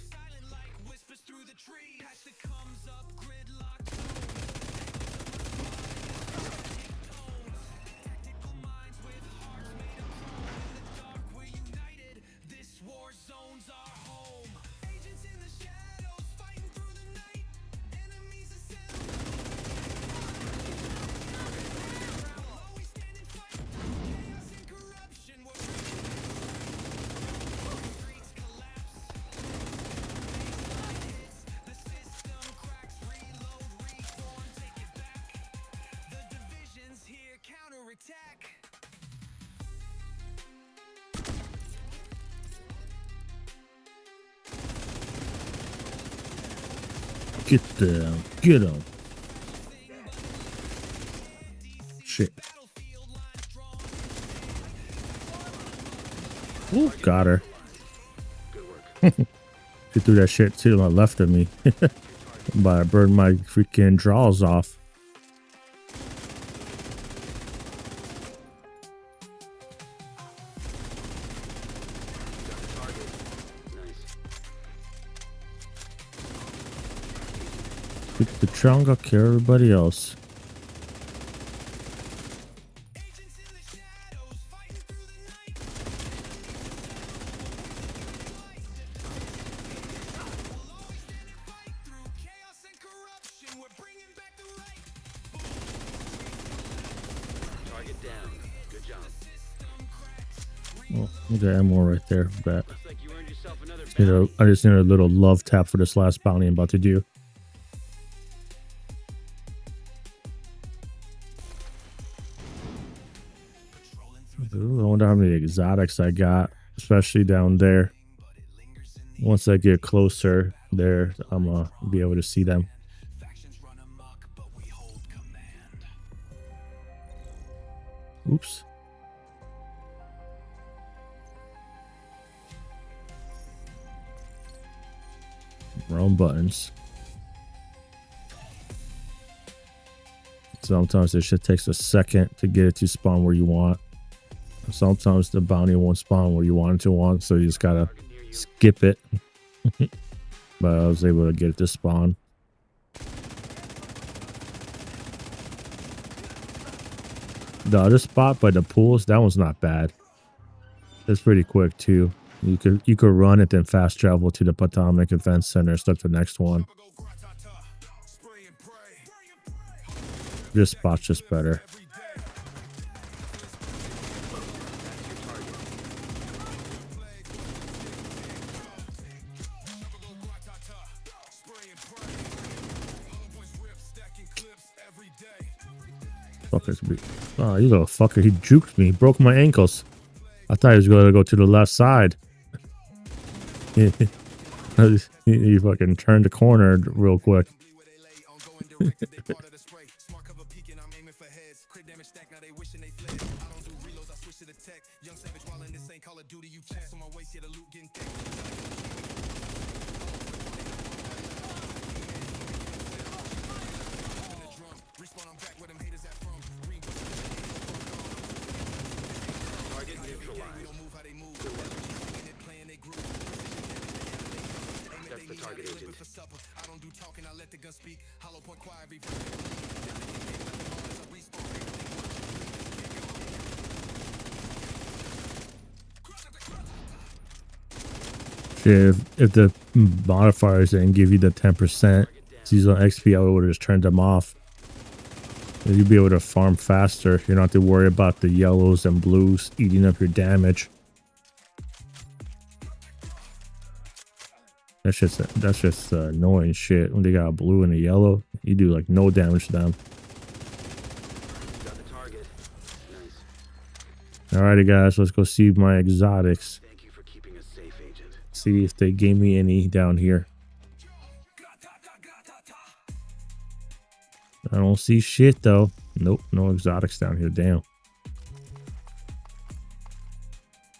Get them. Get them. Shit. Ooh, got her. She threw that shit to the left of me. But I burned my freaking draws off. Shoot the chunga, kill everybody else. Target down. Good job. Oh, look at ammo right there. That. Looks like you earned yourself another You know, I just need a little love tap for this last bounty I'm about to do. Ooh, I wonder how many exotics I got, especially down there. Once I get closer there, I'm gonna be able to see them. Oops. Wrong buttons. Sometimes this shit takes a second to get it to spawn where you want. Sometimes the bounty won't spawn where you want it to, so you just gotta skip it. But I was able to get it to spawn. The other spot by the pools, that one's not bad. It's pretty quick too. You could run it, then fast travel to the Potomac Event Center, start the next one. This spot's just better. Oh, you little fucker. He juked me. He broke my ankles. I thought he was going to go to the left side. He fucking turned the corner real quick. If the modifiers didn't give you the 10% seasonal XP, I would have just turned them off. You'd be able to farm faster. You don't have to worry about the yellows and blues eating up your damage. That's just annoying shit. When they got a blue and a yellow, you do like no damage to them. Alrighty guys, let's go see my exotics. See if they gave me any down here. I don't see shit though. Nope, no exotics down here. Damn.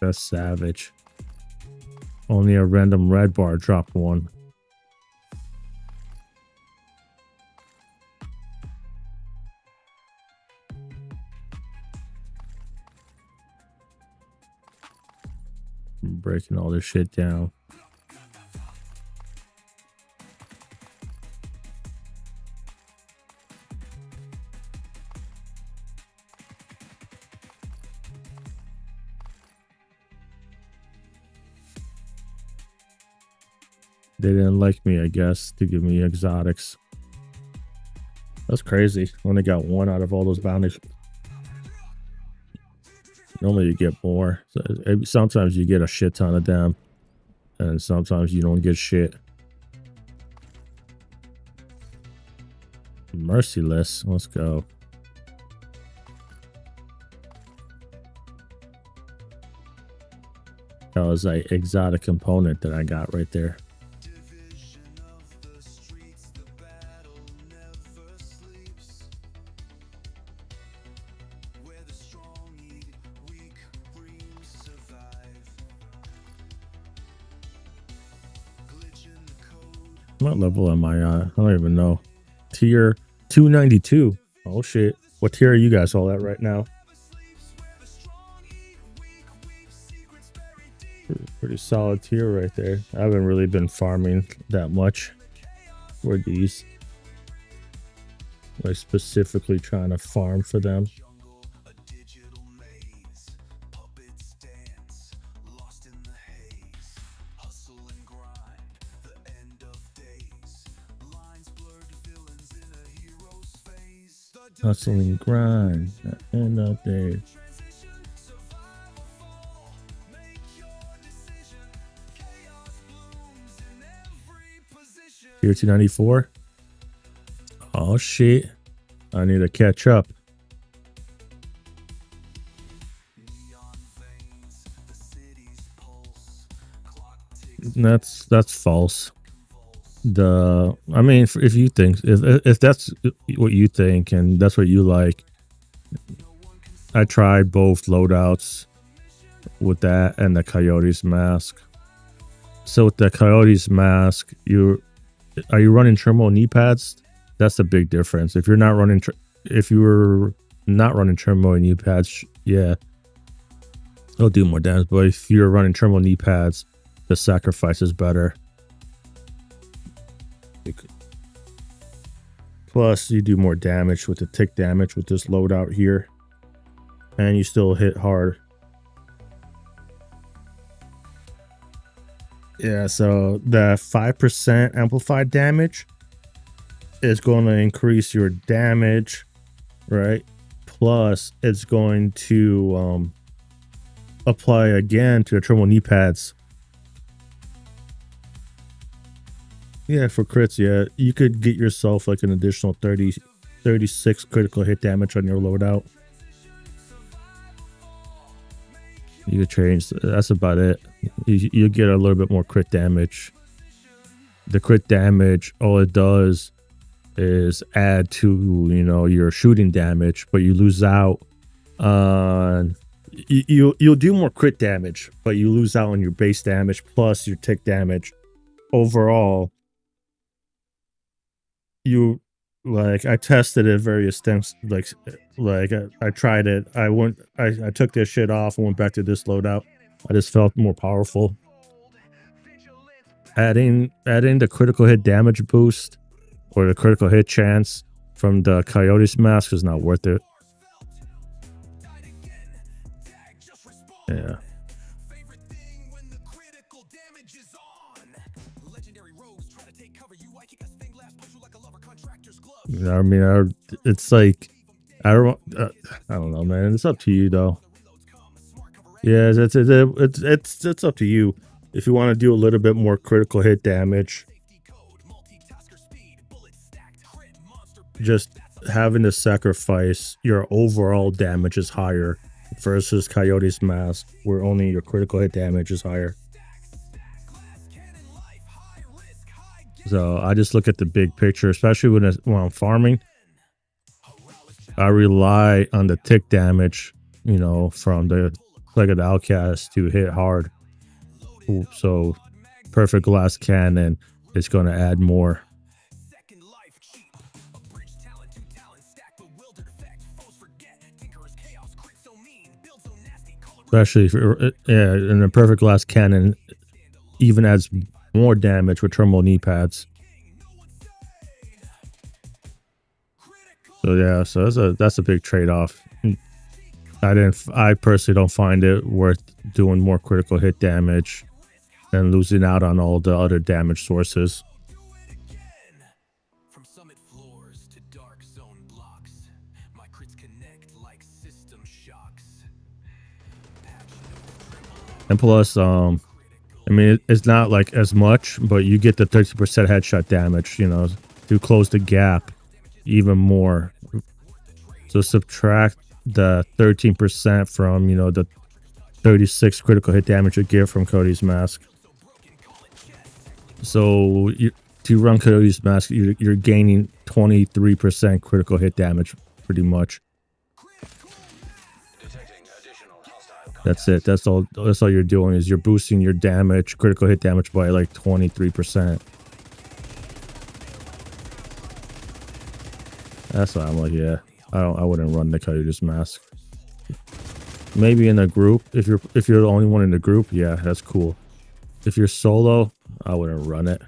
That's savage. Only a random red bar dropped one. I'm breaking all this shit down. They didn't like me, I guess, to give me exotics. That's crazy. Only got one out of all those bounties. Normally you get more. Sometimes you get a shit ton of them, and sometimes you don't get shit. Merciless. Let's go. That was an exotic component that I got right there. What level am I at? I don't even know. Tier 292. Oh shit. What tier are you guys all at right now? Pretty solid tier right there. I haven't really been farming that much for these. Like specifically trying to farm for them. Hustle and grind, end up there. Tier 294. Oh shit. I need to catch up. That's false. I mean, if you think if that's what you think and that's what you like, I tried both loadouts with that and the Coyote's mask. So with the Coyote's mask, are you running turbo knee pads? That's the big difference. If you're not running if you were not running turbo knee pads, yeah, it'll do more damage. But if you're running turbo knee pads, the sacrifice is better. Plus, you do more damage with the tick damage with this loadout here, and you still hit hard. Yeah, so the 5% amplified damage is going to increase your damage, right? Plus, it's going to apply again to the turbo knee pads. Yeah, for crits, yeah, you could get yourself like an additional 36 critical hit damage on your loadout. You could change, that's about it. You get a little bit more crit damage. The crit damage, all it does is add to, you know, your shooting damage, but you lose out on, you'll do more crit damage, but you lose out on your base damage plus your tick damage. Overall, you, like, I tested it various times, like I tried it. I took this shit off and went back to this loadout. I just felt more powerful. Adding the critical hit damage boost or the critical hit chance from the Coyote's mask is not worth it. Yeah. I mean, it's like, I don't know, man. It's up to you, though. Yeah, it's up to you. If you want to do a little bit more critical hit damage, just having to sacrifice your overall damage is higher versus Coyote's mask, where only your critical hit damage is higher. So I just look at the big picture, especially when I'm farming. I rely on the tick damage, you know, from the Plague of the Outcast to hit hard. So Perfect Glass Cannon is going to add more. Especially if and the Perfect Glass Cannon even adds more damage with turbo knee pads. So yeah, so that's a big trade-off. I personally don't find it worth doing more critical hit damage and losing out on all the other damage sources. And plus, I mean, it's not like as much, but you get the 30% headshot damage, you know, to close the gap even more. So subtract the 13% from, you know, the 36 critical hit damage you get from Cody's mask. So to run Cody's mask, you're gaining 23% critical hit damage, pretty much. That's it. That's all you're doing is you're boosting your damage, critical hit damage by like 23%. That's why I'm like, yeah, I wouldn't run the Coyote's mask. Maybe in a group, if you're the only one in the group, yeah, that's cool. If you're solo, I wouldn't run it.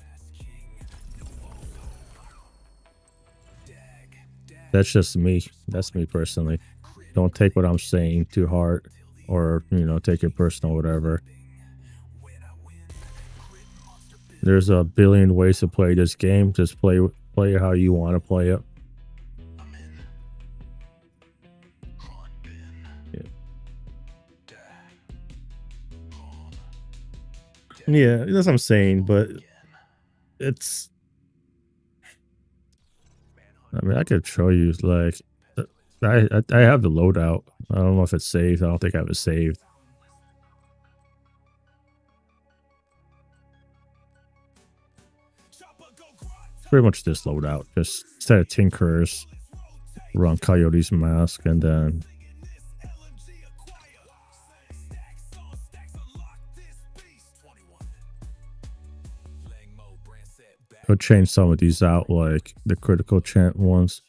That's just me. That's me personally. Don't take what I'm saying too hard, or, you know, take it personal, whatever. There's a billion ways to play this game. Just play it how you want to play it. Yeah, that's what I'm saying, but it's, I mean, I could show you, like, I have the loadout. I don't know if it's saved. I don't think I have it saved. It's pretty much this loadout. Just instead of Tinkerers, run Coyote's mask, and then I'll change some of these out, like the critical chant ones.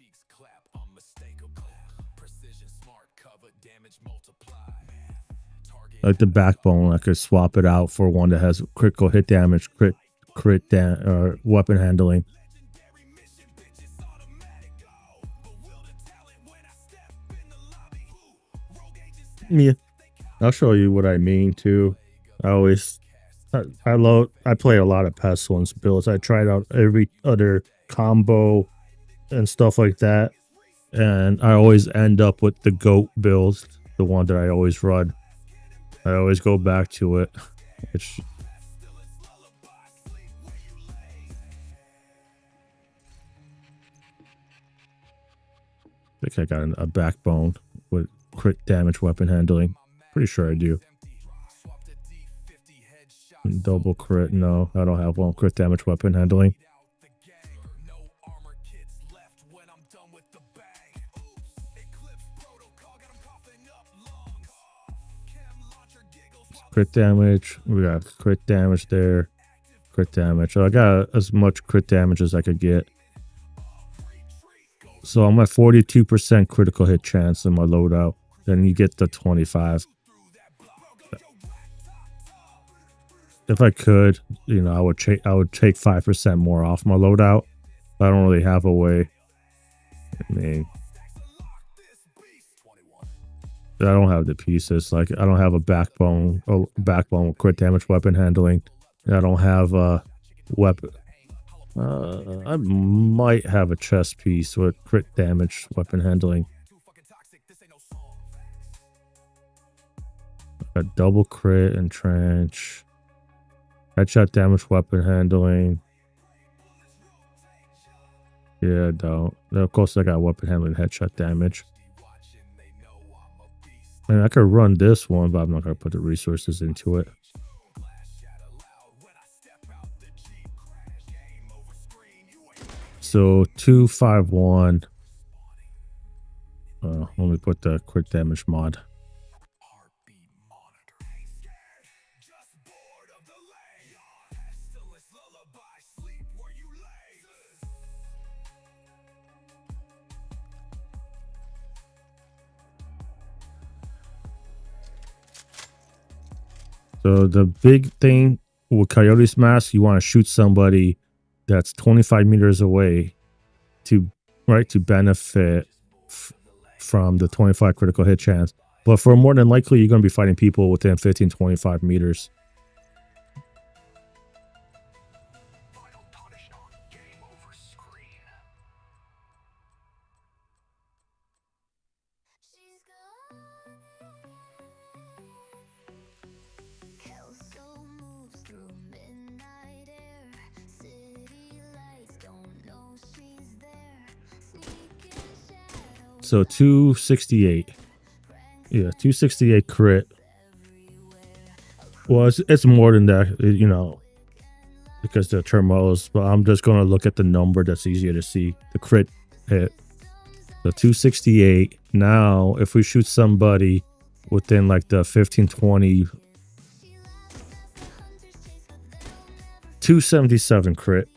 Like the backbone, I could swap it out for one that has critical hit damage, or weapon handling. Yeah, I'll show you what I mean too. I play a lot of pestilence builds. I tried out every other combo and stuff like that, and I always end up with the GOAT build, the one that I always run. I always go back to it. It's I think I got a backbone with crit damage weapon handling. Pretty sure I do. Double crit, no, I don't have one. Crit damage weapon handling. Crit damage, we got crit damage there. Crit damage, so I got as much crit damage as I could get. So I'm at 42% critical hit chance in my loadout. Then you get the 25. If I could, you know, I would take 5% more off my loadout. I don't really have a way. I mean, I don't have the pieces. Like, I don't have a backbone with crit damage weapon handling. I don't have a weapon. I might have a chest piece with crit damage weapon handling. A double crit and trench. Headshot damage weapon handling. Yeah, I don't. Of course, I got weapon handling headshot damage. And I could run this one, but I'm not going to put the resources into it. So 251. Let me put the crit damage mod. So the big thing with Coyote's Mask, you want to shoot somebody that's 25 meters away to benefit from the 25 critical hit chance. But for more than likely, you're going to be fighting people within 15, 25 meters. So 268. Yeah, 268 crit. Well, it's more than that, you know, because the turmoils, but I'm just going to look at the number that's easier to see. The crit hit. So 268. Now, if we shoot somebody within like the 15, 20, 277 crit.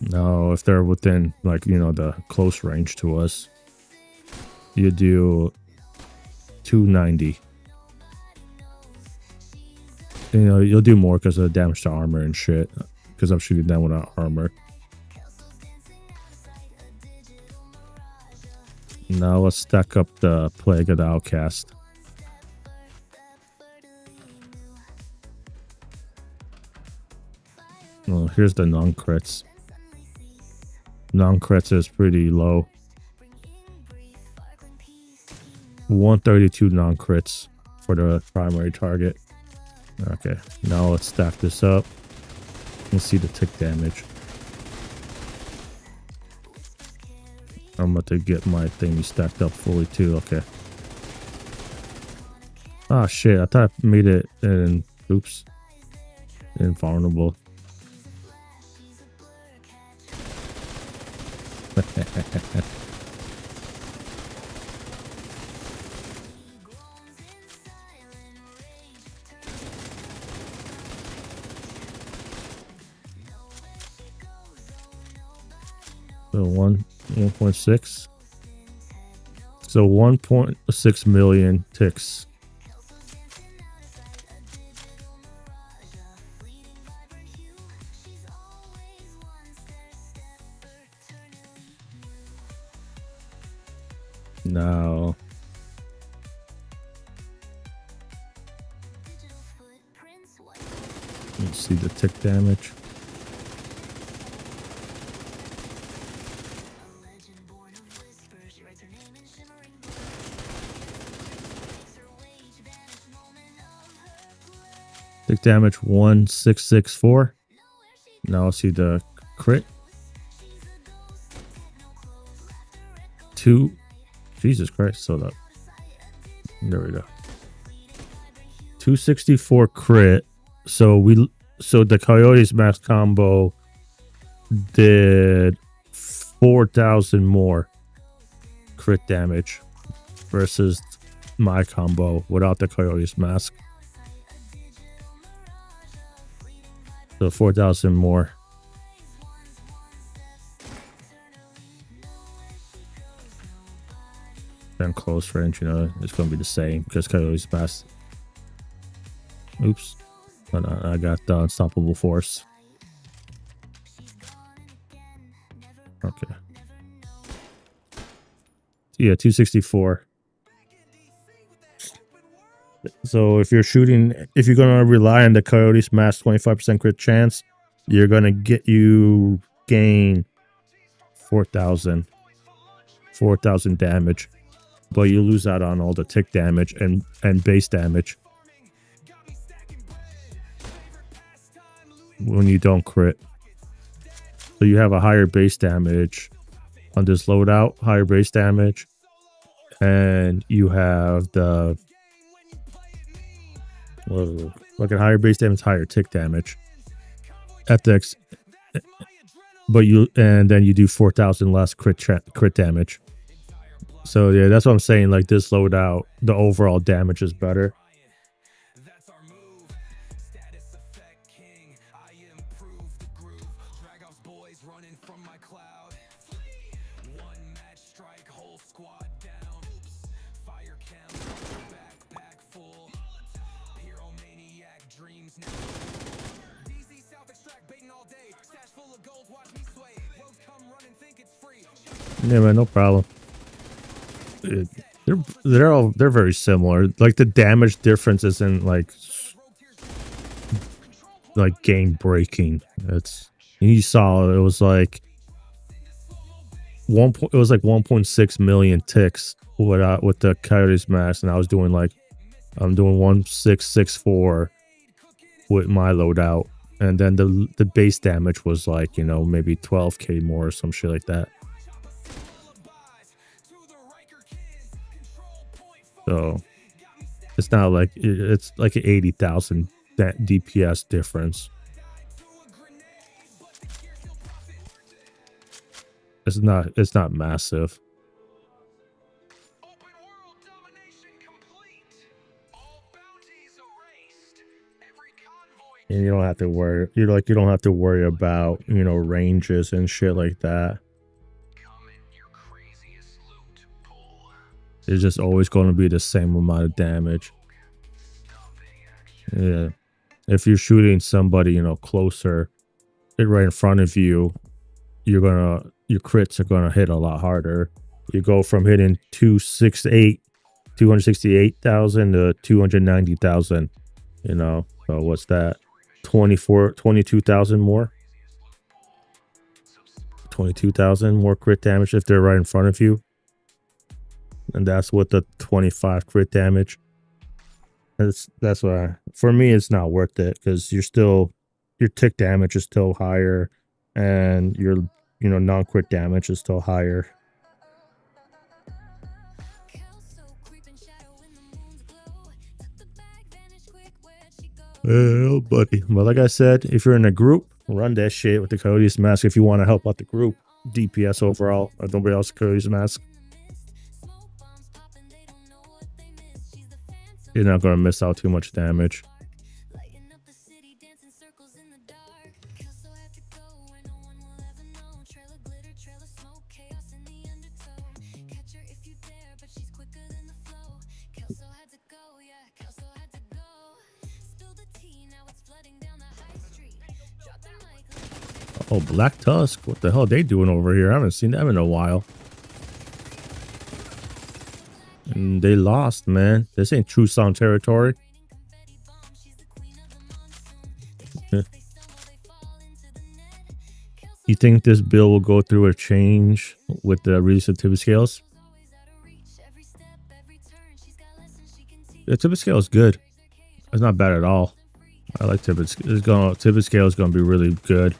No, if they're within, like, you know, the close range to us, you do 290. You know, you'll do more because of the damage to armor and shit, because I'm shooting them without armor. Now let's stack up the Plague of the Outcast. Well, here's the non-crits. Non-crits is pretty low. 132 non-crits for the primary target. Okay, now let's stack this up and see the tick damage. I'm about to get my thing stacked up fully too. Okay. Ah, shit, I thought I made it in, oops, invulnerable. So 1.6. So 1.6 million ticks. Now, let's see the tick damage. Tick damage 1664. Now I'll see the crit. 2. Jesus Christ, so that. There we go. 264 crit. So the Coyote's max combo did 4,000 more crit damage versus my combo without the Coyote's mask. So 4,000 more. Then close range, you know, it's going to be the same because Coyote's mask. Oops. But I got the unstoppable force. Okay. Yeah, 264. So if you're shooting, if you're going to rely on the Coyote's mask 25% crit chance, you're going to gain 4,000 damage. But you lose out on all the tick damage and base damage when you don't crit. So you have a higher base damage on this loadout, higher base damage, and you have the like a higher base damage, higher tick damage. Ethics, but then you do 4,000 less crit damage. So yeah, that's what I'm saying. Like this loadout, the overall damage is better. Yeah, man, no problem. They're very similar. Like the damage difference isn't like game breaking. You saw it was like 1.6 million ticks with the Coyote's mask, and I'm doing 1664 with my loadout, and then the base damage was like, you know, maybe 12k more or some shit like that. So it's not like it's like an 80,000 DPS difference. It's not massive. And you don't have to worry. You don't have to worry about, you know, ranges and shit like that. It's just always going to be the same amount of damage. Yeah. If you're shooting somebody, you know, closer, right in front of you, your crits are gonna hit a lot harder. You go from hitting 268,000 to 290,000. You know, so what's that? 22,000 more. 22,000 more crit damage if they're right in front of you. And that's with the 25 crit damage. That's why for me it's not worth it, because your tick damage is still higher, and your non-crit damage is still higher. Oh, buddy. But like I said, if you're in a group, run that shit with the Coyote's mask if you want to help out the group DPS overall. Or nobody else Coyote's mask. You're not going to miss out too much damage. Oh, Black Tusk. What the hell are they doing over here? I haven't seen them in a while. And they lost, man. This ain't True Sound territory. You think this bill will go through a change with the release of tip scales? The tip scale is good. It's not bad at all. I like tip scale. Tip scale is going to be really good.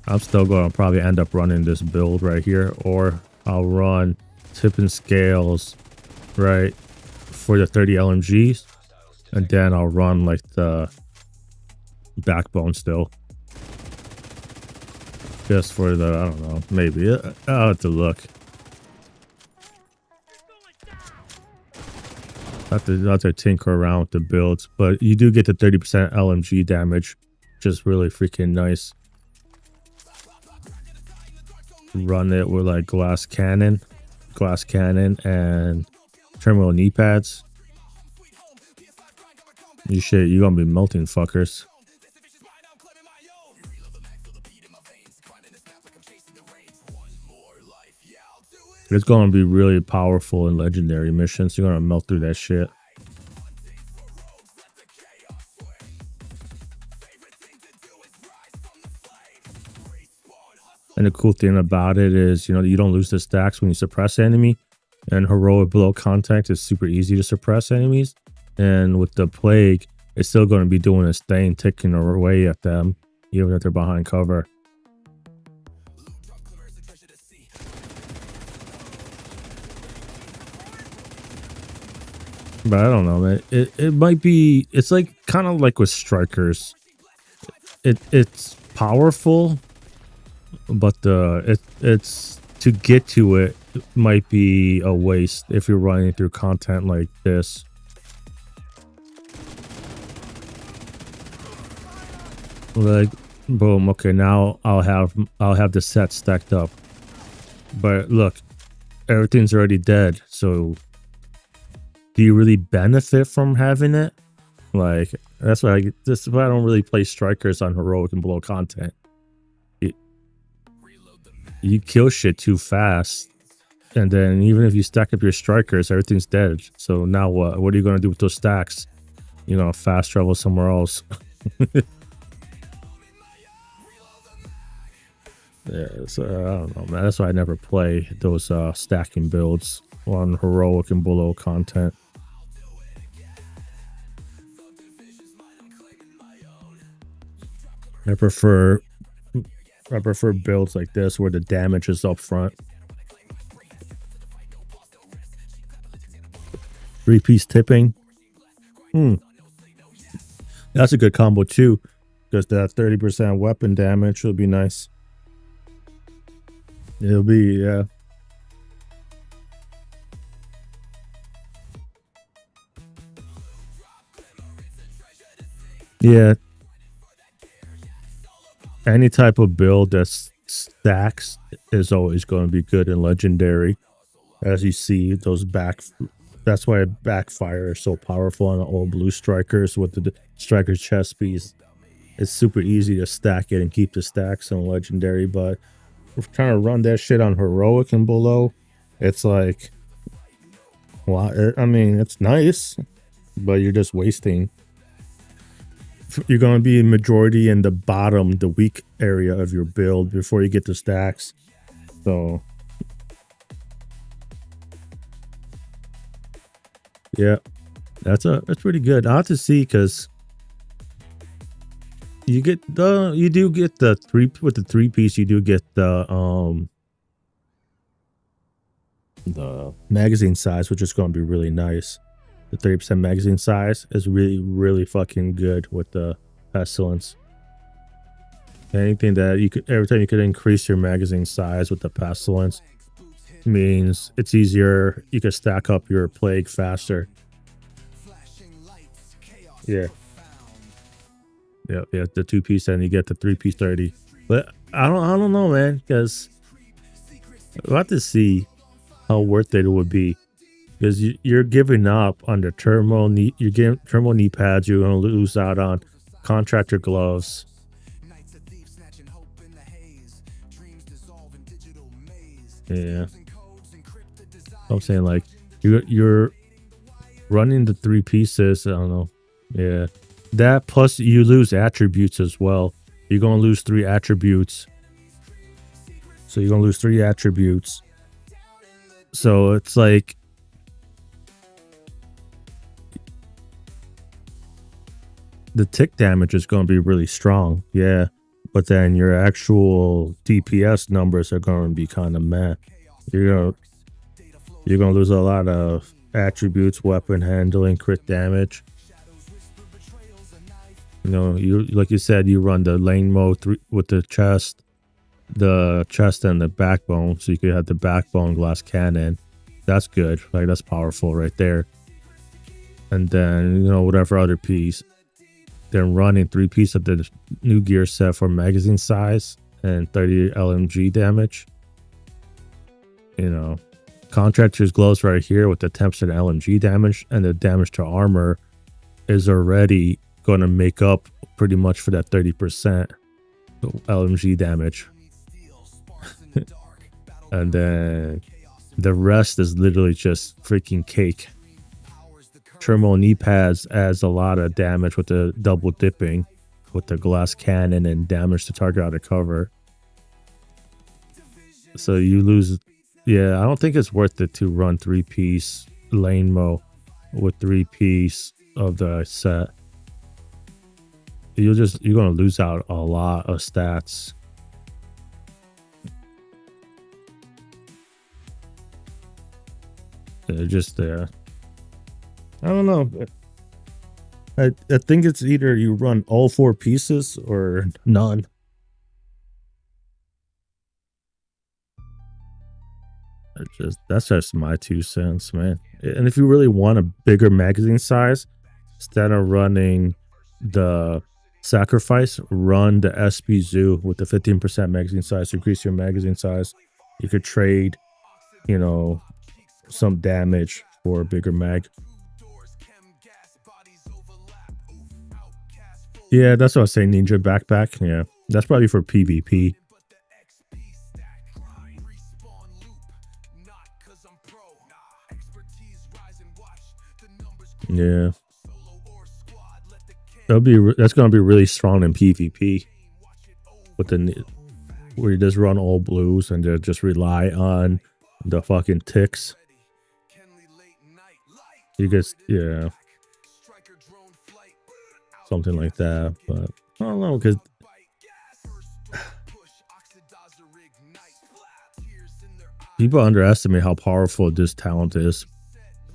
I'm still going to probably end up running this build right here, or I'll run tip and scales right for the 30 LMGs, and then I'll run like the backbone still, just for the, I don't know, maybe I'll have to look. I'll have to tinker around with the builds, but you do get the 30% LMG damage, just really freaking nice. Run it with like glass cannon and terminal knee pads. You're gonna be melting fuckers. It's gonna be really powerful in legendary missions. You're gonna melt through that shit. And the cool thing about it is, you know, you don't lose the stacks when you suppress enemy. And heroic below contact is super easy to suppress enemies. And with the plague, it's still going to be doing its thing, ticking away at them, even if they're behind cover. But I don't know, man. It might be, it's like kind of like with strikers. It's powerful, but it's to get to it might be a waste if you're running through content like this. Like, boom, okay, now I'll have the set stacked up. But look, everything's already dead, so do you really benefit from having it? Like, that's why I don't really play strikers on heroic and below content. You kill shit too fast, and then even if you stack up your strikers, everything's dead. So now what? What are you gonna do with those stacks? You know, fast travel somewhere else. Yeah, so I don't know, man. That's why I never play those stacking builds on heroic and below content. I prefer builds like this where the damage is up front. 3-piece tipping. That's a good combo too, because that 30% weapon damage will be nice. It'll be, yeah. Yeah. Any type of build that stacks is always going to be good in legendary. As you see, that's why backfire is so powerful on the old blue strikers with the striker chest piece. It's super easy to stack it and keep the stacks on legendary, but we're trying to run that shit on heroic and below. It's like, well, I mean, it's nice, but you're just wasting. You're going to be a majority in the bottom, the weak area of your build before you get the stacks. So, yeah, that's pretty good. I have to see, because you do get the three piece. You do get the magazine size, which is going to be really nice. The 30% magazine size is really fucking good with the pestilence. Anything that you could, every time you could increase your magazine size with the pestilence, means it's easier. You can stack up your plague faster. Yeah. Yeah, the 2-piece, and you get the 3-piece 30. But I don't know, man, because we'll have to see how worth it would be. because you're giving up on the thermal knee. You're getting thermal knee pads. You're gonna lose out on contractor gloves. Yeah, I'm saying like you're running the 3 pieces. I don't know. Yeah, that plus you lose attributes as well. You're gonna lose 3 attributes. So you're gonna lose 3 attributes. So it's like the tick damage is gonna be really strong. Yeah. But then your actual DPS numbers are going to be kind of meh. You're gonna lose a lot of attributes, weapon handling, crit damage. You know, you like you said, you run the lane mode with the chest and the backbone, so you could have the backbone glass cannon. That's good. Like that's powerful right there. And then whatever other piece. Then running 3 pieces of the new gear set for magazine size and 30 LMG damage. Contractor's gloves right here with the 10% LMG damage, and the damage to armor is already going to make up pretty much for that 30% LMG damage. And then the rest is literally just freaking cake. Thermal knee pads adds a lot of damage with the double dipping with the glass cannon and damage to target out of cover. So you lose. Yeah, I don't think it's worth it to run 3-piece lane mo with 3-piece of the set. You're gonna lose out a lot of stats. They're just there. I don't know. I think it's either you run all 4 pieces or none. That's just my 2 cents, man. And if you really want a bigger magazine size, instead of running the sacrifice, run the SP Zoo with the 15% magazine size to increase your magazine size. You could trade, some damage for a bigger mag. Yeah, that's what I was saying. Ninja backpack. Yeah, that's probably for PvP. Yeah, that's gonna be really strong in PvP. With where you just run all blues and just rely on the fucking ticks. You just something like that, but I don't know, because people underestimate how powerful this talent is.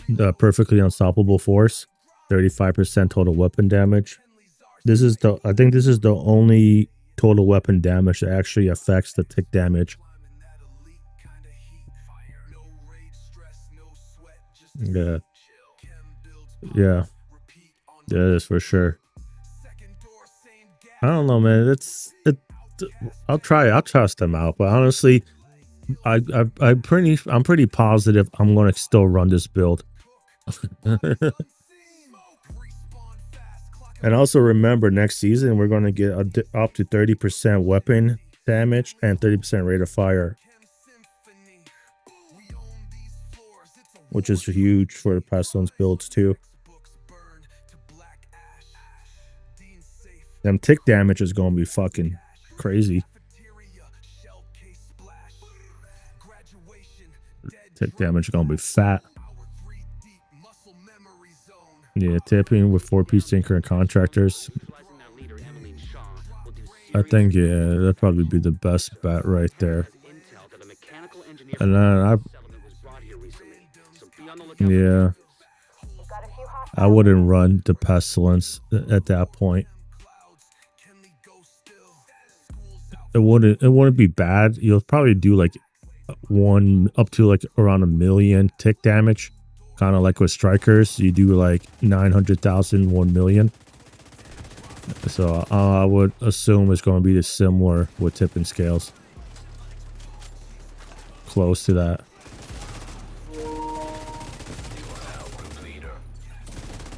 The perfectly unstoppable force, 35% total weapon damage. I think this is the only total weapon damage that actually affects the tick damage. Yeah, that is for sure. I don't know, man. I'll test them out, but honestly, I'm pretty positive I'm gonna still run this build. And also remember, next season we're gonna get up to 30% weapon damage and 30% rate of fire, which is huge for the pestilence builds too. Them tick damage is gonna be fucking crazy. Tick damage is gonna be fat. Yeah, tipping with 4-piece tinker and contractors. I think that'd probably be the best bet right there. And then I wouldn't run the pestilence at that point. It wouldn't be bad. You'll probably do like up to like around 1 million tick damage, kind of like with strikers. You do like 900,000, 1 million. So I would assume it's going to be similar with tipping scales, close to that.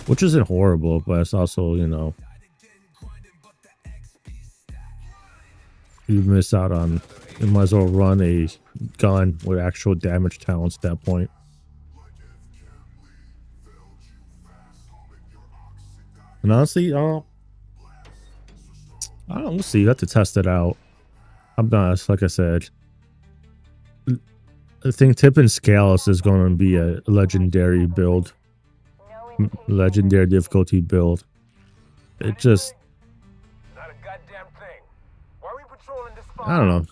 which isn't horrible, but it's also, you know, you miss out on, you might as well run a gun with actual damage talents at that point. And honestly, I don't know, we'll see. You have to test it out. I'm not, like I said, I think Tip and Scales is going to be a legendary build. Legendary difficulty build. It just, I don't know.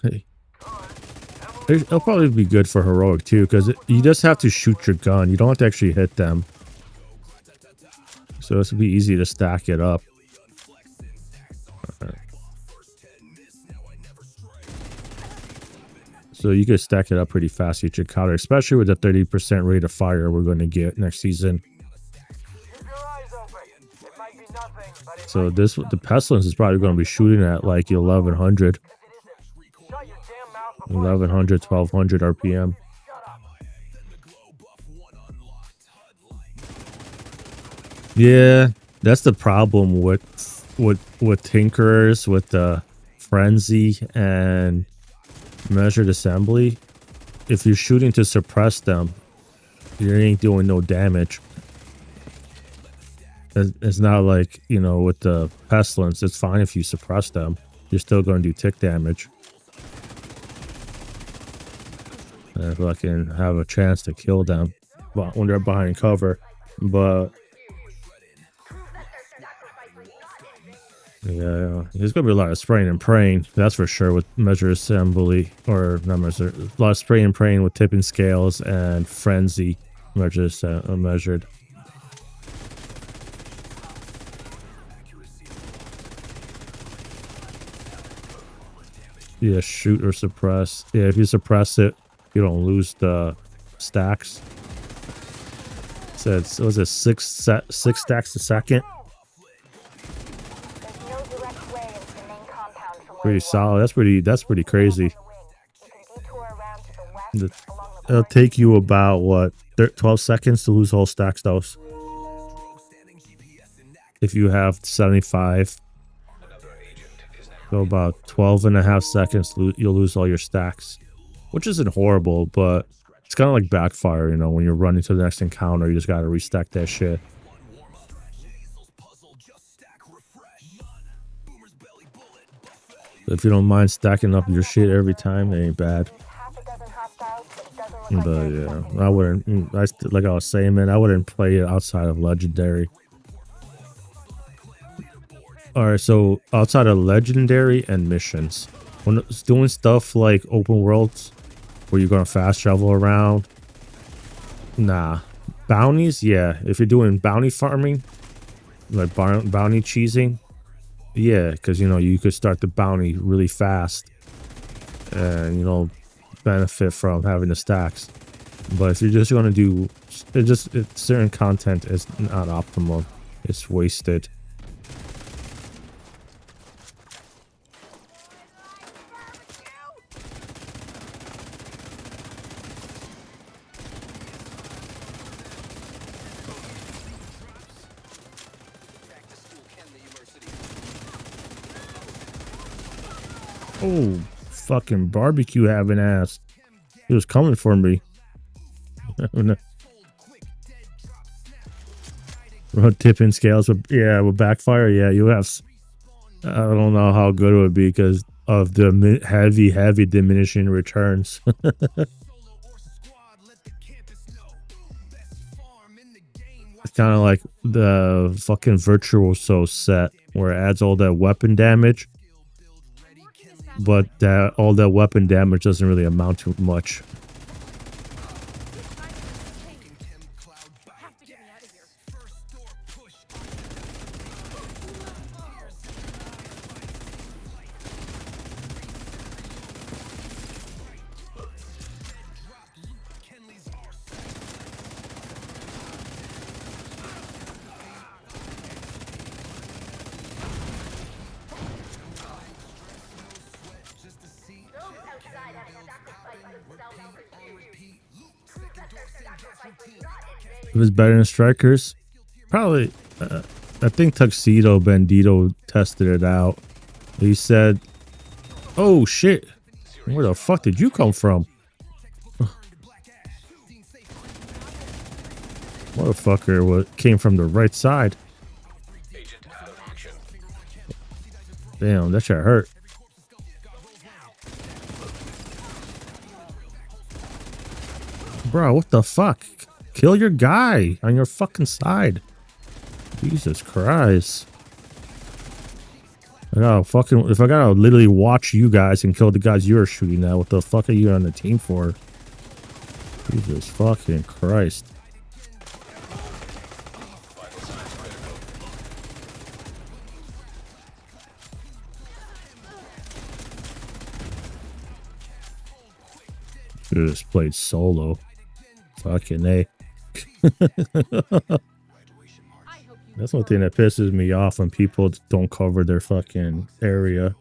It'll probably be good for heroic too, because you just have to shoot your gun. You don't have to actually hit them. So this will be easy to stack it up. So you can stack it up pretty fast with your counter, especially with the 30% rate of fire we're going to get next season. So this, the Pestilence is probably going to be shooting at like 1100. 1100, 1200 RPM. Yeah, that's the problem with Tinkerers, with the Frenzy and Measured Assembly. If you're shooting to suppress them, you ain't doing no damage. It's not like, you know, with the Pestilence, it's fine if you suppress them. You're still going to do tick damage. And if I can have a chance to kill them when they're behind cover. But yeah, there's gonna be a lot of spraying and praying, that's for sure, with Measure Assembly, or not Measure, a lot of spraying and praying with Tip and Scales and Frenzy measured. Yeah, shoot or suppress. Yeah, if you suppress it, you don't lose the stacks. So it's, was it six stacks a second? Pretty solid. That's pretty crazy. It'll take you about what, 12 seconds to lose whole stacks though. If you have 75. So about 12.5 seconds, you'll lose all your stacks, which isn't horrible, but it's kind of like backfire, you know, when you're running to the next encounter, you just got to restack that shit. If you don't mind stacking up your shit every time, it ain't bad. But yeah, I wouldn't, like I was saying, man, I wouldn't play it outside of Legendary. Alright, so outside of Legendary and missions, when it's doing stuff like open worlds where you're gonna fast travel around, nah. Bounties, yeah, if you're doing bounty farming, like bounty cheesing, yeah, because you know you could start the bounty really fast and, you know, benefit from having the stacks. But if you're just gonna do certain content is not optimal, it's wasted. Oh, fucking barbecue having ass. He was coming for me. Tip and Scales with, yeah, with backfire. Yeah, you have, I don't know how good it would be because of the heavy diminishing returns. It's kind of like the fucking Virtuoso set where it adds all that weapon damage, but all that weapon damage doesn't really amount to much. If it's better than Strikers, probably I think Tuxedo Bandito tested it out. He said, "Oh shit, where the fuck did you come from?" Motherfucker came from the right side. Damn, that shit hurt. Bro, what the fuck? Kill your guy on your fucking side. Jesus Christ. I gotta fucking, if I gotta literally watch you guys and kill the guys you're shooting at, what the fuck are you on the team for? Jesus fucking Christ. Should've just played solo. Fucking A. That's one thing that pisses me off when people don't cover their fucking area.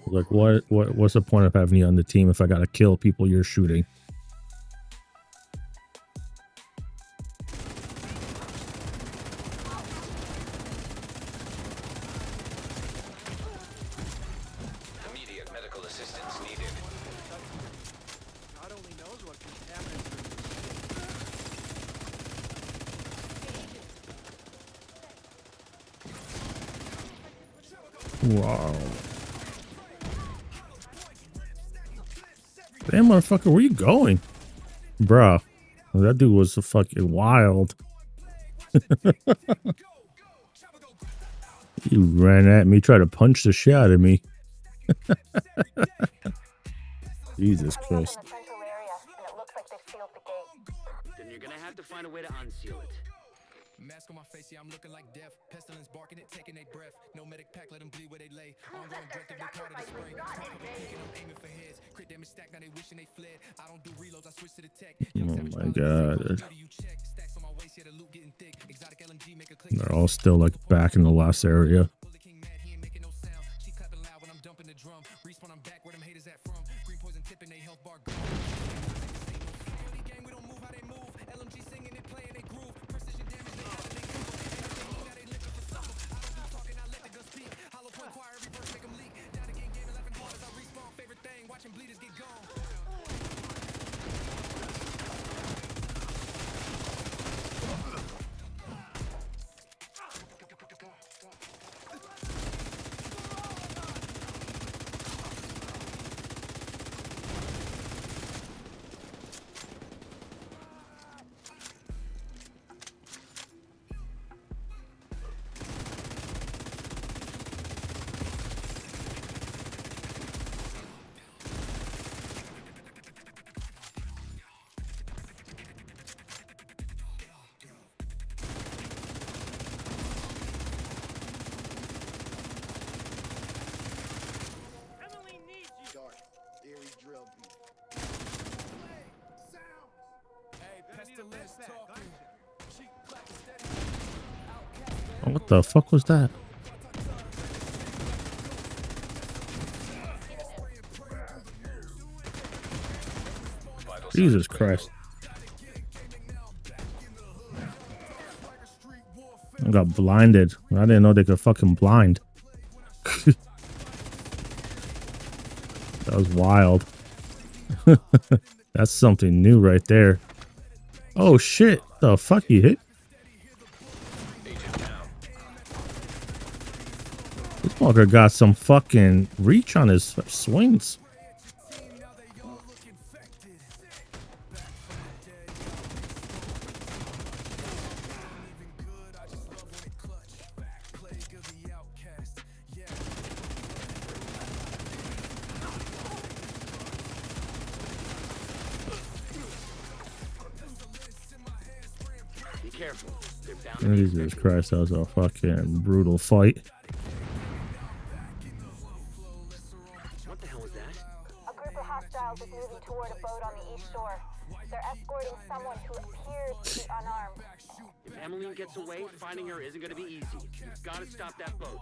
Like, what's the point of having you on the team if I gotta kill people you're shooting? Immediate medical assistance needed. God only knows what contaminants Wow. Damn, motherfucker, where you going? Bruh, that dude was fucking wild. You ran at me, tried to punch the shit out of me. Jesus Christ. Then you're gonna have to find a way to unseal it. Mask on my face, yeah, I'm looking like death. Pestilence barking it, taking a breath. No medic pack, let them bleed where they lay. Ongoing directive, they caught it a spray. I'm aiming for heads. Crit damage stack, now they wishing they fled. I don't do reloads, I switch to the tech. Oh my god. They're all still like back in the last area. What the fuck was that? Jesus Christ. I got blinded. I didn't know they could fucking blind. That was wild. That's something new right there. Oh shit. The fuck he hit? This fucker got some fucking reach on his swings. Be careful. Jesus Christ, that was a fucking brutal fight. What the hell was that? A group of hostiles is moving toward a boat on the east shore. They're escorting someone who appears to be unarmed. If Emmeline gets away, finding her isn't going to be easy. You've got to stop that boat.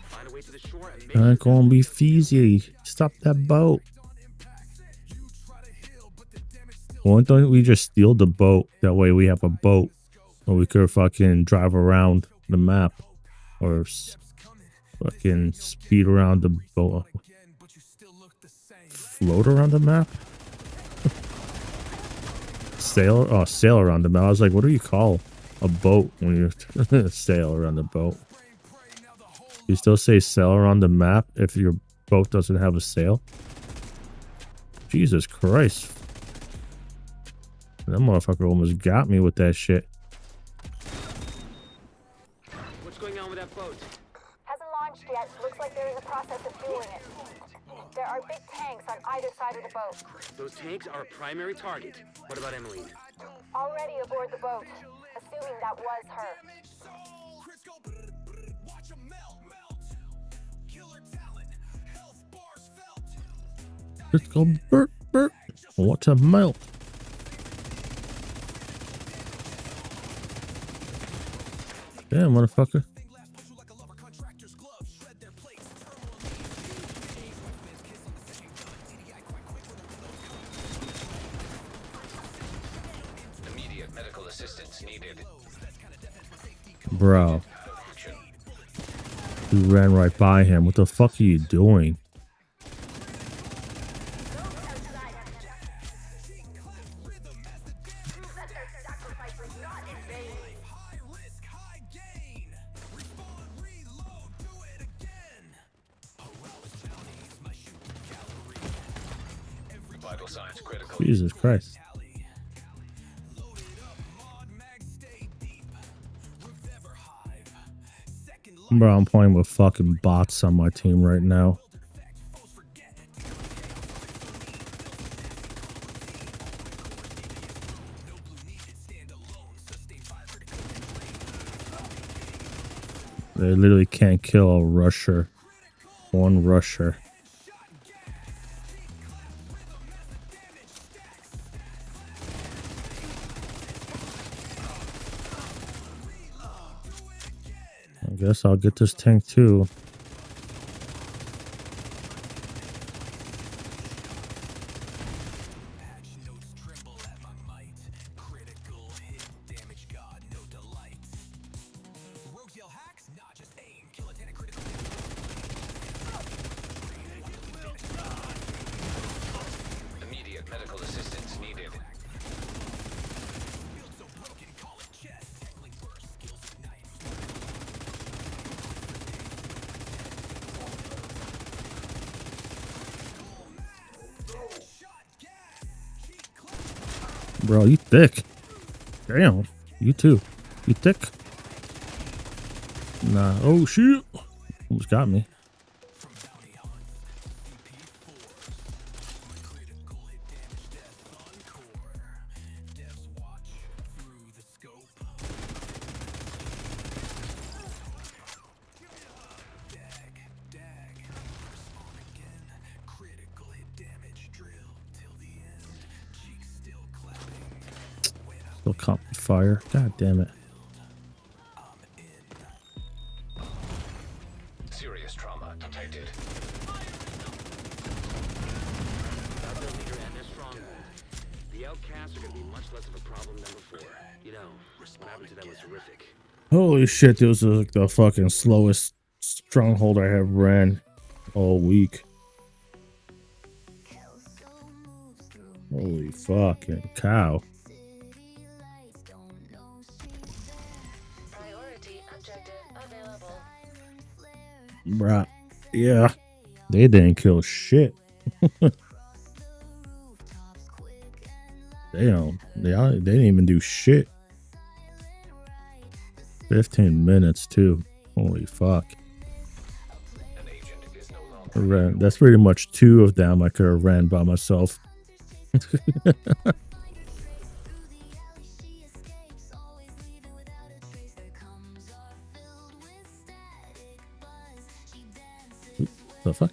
Find a way to the shore and make Not gonna be easy. Stop that boat. Why don't we just steal the boat? That way we have a boat, or we could fucking drive around the map, or fucking speed around the boat, float around the map. Sail around the map. I was like, what do you call a boat when you sail around the boat? You still say sail around the map if your boat doesn't have a sail? Jesus Christ. That motherfucker almost got me with that shit. What's going on with that boat? Hasn't launched yet. Looks like there is a process of fueling it. There are big tanks on either side of the boat. Those tanks are a primary target. What about Emily? Already aboard the boat, assuming that was her. Let's go, Bert, Bert. What a melt. Damn, motherfucker. Immediate medical assistance needed. Bro. You ran right by him. What the fuck are you doing? Vital signs critical. Jesus Christ. Bro, I'm playing with fucking bots on my team right now. They literally can't kill a rusher. One rusher. I guess I'll get this tank too. Immediate medical assistance needed. Bro, you thick. Damn. You too. You thick. Nah. Oh, shit. Almost got me. Still caught me fire. God damn it. Serious trauma detected. The outcasts are going to be much less of a problem than before. You know, what happened to them was horrific. Holy shit, this was like the fucking slowest stronghold I have ran all week. Holy fucking cow. Bruh. Yeah. They didn't kill shit. They didn't even do shit. 15 minutes too. Holy fuck. That's pretty much 2 of them I could have ran by myself. The fuck?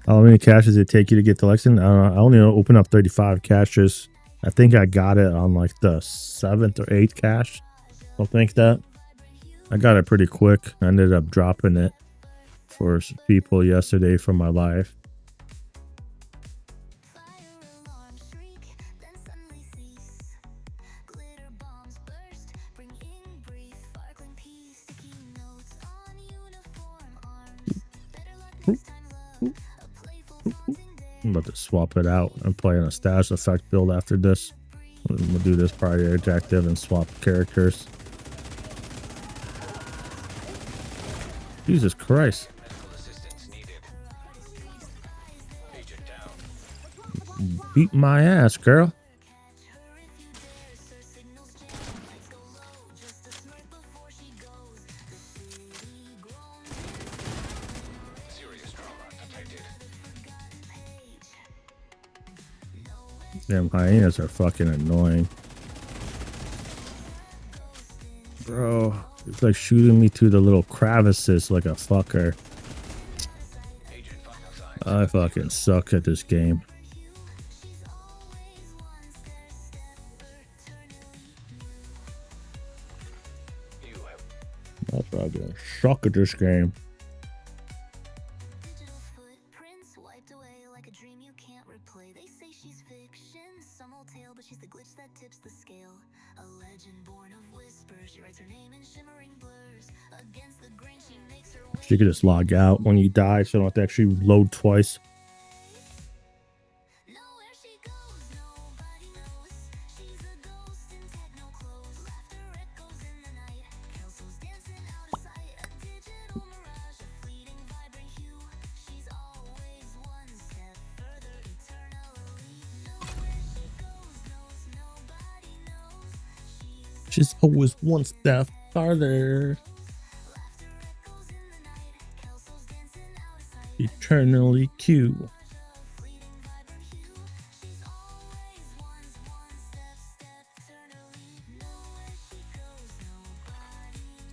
How many caches did it take you to get to Lexington? I don't know. I only opened up 35 caches. I think I got it on like the 7th or 8th cache. Don't think that. I got it pretty quick. I ended up dropping it for people yesterday from my life. I'm about to swap it out and play an stash effect build after this. We'll do this priority objective and swap characters. Jesus Christ. Beat my ass, girl. Damn hyenas are fucking annoying. Bro, it's like shooting me through the little crevices like a fucker. I fucking suck at this game. I fucking suck at this game. You can just log out when you die, so you don't have to actually load twice. She's always one step farther. Eternally cute.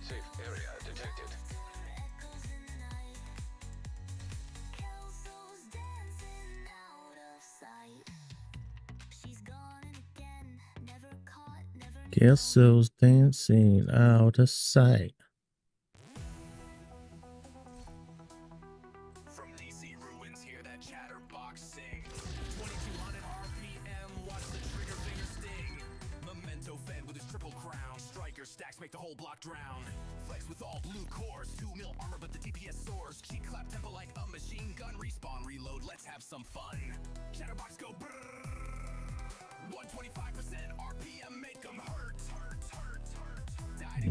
Safe area detected. Kelso's dancing out of sight. Make the whole block drown. Flex with all blue cores, 2 mil armor, but the DPS soars. Cheek clap tempo like a machine gun. Respawn, reload, let's have some fun. Chatterbox go brrrr. 125% RPM, make them hurt.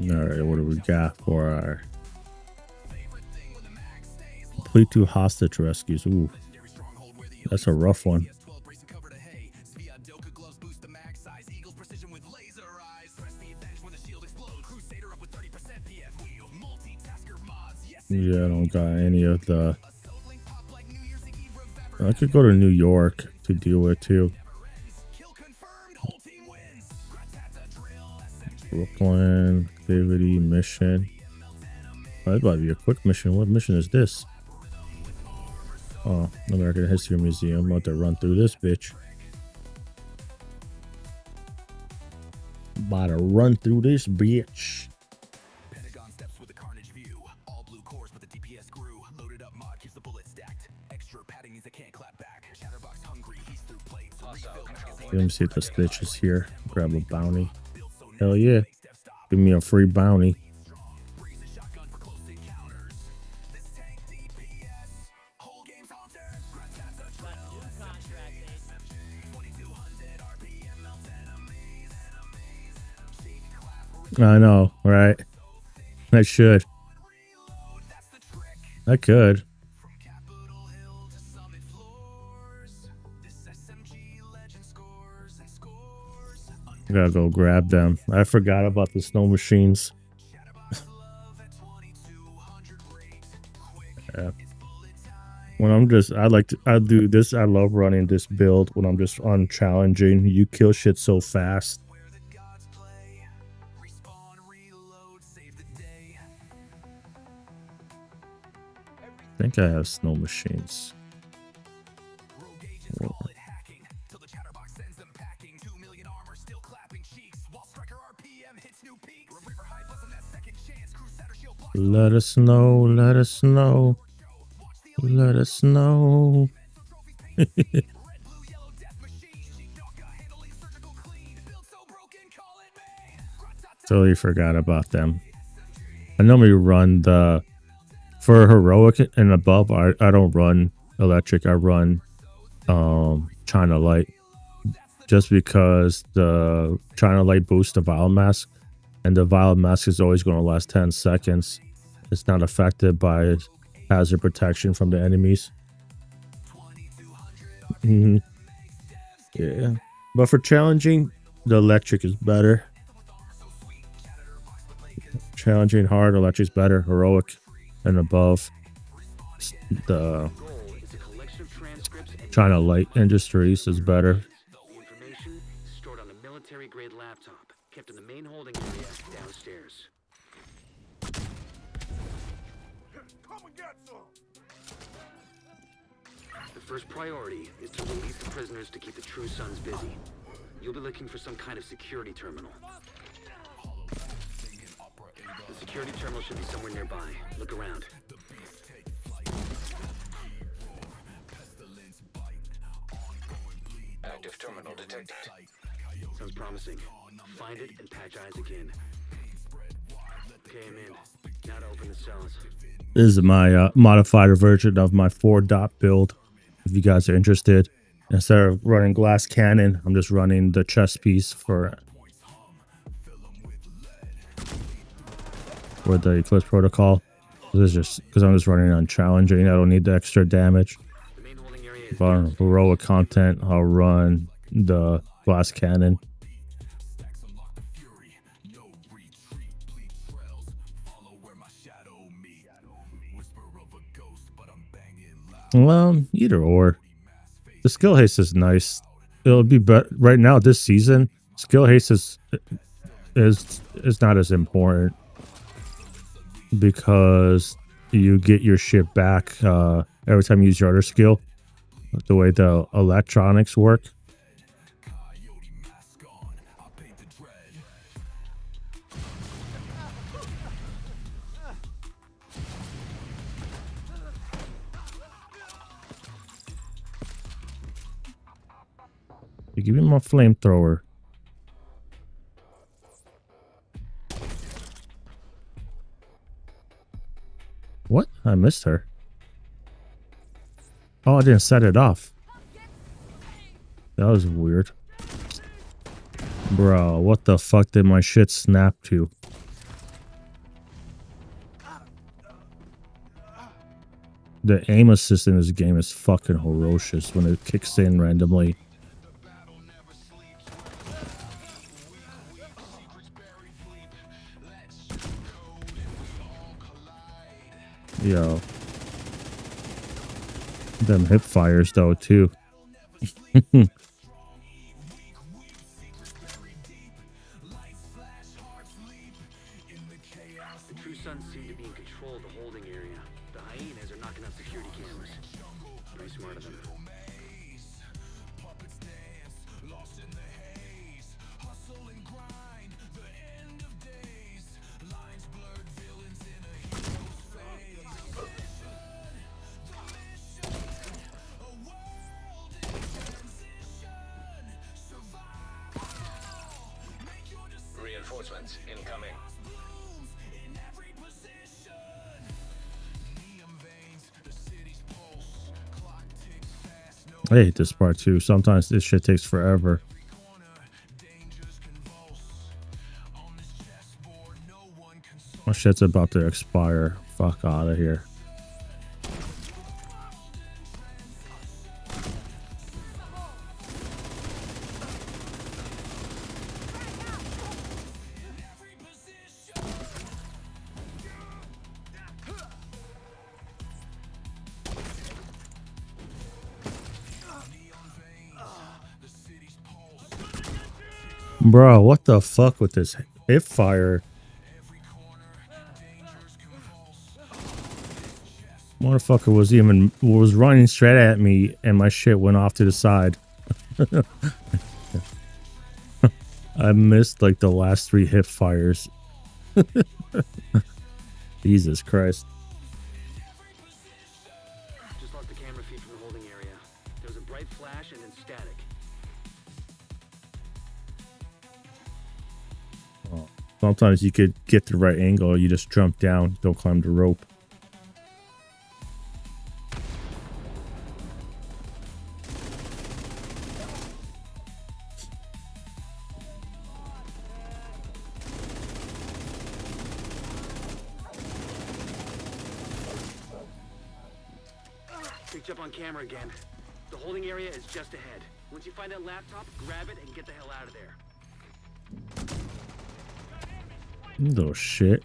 Alright, what do we got for our complete 2 hostage rescues? Ooh, that's a rough one. Yeah, I don't got any of the... I could go to New York to deal with too. Brooklyn, activity, mission. Oh, that might be a quick mission. What mission is this? Oh, American History Museum. I'm about to run through this bitch. About to run through this bitch. Let me see if this bitch is here. Grab a bounty. Hell yeah. Give me a free bounty. I know, right? I should. I could. I gotta go grab them. I forgot about the snow machines. Yeah. When I'm just, I do this. I love running this build when I'm just on challenging. You kill shit so fast. I think I have snow machines. Whoa. Let us know, let us know. Let us know. Totally forgot about them. I normally run the for heroic and above. I don't run electric. I run China light, just because the China light boosts the vial mask, and the vial mask is always going to last 10 seconds. It's not affected by hazard protection from the enemies. Yeah, but for challenging, the electric is better. Challenging hard, electric's better. Heroic and above, the China light industries is better. The information is stored on a military-grade laptop, kept in the main holding area downstairs. The first priority is to release the prisoners to keep the True Sons busy. You'll be looking for some kind of security terminal. The security terminal should be somewhere nearby. Look around. Active terminal detected. Sounds promising. Find it and patch eyes again. Okay, I'm in. Now to open the cells. This is my modified version of my 4-dot build. If you guys are interested, instead of running glass cannon, I'm just running the chest piece for the Eclipse protocol. This is just because I'm just running on challenging. I don't need the extra damage. If I'm heroic content, I'll run the glass cannon. Well, either or. The skill haste is nice. It'll be better right now. This season, skill haste is not as important, because you get your shit back every time you use your other skill. The way the electronics work. You give me my flamethrower. What? I missed her. Oh, I didn't set it off. That was weird. Bro, what the fuck did my shit snap to? The aim assist in this game is fucking ferocious when it kicks in randomly. Yo. Them hip fires though too. The True Sons seem to be in control of the holding area. The hyenas are knocking out security cameras. Pretty smart of them. Reinforcements incoming. I hate this part too. Sometimes this shit takes forever. My shit's about to expire. Fuck out of here. Bro, what the fuck with this hip fire? Motherfucker was running straight at me and my shit went off to the side. I missed like the last 3 hip fires. Jesus Christ. Sometimes you could get the right angle, you just jump down, don't climb the rope. Picked up on camera again. The holding area is just ahead. Once you find that laptop, grab it and get the hell out of there. Little shit.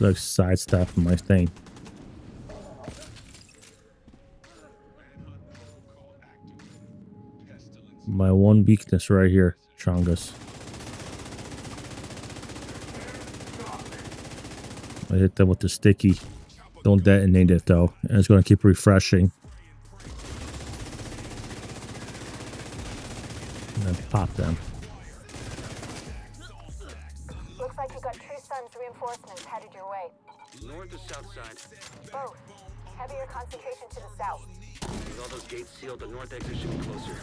Like sidestepping my thing. My one weakness right here, Chongus. I hit them with the sticky. Don't detonate it though, and it's going to keep refreshing. And then pop them. Looks like you got True Sun's reinforcements headed your way. North or south side? Both. Heavier concentration to the south. With all those gates sealed, the north exit should be closer.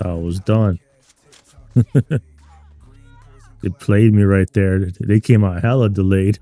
I was done. It played me right there. They came out hella delayed.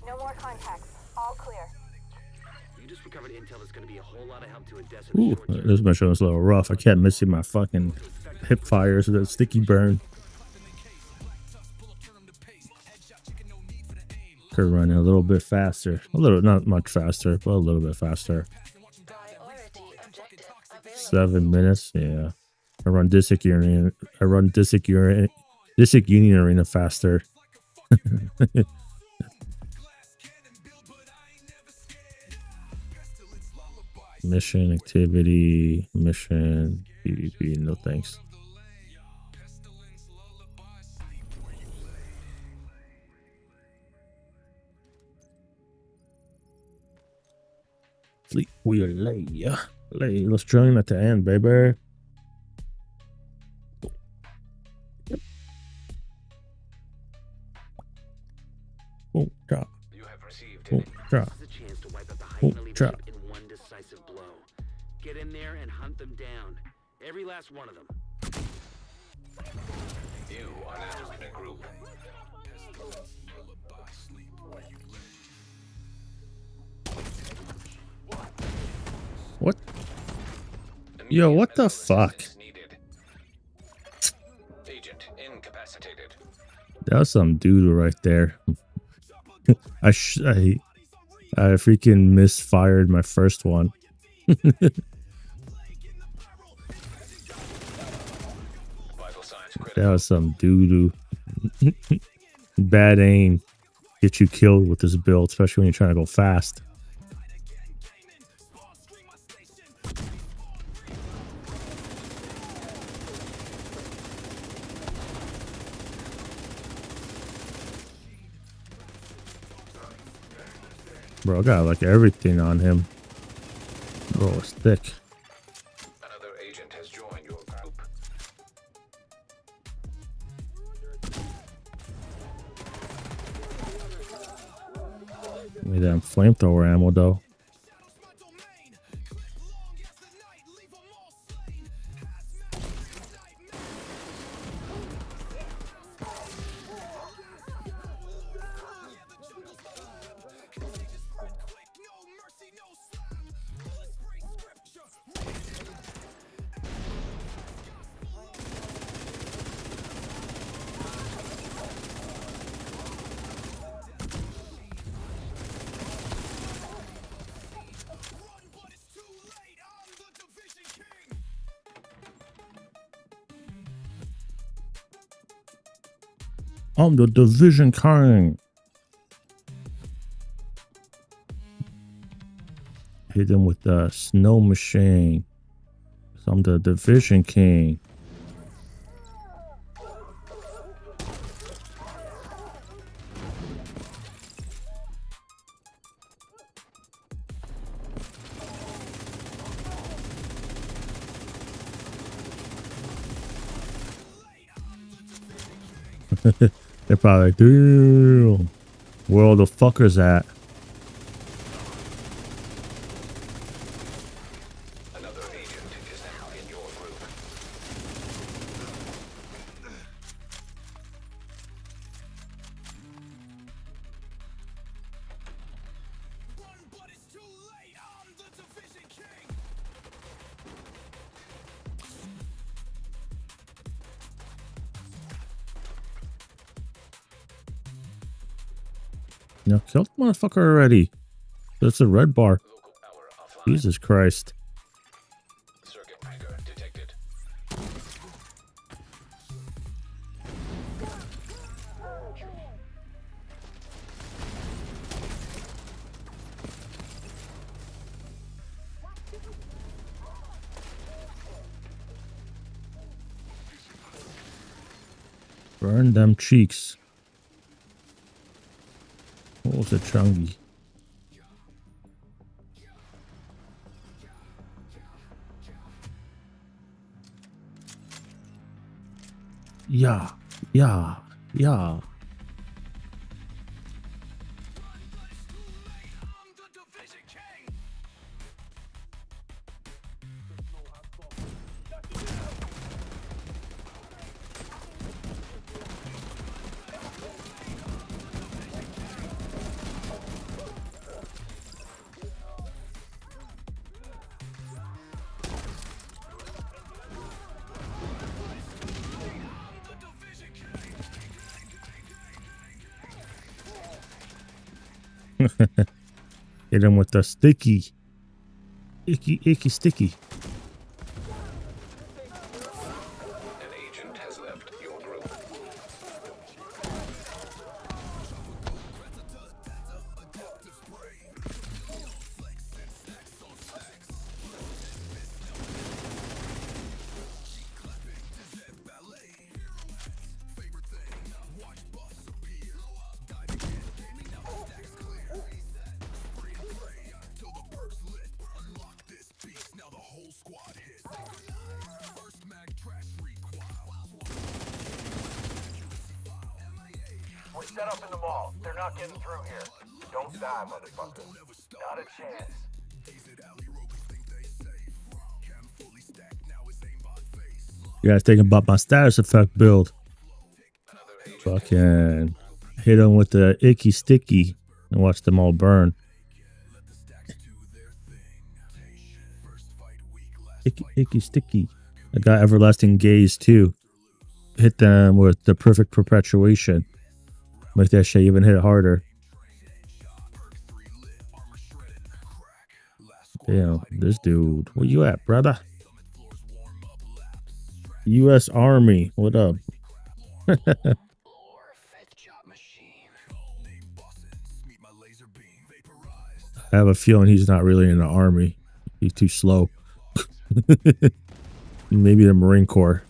No more contacts. All clear. You just recovered intel that's going to be a whole lot of help to Odessa. Ooh, this mission was a little rough. I kept missing my fucking hip fires, the sticky burn. Could run a little bit faster. A little, not much faster, but a little bit faster. 7 minutes, yeah. I run District Union. District Union Arena faster. Mission activity, mission, PvP, no thanks. Sleep we'll lay. Let's join at the end, baby. Oh, drop. Oh, drop. Oh, drop. Get in there and hunt them down. Every last one of them. You are now in a group. What? Yo, what the fuck? Agent incapacitated. That was some DooDoo right there. I freaking misfired my first one. That was some DooDoo. Bad aim. Get you killed with this build, especially when you're trying to go fast. Bro, I got like everything on him. Bro, it's thick. Another agent has joined your group. Give me that flamethrower ammo though. I'm the Division King. Hit him with the snow machine. I'm the Division King. They're probably like, damn, where all the fuckers at? Another agent is now in your group. But it's too late. I'm the Division King. No, killed the motherfucker already. That's a red bar. Jesus Christ. Circuit breaker detected. Burn them cheeks. What was it, Chungy? Yeah, yeah, yeah. Hit him with the sticky. Icky, icky, sticky. An agent has left your group. We're set up in the mall. They're not getting through here. Don't die, motherfucker. Not a chance. You guys thinking about my status effect build? Fucking hit them with the icky sticky and watch them all burn. Icky, icky sticky. I got everlasting gaze too. Hit them with the perfect perpetuation. Make that shit even hit harder. Damn, this dude. Where you at, brother? U.S. Army. What up? I have a feeling he's not really in the Army. He's too slow. Maybe the Marine Corps.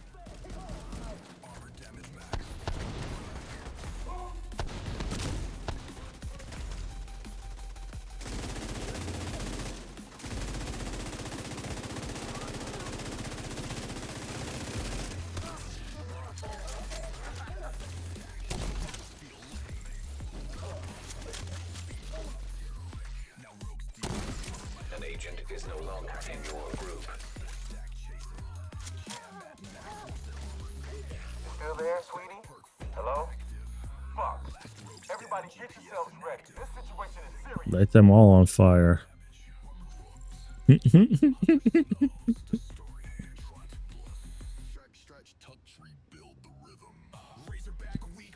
An agent is no longer in your group. Still there, sweetie? Hello? Fuck. Everybody get yourselves ready. This situation is serious. Light them all on fire.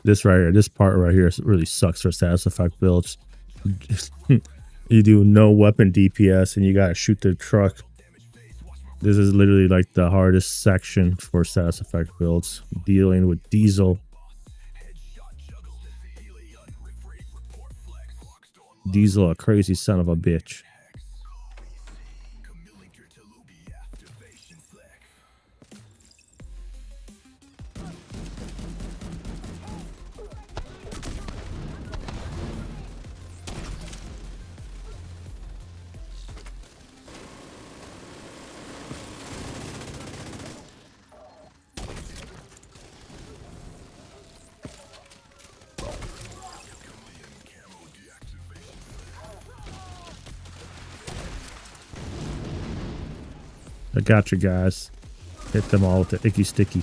This right here, this part right here really sucks for status effect builds. You do no weapon DPS and you gotta shoot the truck. This is literally like the hardest section for status effect builds, dealing with diesel. Diesel, a crazy son of a bitch. I got you guys. Hit them all with the icky sticky.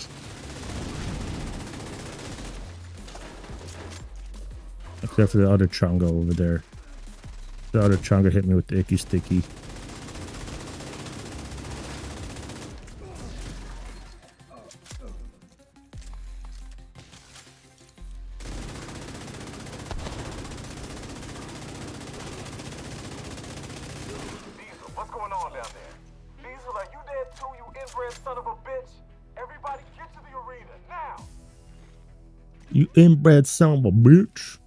Except for the other chunga over there. The other chunga hit me with the icky sticky. What's going on down there? Diesel, are you dead too, you inbred son of a bitch? Everybody get to the arena, now! You inbred son of a bitch.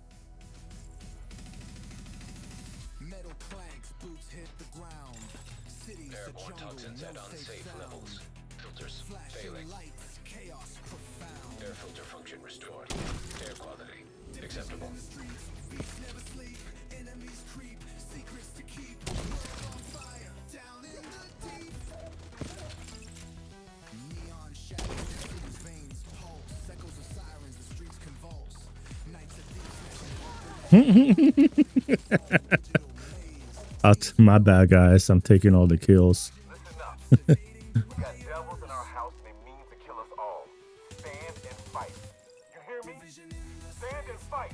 Metal planks, boots hit the ground. Cities, Airborne toxins at unsafe levels. Filters failing. lights, chaos profound. Air filter function restored. Air quality acceptable. Beats never sleep, enemies creep, secrets to keep. On fire, down in the deep. Neon shadows, city's veins pulse. Echoes of sirens, the streets convulse. Nights of deep My bad, guys. I'm taking all the kills. Listen up. We got devils in our house and they mean to kill us all. Stand and fight. You hear me? Stand and fight.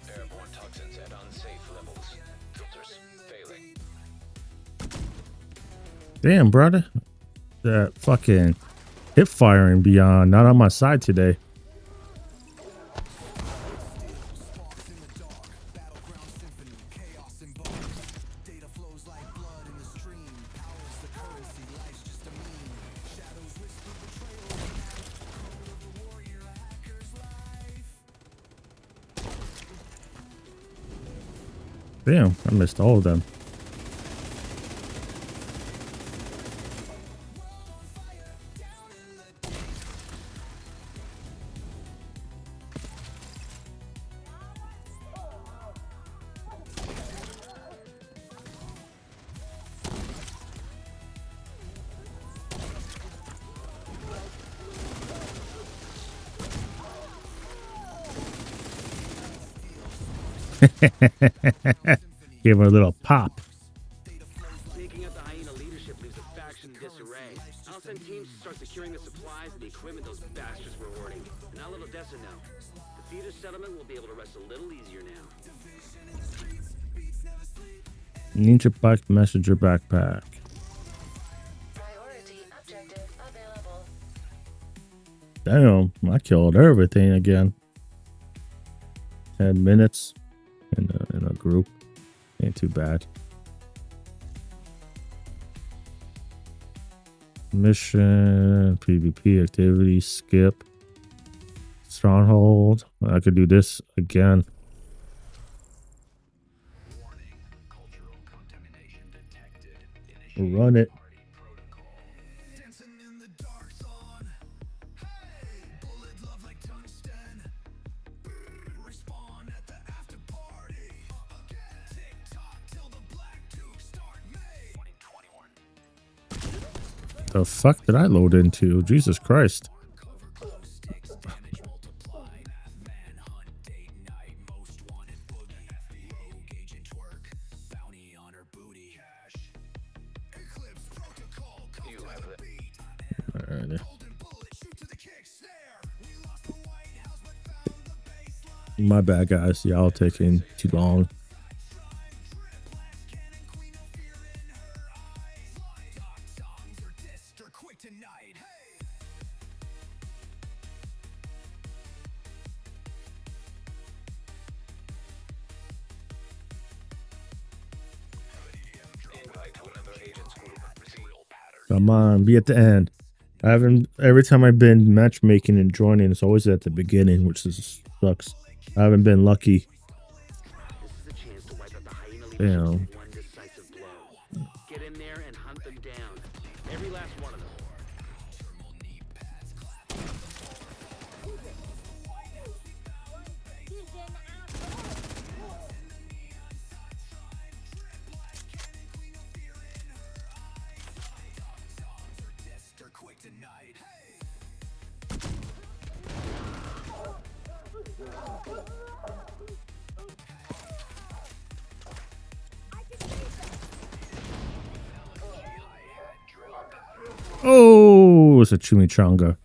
Airborne toxins at unsafe levels. Filters failing. Damn, brother. That fucking hip firing beyond not on my side today. Damn, I missed all of them. Give her a little pop. Taking out the hyena leadership leaves the faction in disarray. I'll send teams to start securing the supplies and the equipment those bastards were hoarding. And I'll let Odessa know. The theater settlement will be able to rest a little easier now. Ninja bike messenger backpack. Priority objective available. Damn, I killed everything again. 10 minutes in a group. Ain't too bad. Mission, PvP activity, skip. Stronghold. I could do this again. Run it. The fuck did I load into? Jesus Christ. Alright. My bad, guys. Y'all taking too long. Come on, be at the end. I haven't, every time I've been matchmaking and joining, it's always at the beginning, which is, sucks. I haven't been lucky Damn. one decisive blow. Get in there and hunt them down. Every last one of them. Oh, it's a chimichanga.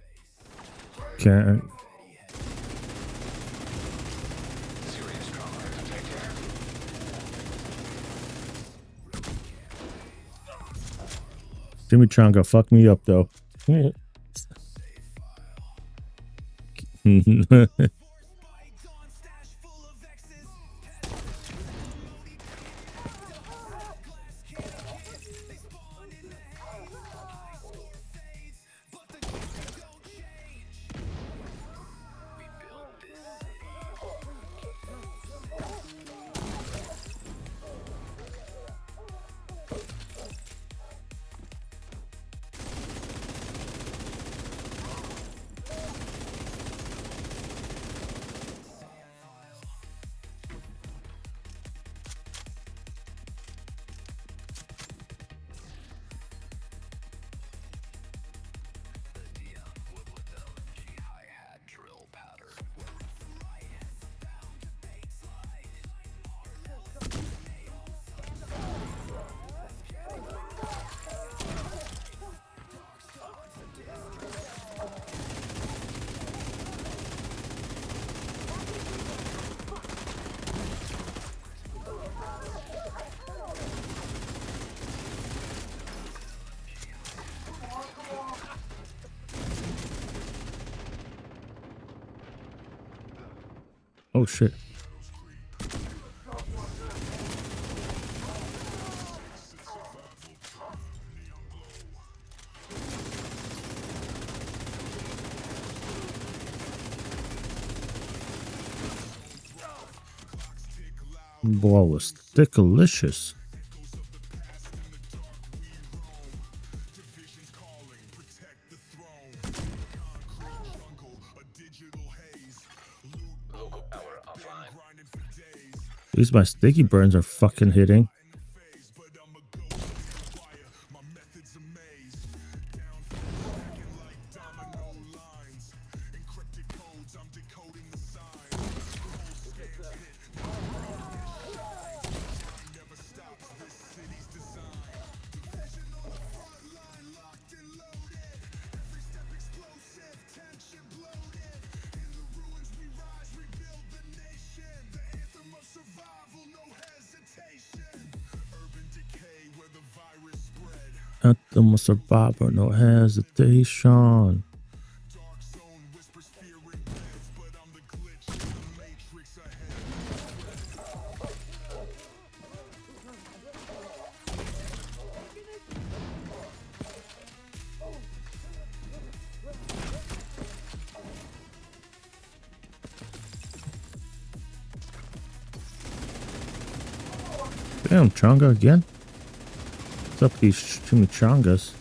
Can't. Chimichanga fucked me up though. Oh shit. Boy, was thick-alicious. These my sticky burns are fucking hitting. Anthem of survivor, no hesitation. Damn, Changa again? What's up with these chimichangas?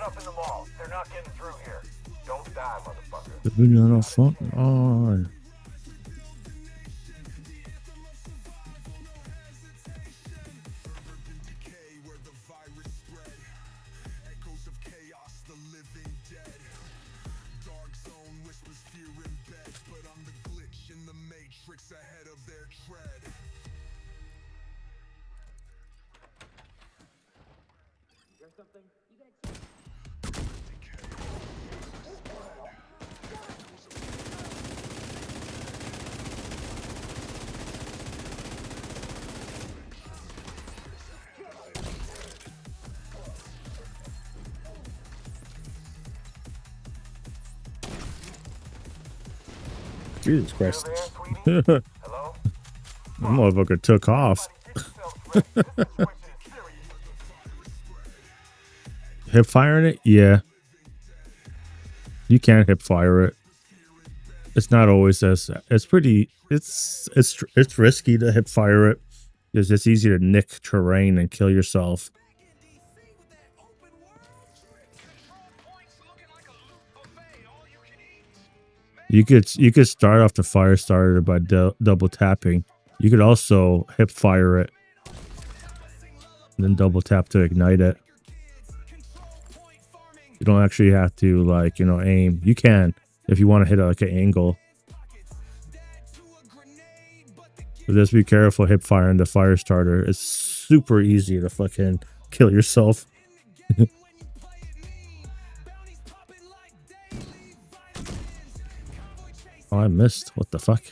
Up in the mall. They're not getting through here. Don't die, motherfucker. The video on front on. Jesus Christ. That motherfucker took off. Hip firing it? Yeah. You can hip fire it. It's not always as it's pretty it's risky to hip fire it because it's easy to nick terrain and kill yourself. You could start off the fire starter by double tapping. You could also hip fire it and then double tap to ignite it. You don't actually have to, like, you know, aim. You can if you want to hit like an angle. But just be careful hip firing the fire starter. It's super easy to fucking kill yourself. Oh, I missed. What the fuck?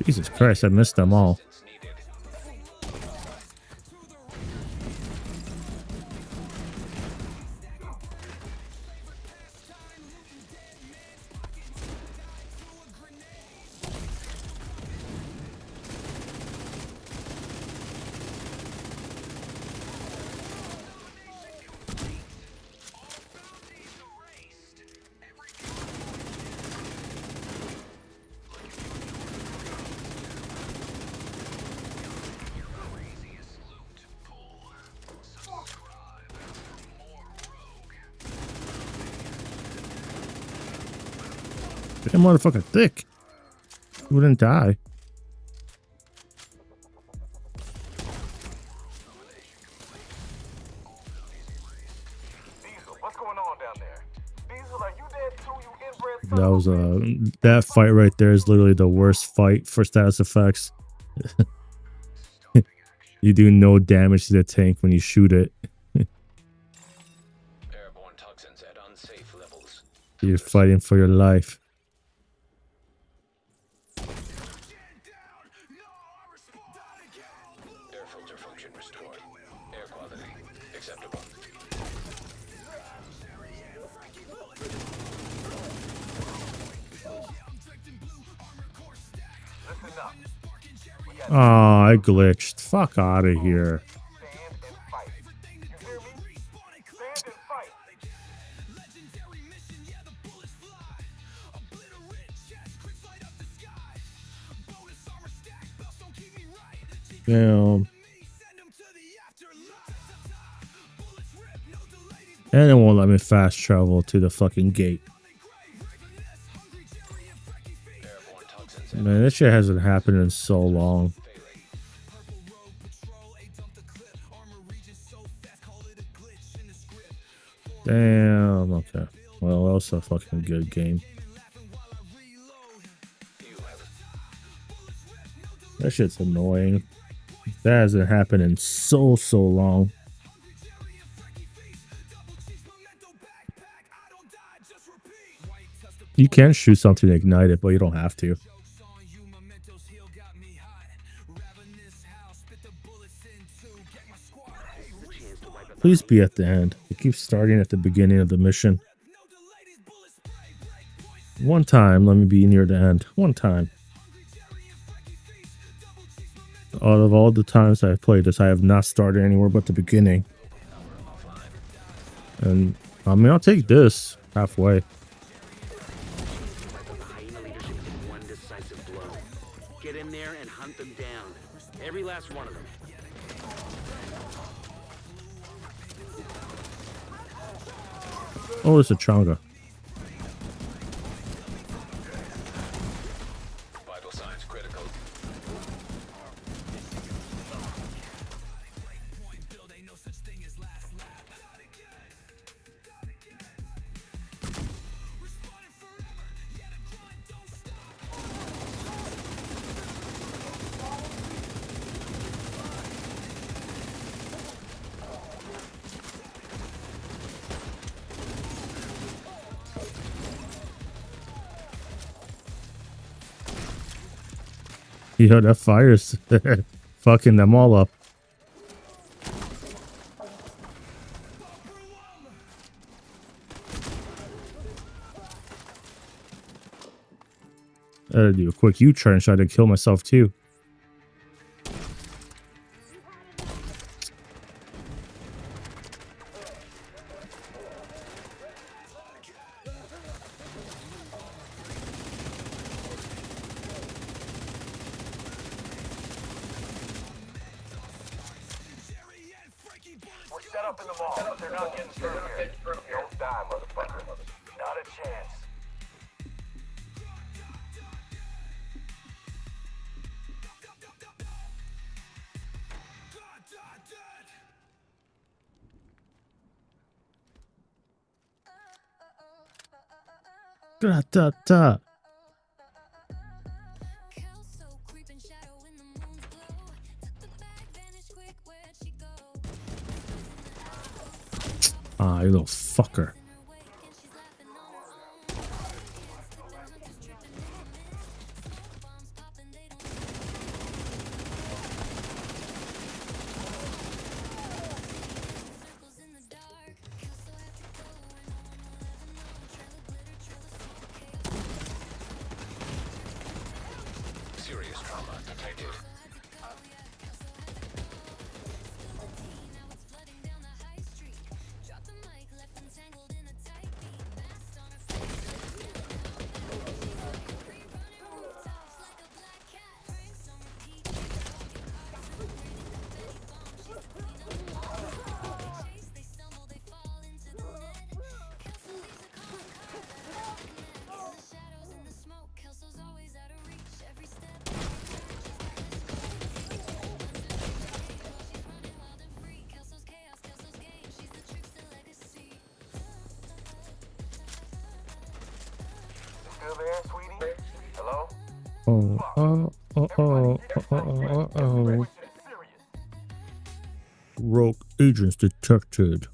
Jesus Christ, I missed them all. That motherfucker thick. He wouldn't die. What's going on down there? Diesel, are you dead too, you inbred son That of was a bitch? that fight right there is literally the worst fight for status effects. You do no damage to the tank when you shoot it. Airborne toxins at unsafe levels. You're fighting for your life. Air filter function restored. Air quality acceptable. Listen up. We got Oh, I glitched. Fuck out of here. stand and fight. You hear me? Stand and fight. Damn. And it won't let me fast travel to the fucking gate. Man, this shit hasn't happened in so long. Damn, okay. Well, that was a fucking good game. That shit's annoying. That hasn't happened in so long. You can shoot something to ignite it, but you don't have to. Please be at the end. It keeps starting at the beginning of the mission. One time, let me be near the end. One time. Out of all the times I've played this, I have not started anywhere but the beginning. And I mean, I'll take this halfway. Hyena leadership in one decisive blow. Get in there and hunt them down. Every last one of them. Oh, it's a changa. Vital signs critical. Yo, that fire's fucking them all up. I gotta do a quick U-turn, try to kill myself too. We're set up in the mall. They're not getting through here. Don't die, motherfucker. Not a chance. Da da da. Ah, you little fucker. Serious trauma detected. Still there, sweetie? Hello? Oh. Rogue agents detected.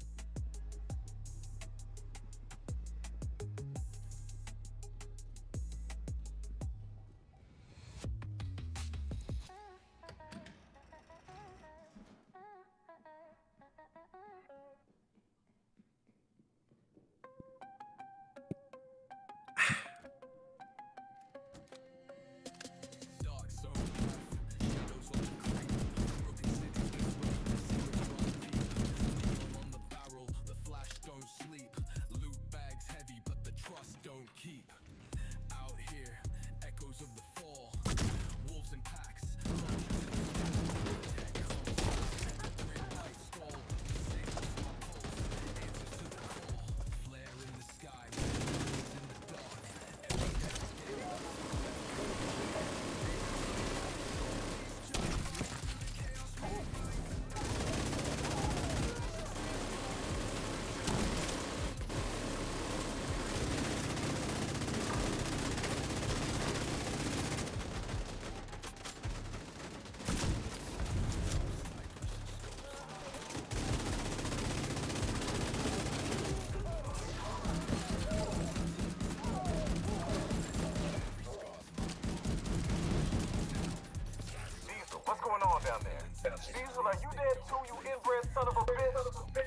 Diesel, are you dead too, you inbred son of a bitch?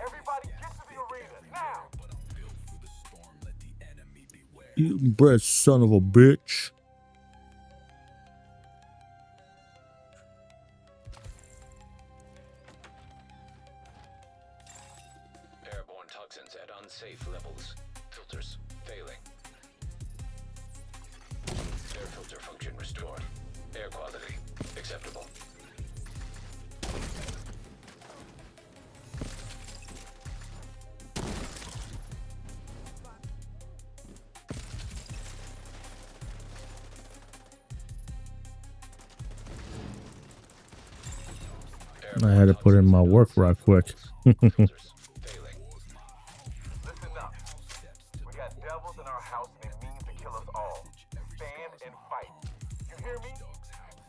Everybody get to the arena, now! You bread son of a bitch. Airborne toxins at unsafe levels. Filters failing. Air filter function restored. Air quality acceptable. I had to put in my work right quick. Listen up. We got devils in our house and they mean to kill us all. Stand and fight. You hear me?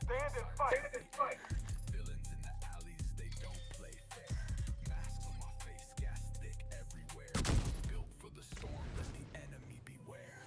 Stand and fight. Stand and fight. Villains in the alleys, they don't play fair. Masks on my face, gas thick everywhere. Built for the storm, let the enemy beware.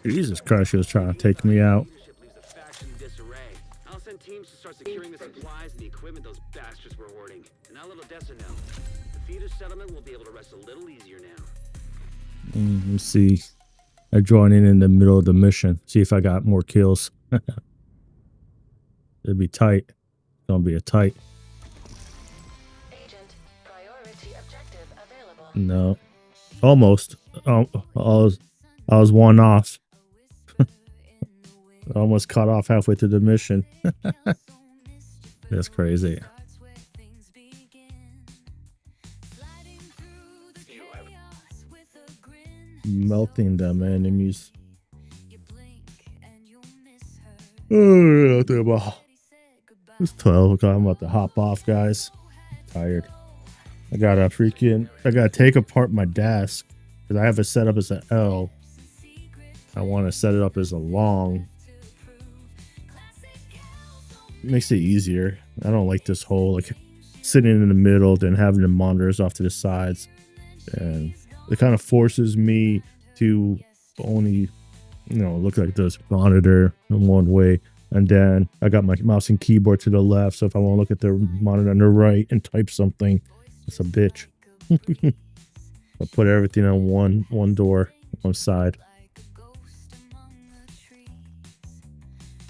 Jesus Christ, she was trying to take me out. Leadership leaves the faction in disarray. I'll send teams to start securing the supplies and the equipment those bastards were hoarding. And I'll let Odessa know. The theater settlement will be able to rest a little easier now. Let's see. I join in the middle of the mission. See if I got more kills. It'd be tight. It's gonna be a tight. Agent, priority objective available. No. Almost. Oh, I was one off. I almost cut off halfway through the mission. That's crazy. Melting them enemies. Oh, it's 12 o'clock. I'm about to hop off, guys. I'm tired. I gotta take apart my desk because I have it set up as an L. I want to set it up as a long. It makes it easier. I don't like this whole like sitting in the middle, then having the monitors off to the sides, and it kind of forces me to only, look like this monitor in one way. And then I got my mouse and keyboard to the left. So if I want to look at the monitor on the right and type something, it's a bitch. I'll put everything on one door, one side.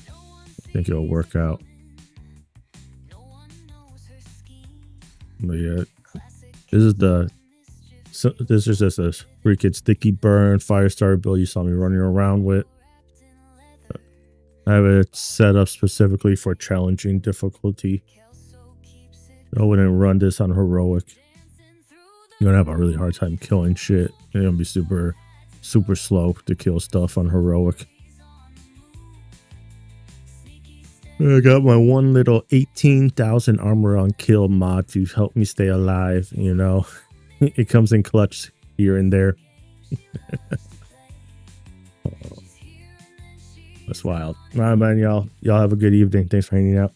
I think it'll work out. But yeah, this is just a freaking sticky burn fire starter build you saw me running around with. I have it set up specifically for challenging difficulty. I wouldn't run this on heroic. You're gonna have a really hard time killing shit. You're gonna be super slow to kill stuff on heroic. I got my one little 18,000 armor on kill mod to help me stay alive. It comes in clutch here and there. That's wild. All right, man. Y'all have a good evening. Thanks for hanging out.